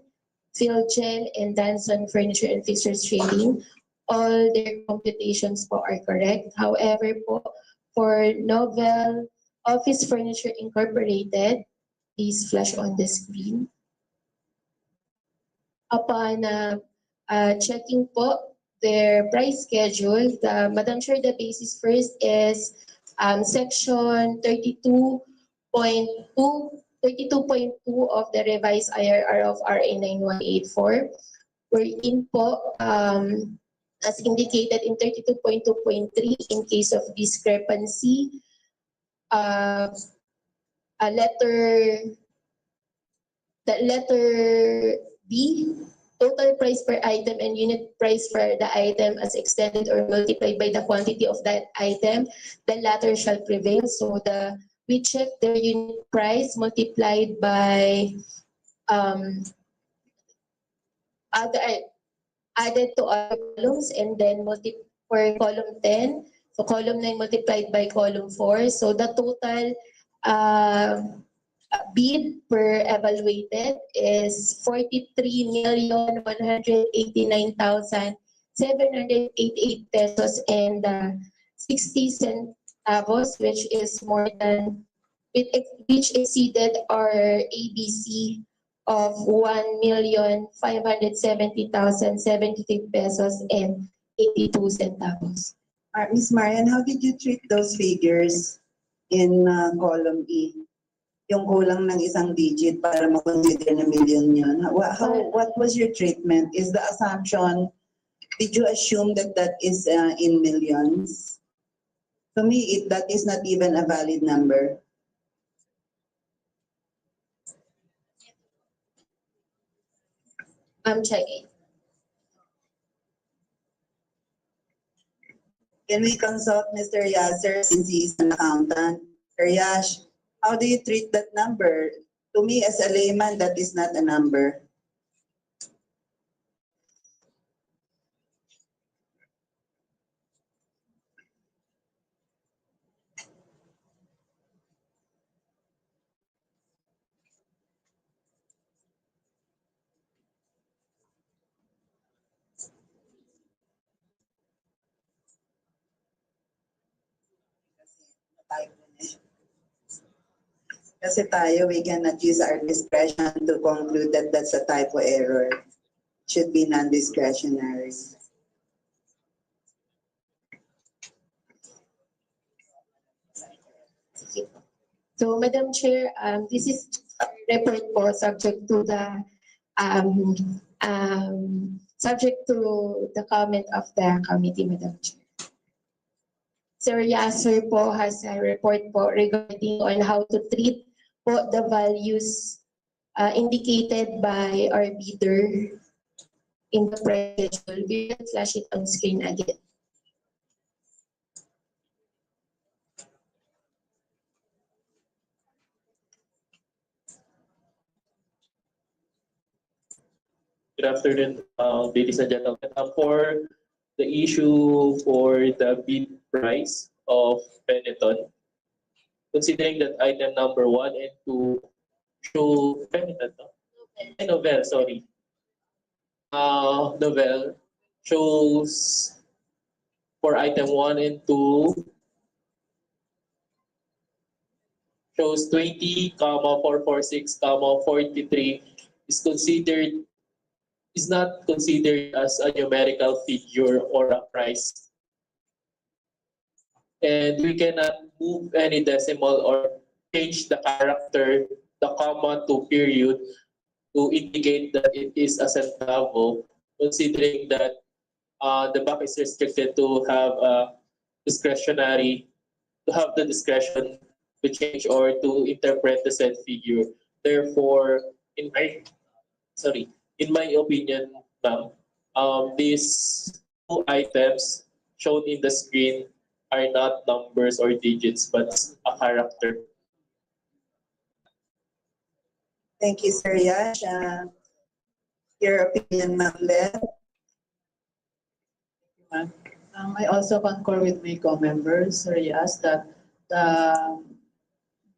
Philgen, and Danson Furniture and Fixtures Trading, all their computations po are correct. However po, for Novel Office Furniture Incorporated, please flash on the screen. Upon checking po their price schedule, Madam Chair, the basis first is section 32.2 of the revised IRR of RA 9184, wherein po, as indicated in 32.2.3, in case of discrepancy, the letter B, total price per item and unit price for the item as extended or multiplied by the quantity of that item, the latter shall prevail. So we check their unit price multiplied by added to other columns, and then for column 10, so column 9 multiplied by column 4. So the total bid per evaluated is 43,189,788 pesos and 60 centavos, which is which exceeded our ABC of 1,570,073 pesos and 82 centavos. Ms. Marian, how did you treat those figures in column E? Yung kulang ng isang digit para ma-consider na million yun. What was your treatment? Is the assumption, did you assume that that is in millions? To me, that is not even a valid number. I'm checking. Can we consult Mr. Yasser since he is an accountant? Sir Yash, how do you treat that number? To me, as a layman, that is not a number. Kasi tayo, we cannot use our discretion to conclude that that's a typo error. Should be non-discretionary. So, Madam Chair, this is a report po subject to the comment of the committee, Madam Chair. Sir Yasser po has a report po regarding on how to treat po the values indicated by our bidder in the price schedule. We will flash it on screen again. Good afternoon, ladies and gentlemen. For the issue for the bid price of Benetton, considering that item number 1 and 2 show Benetton, no? Novel, sorry. Novel shows for item 1 and 2 shows 20,446,43 is not considered as a numerical figure or a price. And we cannot move any decimal or change the character, the comma to period to indicate that it is a centavo, considering that the bank is restricted to have the discretion to change or to interpret the said figure. Therefore, in my opinion, Ma'am. These two items shown in the screen are not numbers or digits, but a character. Thank you, Sir Yash. Your opinion, Ma'am Lev? I also concur with my co-members, Rias, that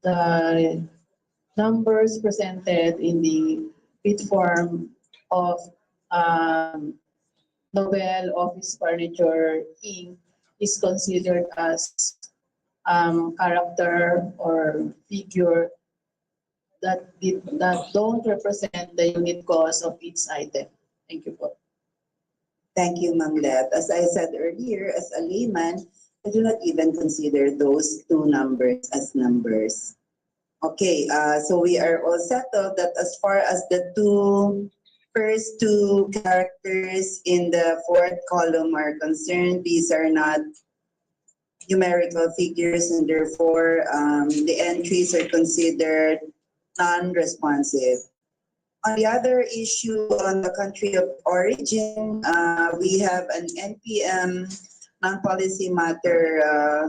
the numbers presented in the bid form of Nobel Office Furniture Inc. is considered as character or figure that don't represent the unit cost of each item. Thank you po. Thank you, Ma'am Lev. As I said earlier, as a layman, I do not even consider those two numbers as numbers. Okay, so we are all settled that as far as the first two characters in the fourth column are concerned, these are not numerical figures, and therefore the entries are considered non-responsive. On the other issue on the country of origin, we have an NPM non-policy matter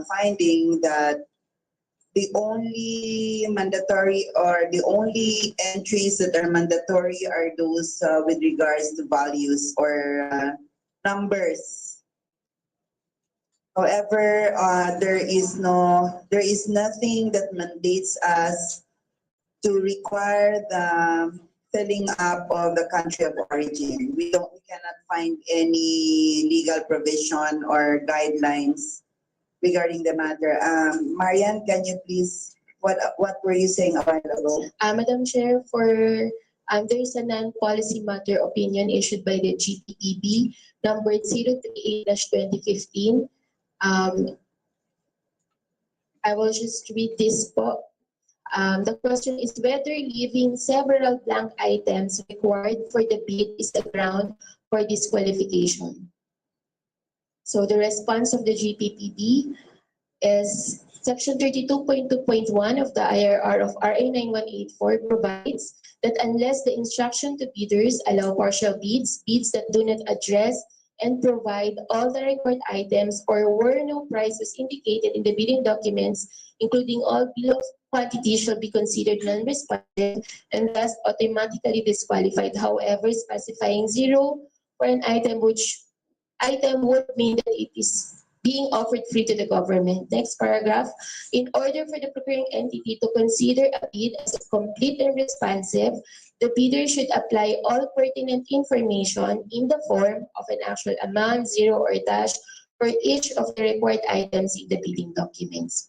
finding that the only mandatory or the only entries that are mandatory are those with regards to values or numbers. However, there is nothing that mandates us to require the filling up of the country of origin. We cannot find any legal provision or guidelines regarding the matter. Marian, can you please, what were you saying a while ago? Madam Chair, there is a non-policy matter opinion issued by the GPPB numbered 038-2015. I will just read this po. The question is whether leaving several blank items required for the bid is a ground for disqualification. So the response of the GPPB is Section 32.2.1 of the IRR of RA 9184 provides that unless the instruction to bidders allow partial bids, bids that do not address and provide all the required items or where no prices indicated in the bidding documents, including all below quantities, shall be considered non-responsive and thus automatically disqualified. However, specifying zero for an item would mean that it is being offered free to the government. Next paragraph. In order for the procuring entity to consider a bid as complete and responsive, the bidder should apply all pertinent information in the form of an actual amount, zero or dash, for each of the required items in the bidding documents.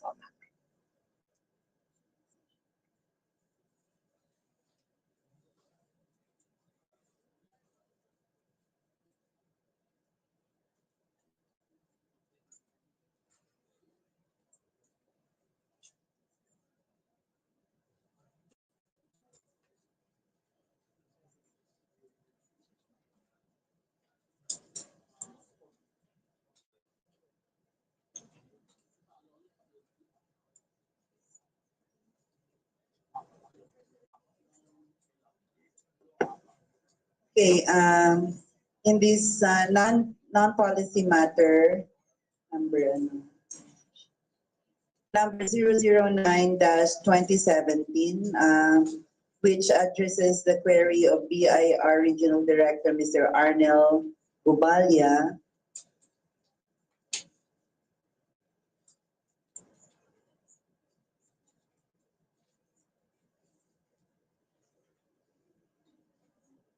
Okay, in this non-policy matter, number 009-2017, which addresses the query of BIR Regional Director, Mr. Arnel Gubalya.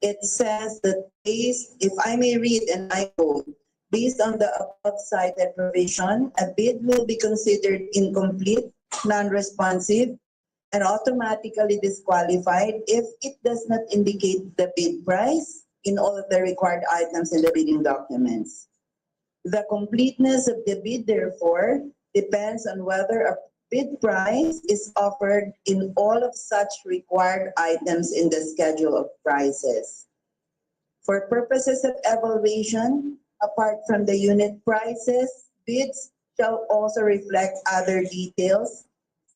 It says that if I may read and I quote, based on the above cited provision, a bid will be considered incomplete, non-responsive, and automatically disqualified if it does not indicate the bid price in all of the required items in the bidding documents. The completeness of the bid, therefore, depends on whether a bid price is offered in all of such required items in the schedule of prices. For purposes of evaluation, apart from the unit prices, bids shall also reflect other details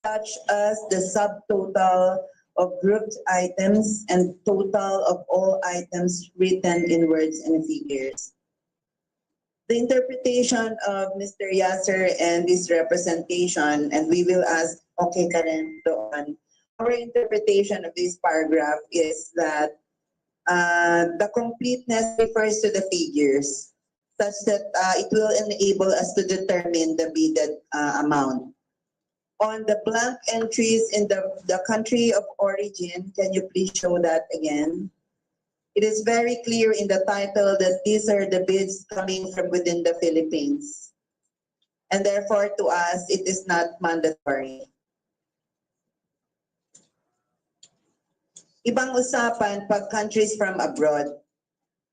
such as the subtotal of grouped items and total of all items written in words and figures. The interpretation of Mr. Yasser and this representation, and we will ask, okay, Karen, doon. Our interpretation of this paragraph is that the completeness refers to the figures, such that it will enable us to determine the bidded amount. On the blank entries in the country of origin, can you please show that again? It is very clear in the title that these are the bids coming from within the Philippines. And therefore, to us, it is not mandatory. Ibang usapan pag countries from abroad,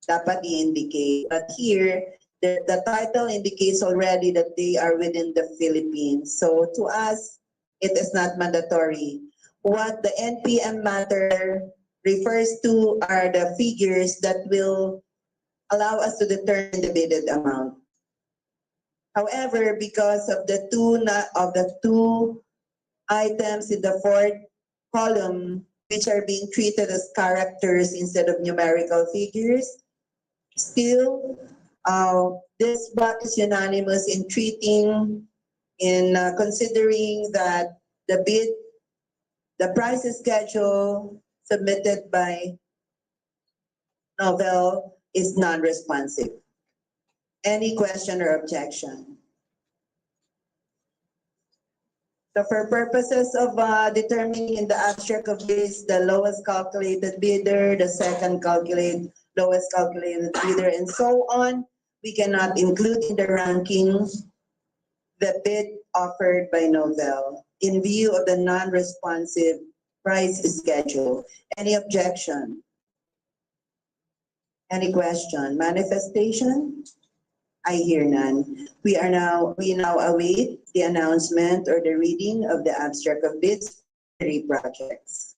dapat i-indicate. But here, the title indicates already that they are within the Philippines. So to us, it is not mandatory. What the NPM matter refers to are the figures that will allow us to determine the bidded amount. However, because of the two items in the fourth column, which are being treated as characters instead of numerical figures, still, this block is unanimous in considering that the price schedule submitted by Novel is non-responsive. Any question or objection? So for purposes of determining in the abstract of bids, the lowest calculated bidder, the second lowest calculated bidder, and so on, we cannot include in the ranking the bid offered by Novel in view of the non-responsive price schedule. Any objection? Any question? Manifestation? I hear none. We now await the announcement or the reading of the abstract of bids for 3 projects.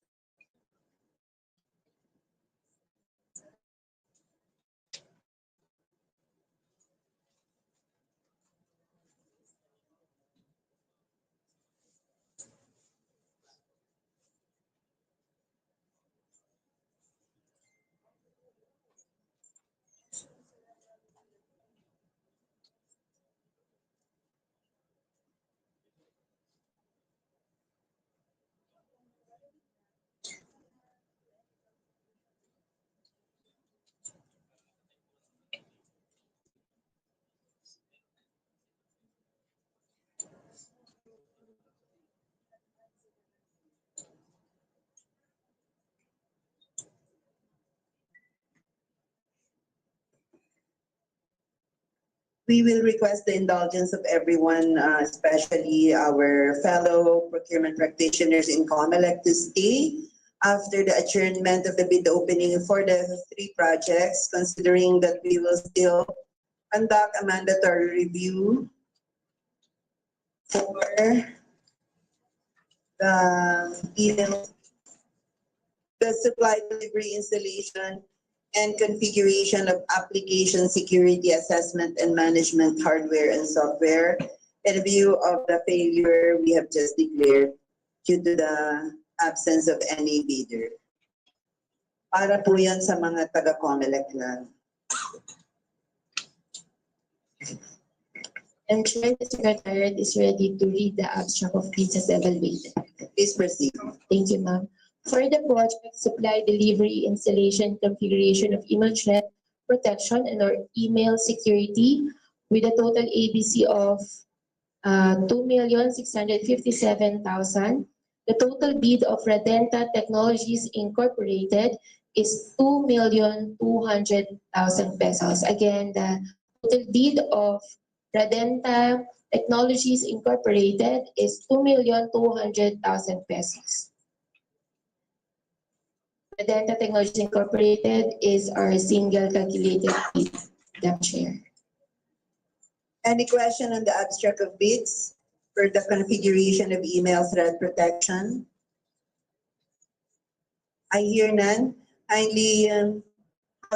We will request the indulgence of everyone, especially our fellow procurement practitioners in COMELEC, to stay after the adjournment of the bid opening for the 3 projects, considering that we will still conduct a mandatory review for the supply delivery installation and configuration of application security assessment and management hardware and software in view of the failure we have just declared due to the absence of any bidder. Para po yan sa mga taga-COMELEC lang. And Chair, the Secretariat is ready to read the abstract of bids as evaluated. Please proceed. Thank you, ma'am. For the project supply, delivery, installation, configuration of email threat protection and or email security with a total ABC of 2,657,000. The total bid of Radenta Technologies Incorporated is 2,200,000 pesos. Again, the total bid of Radenta Technologies Incorporated is 2,200,000 pesos. Radenta Technologies Incorporated is our single calculated bid, Madam Chair. Any question on the abstract of bids for the configuration of email threat protection? I hear none. Kindly have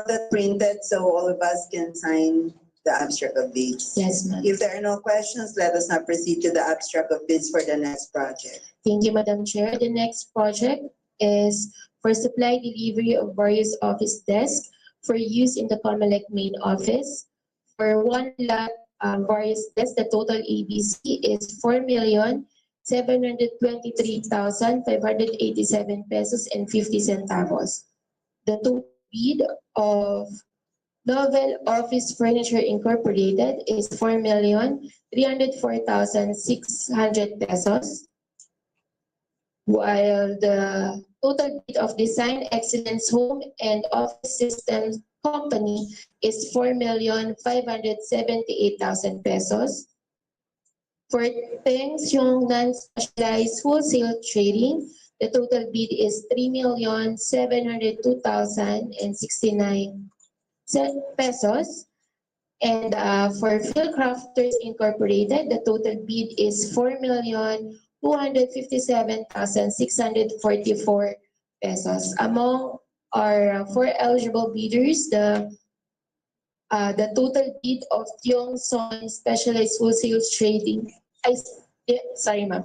that printed so all of us can sign the abstract of bids. Yes, ma'am. If there are no questions, let us now proceed to the abstract of bids for the next project. Thank you, Madam Chair. The next project is for supply delivery of various office desks for use in the COMELEC main office. For one lot various desks, the total ABC is 4,723,587 pesos and 50 centavos. The total bid of Novel Office Furniture Incorporated is 4,304,600 pesos, while the total bid of Design Excellence Home and Office Systems Company is 4,578,000 pesos. For Peng Xiong Non-Specialized Wholesale Trading, the total bid is 3,702,069 pesos. And for Philcrafters Incorporated, the total bid is 4,257,644 pesos. Among our four eligible bidders, the total bid of Tiong Son Specialized Wholesale Trading, Peng Xiong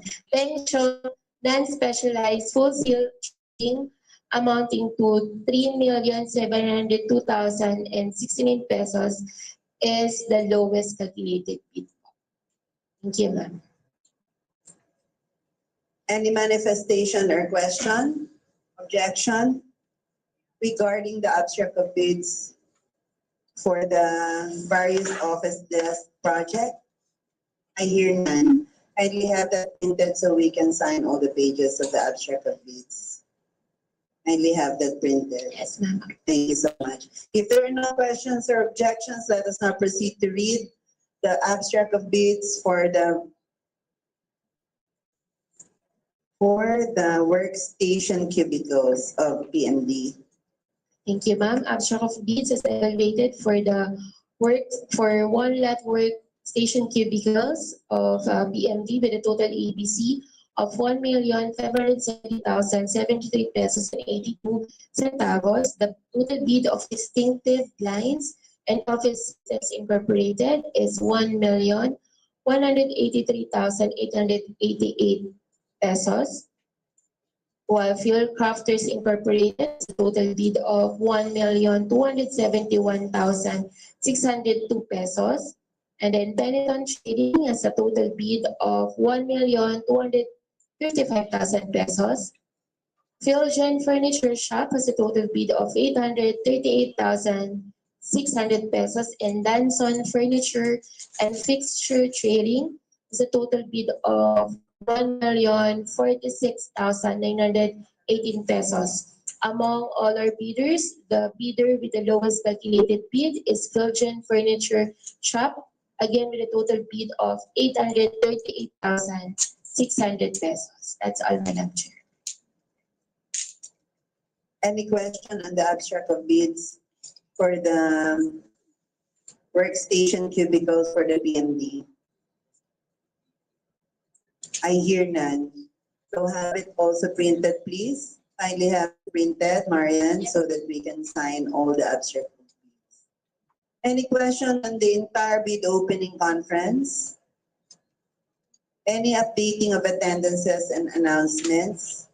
Non-Specialized Wholesale Trading amounting to 3,702,069 pesos is the lowest calculated bid. Thank you, ma'am. Any manifestation or question, objection regarding the abstract of bids for the various office desk project? I hear none. Kindly have that printed so we can sign all the pages of the abstract of bids. Kindly have that printed. Yes, ma'am. Thank you so much. If there are no questions or objections, let us now proceed to read the abstract of bids for the workstation cubicles of PMD. Thank you, ma'am. Abstract of bids is evaluated for one lot workstation cubicles of PMD with a total ABC of 1,570,073 pesos and 82 centavos. The total bid of distinctive lines and office systems incorporated is 1,183,888 pesos, while Fuel Crafters Incorporated has a total bid of 1,271,602 pesos. And then Benetton Trading has a total bid of 1,255,000 pesos. Philgen Furniture Shop has a total bid of 838,600 pesos. And Danson Furniture and Fixture Trading has a total bid of 1,046,918 pesos. Among all our bidders, the bidder with the lowest calculated bid is Philgen Furniture Shop, again with a total bid of 838,600 pesos. That's all, Madam Chair. Any question on the abstract of bids for the workstation cubicles for the PMD? I hear none. So have it also printed, please. Kindly have it printed, Marian, so that we can sign all the abstract of bids. Any question on the entire bid opening conference? Any updating of attendances and announcements?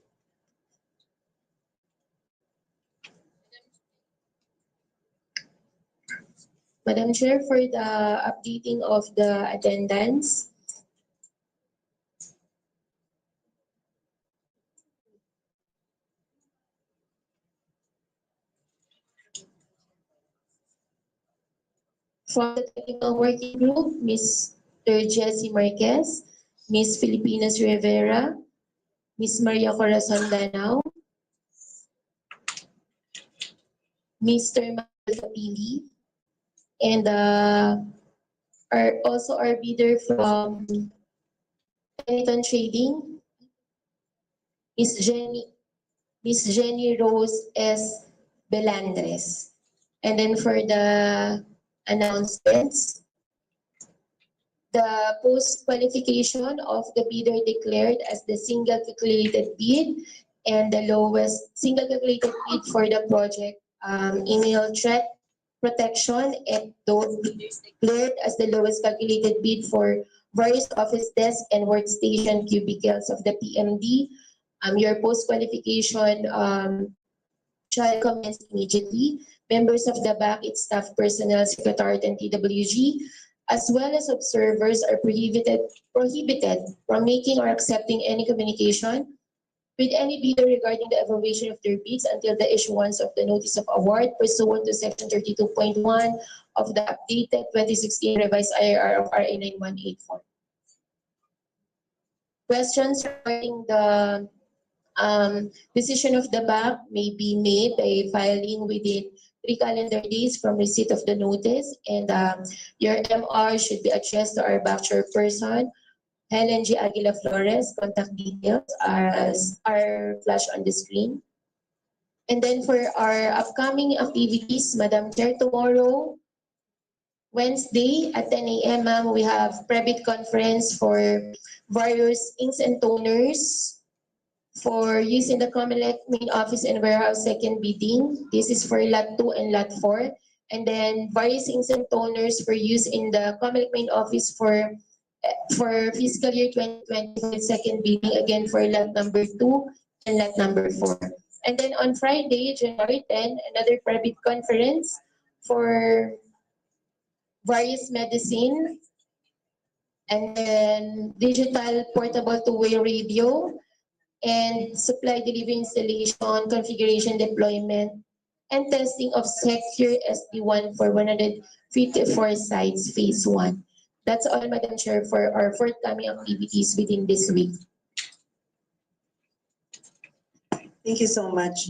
Madam Chair, for the updating of the attendance, from the technical working group, Mr. Jesse Marquez, Ms. Filipinas Rivera, Ms. Maria Corazon Danao, Mr. Manuel Capili, and also our bidder from Benetton Trading, Ms. Jenny Rose S. Belandres. And then for the announcements, the post-qualification of the bidder declared as the single calculated bid and the lowest single calculated bid for the project email threat protection, and those bidders declared as the lowest calculated bid for various office desk and workstation cubicles of the PMD Your post-qualification shall commence immediately. Members of the back, its staff, personnel, secretariat, and TWG, as well as observers, are prohibited from making or accepting any communication with any bidder regarding the evaluation of their bids until the issuance of the notice of award pursuant to Section 32.1 of the updated 2016 revised IRR of RA 9184. Questions regarding the decision of the bank may be made by filing within 3 calendar days from receipt of the notice, and your MR should be addressed to our bank chairperson, Helen G. Aguila Flores. Contact details are flashed on the screen. And then for our upcoming activities, Madam Chair, tomorrow, Wednesday at 10 a.m., ma'am, we have private conference for various inks and toners for use in the COMELEC main office and warehouse second bidding. This is for Lot 2 and Lot 4. And then various inks and toners for use in the COMELEC main office for fiscal year 2020 second bidding, again for Lot number 2 and Lot number 4. And then on Friday, January 10, another private conference for various medicine, and then digital portable two-way radio, and supply delivery installation, configuration, deployment, and testing of secure SD1 for 154 sites, phase 1. That's all, Madam Chair, for our forthcoming activities within this week. Thank you so much,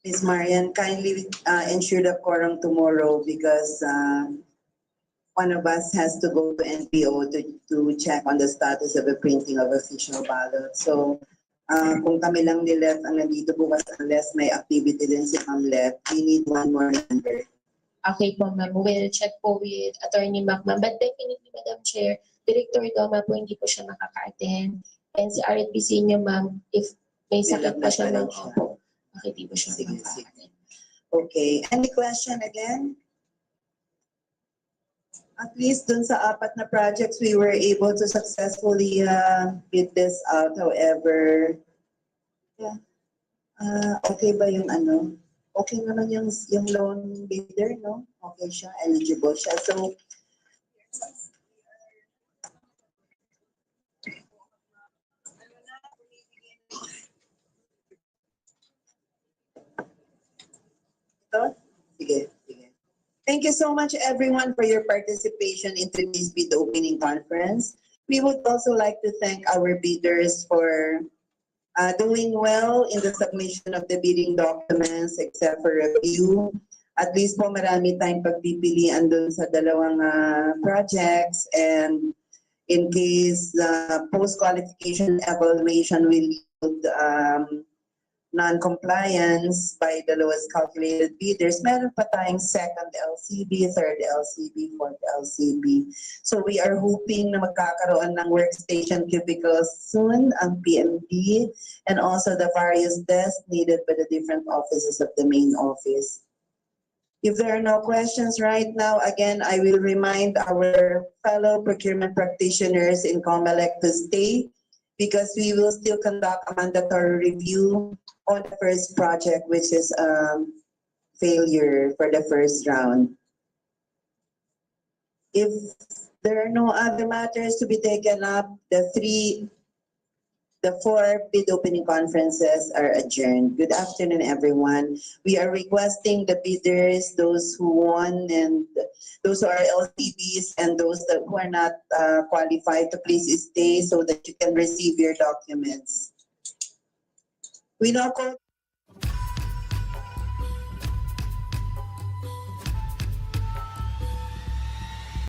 Ms. Marian. Kindly ensure the quorum tomorrow because one of us has to go to NPO to check on the status of the printing of official ballot. So kung kami lang ni Lef ang nandito bukas unless may activity din si Ma'am Lef, we need one more member. Okay po, ma'am. We'll check po with Attorney Mac, ma'am. But definitely, Madam Chair, Director Doma po hindi po siya makaka-attend. And si RTC niyo, ma'am, if may sakit pa siya, ma'am, opo. Okay, di po siya makaka-attend. Okay. Any question again? At least dun sa 4 na projects, we were able to successfully bid this out. However, yeah. Okay ba yung ano? Okay naman yung loan bidder, no? Okay siya, eligible siya. So, ito? Sige. Thank you so much, everyone, for your participation in today's bid opening conference. We would also like to thank our bidders for doing well in the submission of the bidding documents except for review. At least po marami tayong pagpipilian dun sa dalawang projects, and in case post-qualification evaluation will yield non-compliance by the lowest calculated bidders, meron pa tayong second LCB, third LCB, fourth LCB. So we are hoping na magkakaroon ng workstation cubicles soon, ang PMD, and also the various desks needed by the different offices of the main office. If there are no questions right now, again, I will remind our fellow procurement practitioners in COMELEC to stay because we will still conduct a mandatory review on the first project, which is failure for the first round. If there are no other matters to be taken up, the 4 bid opening conferences are adjourned. Good afternoon, everyone. We are requesting the bidders, those who won and those who are LCBs and those who are not qualified, to please stay so that you can receive your documents. We now call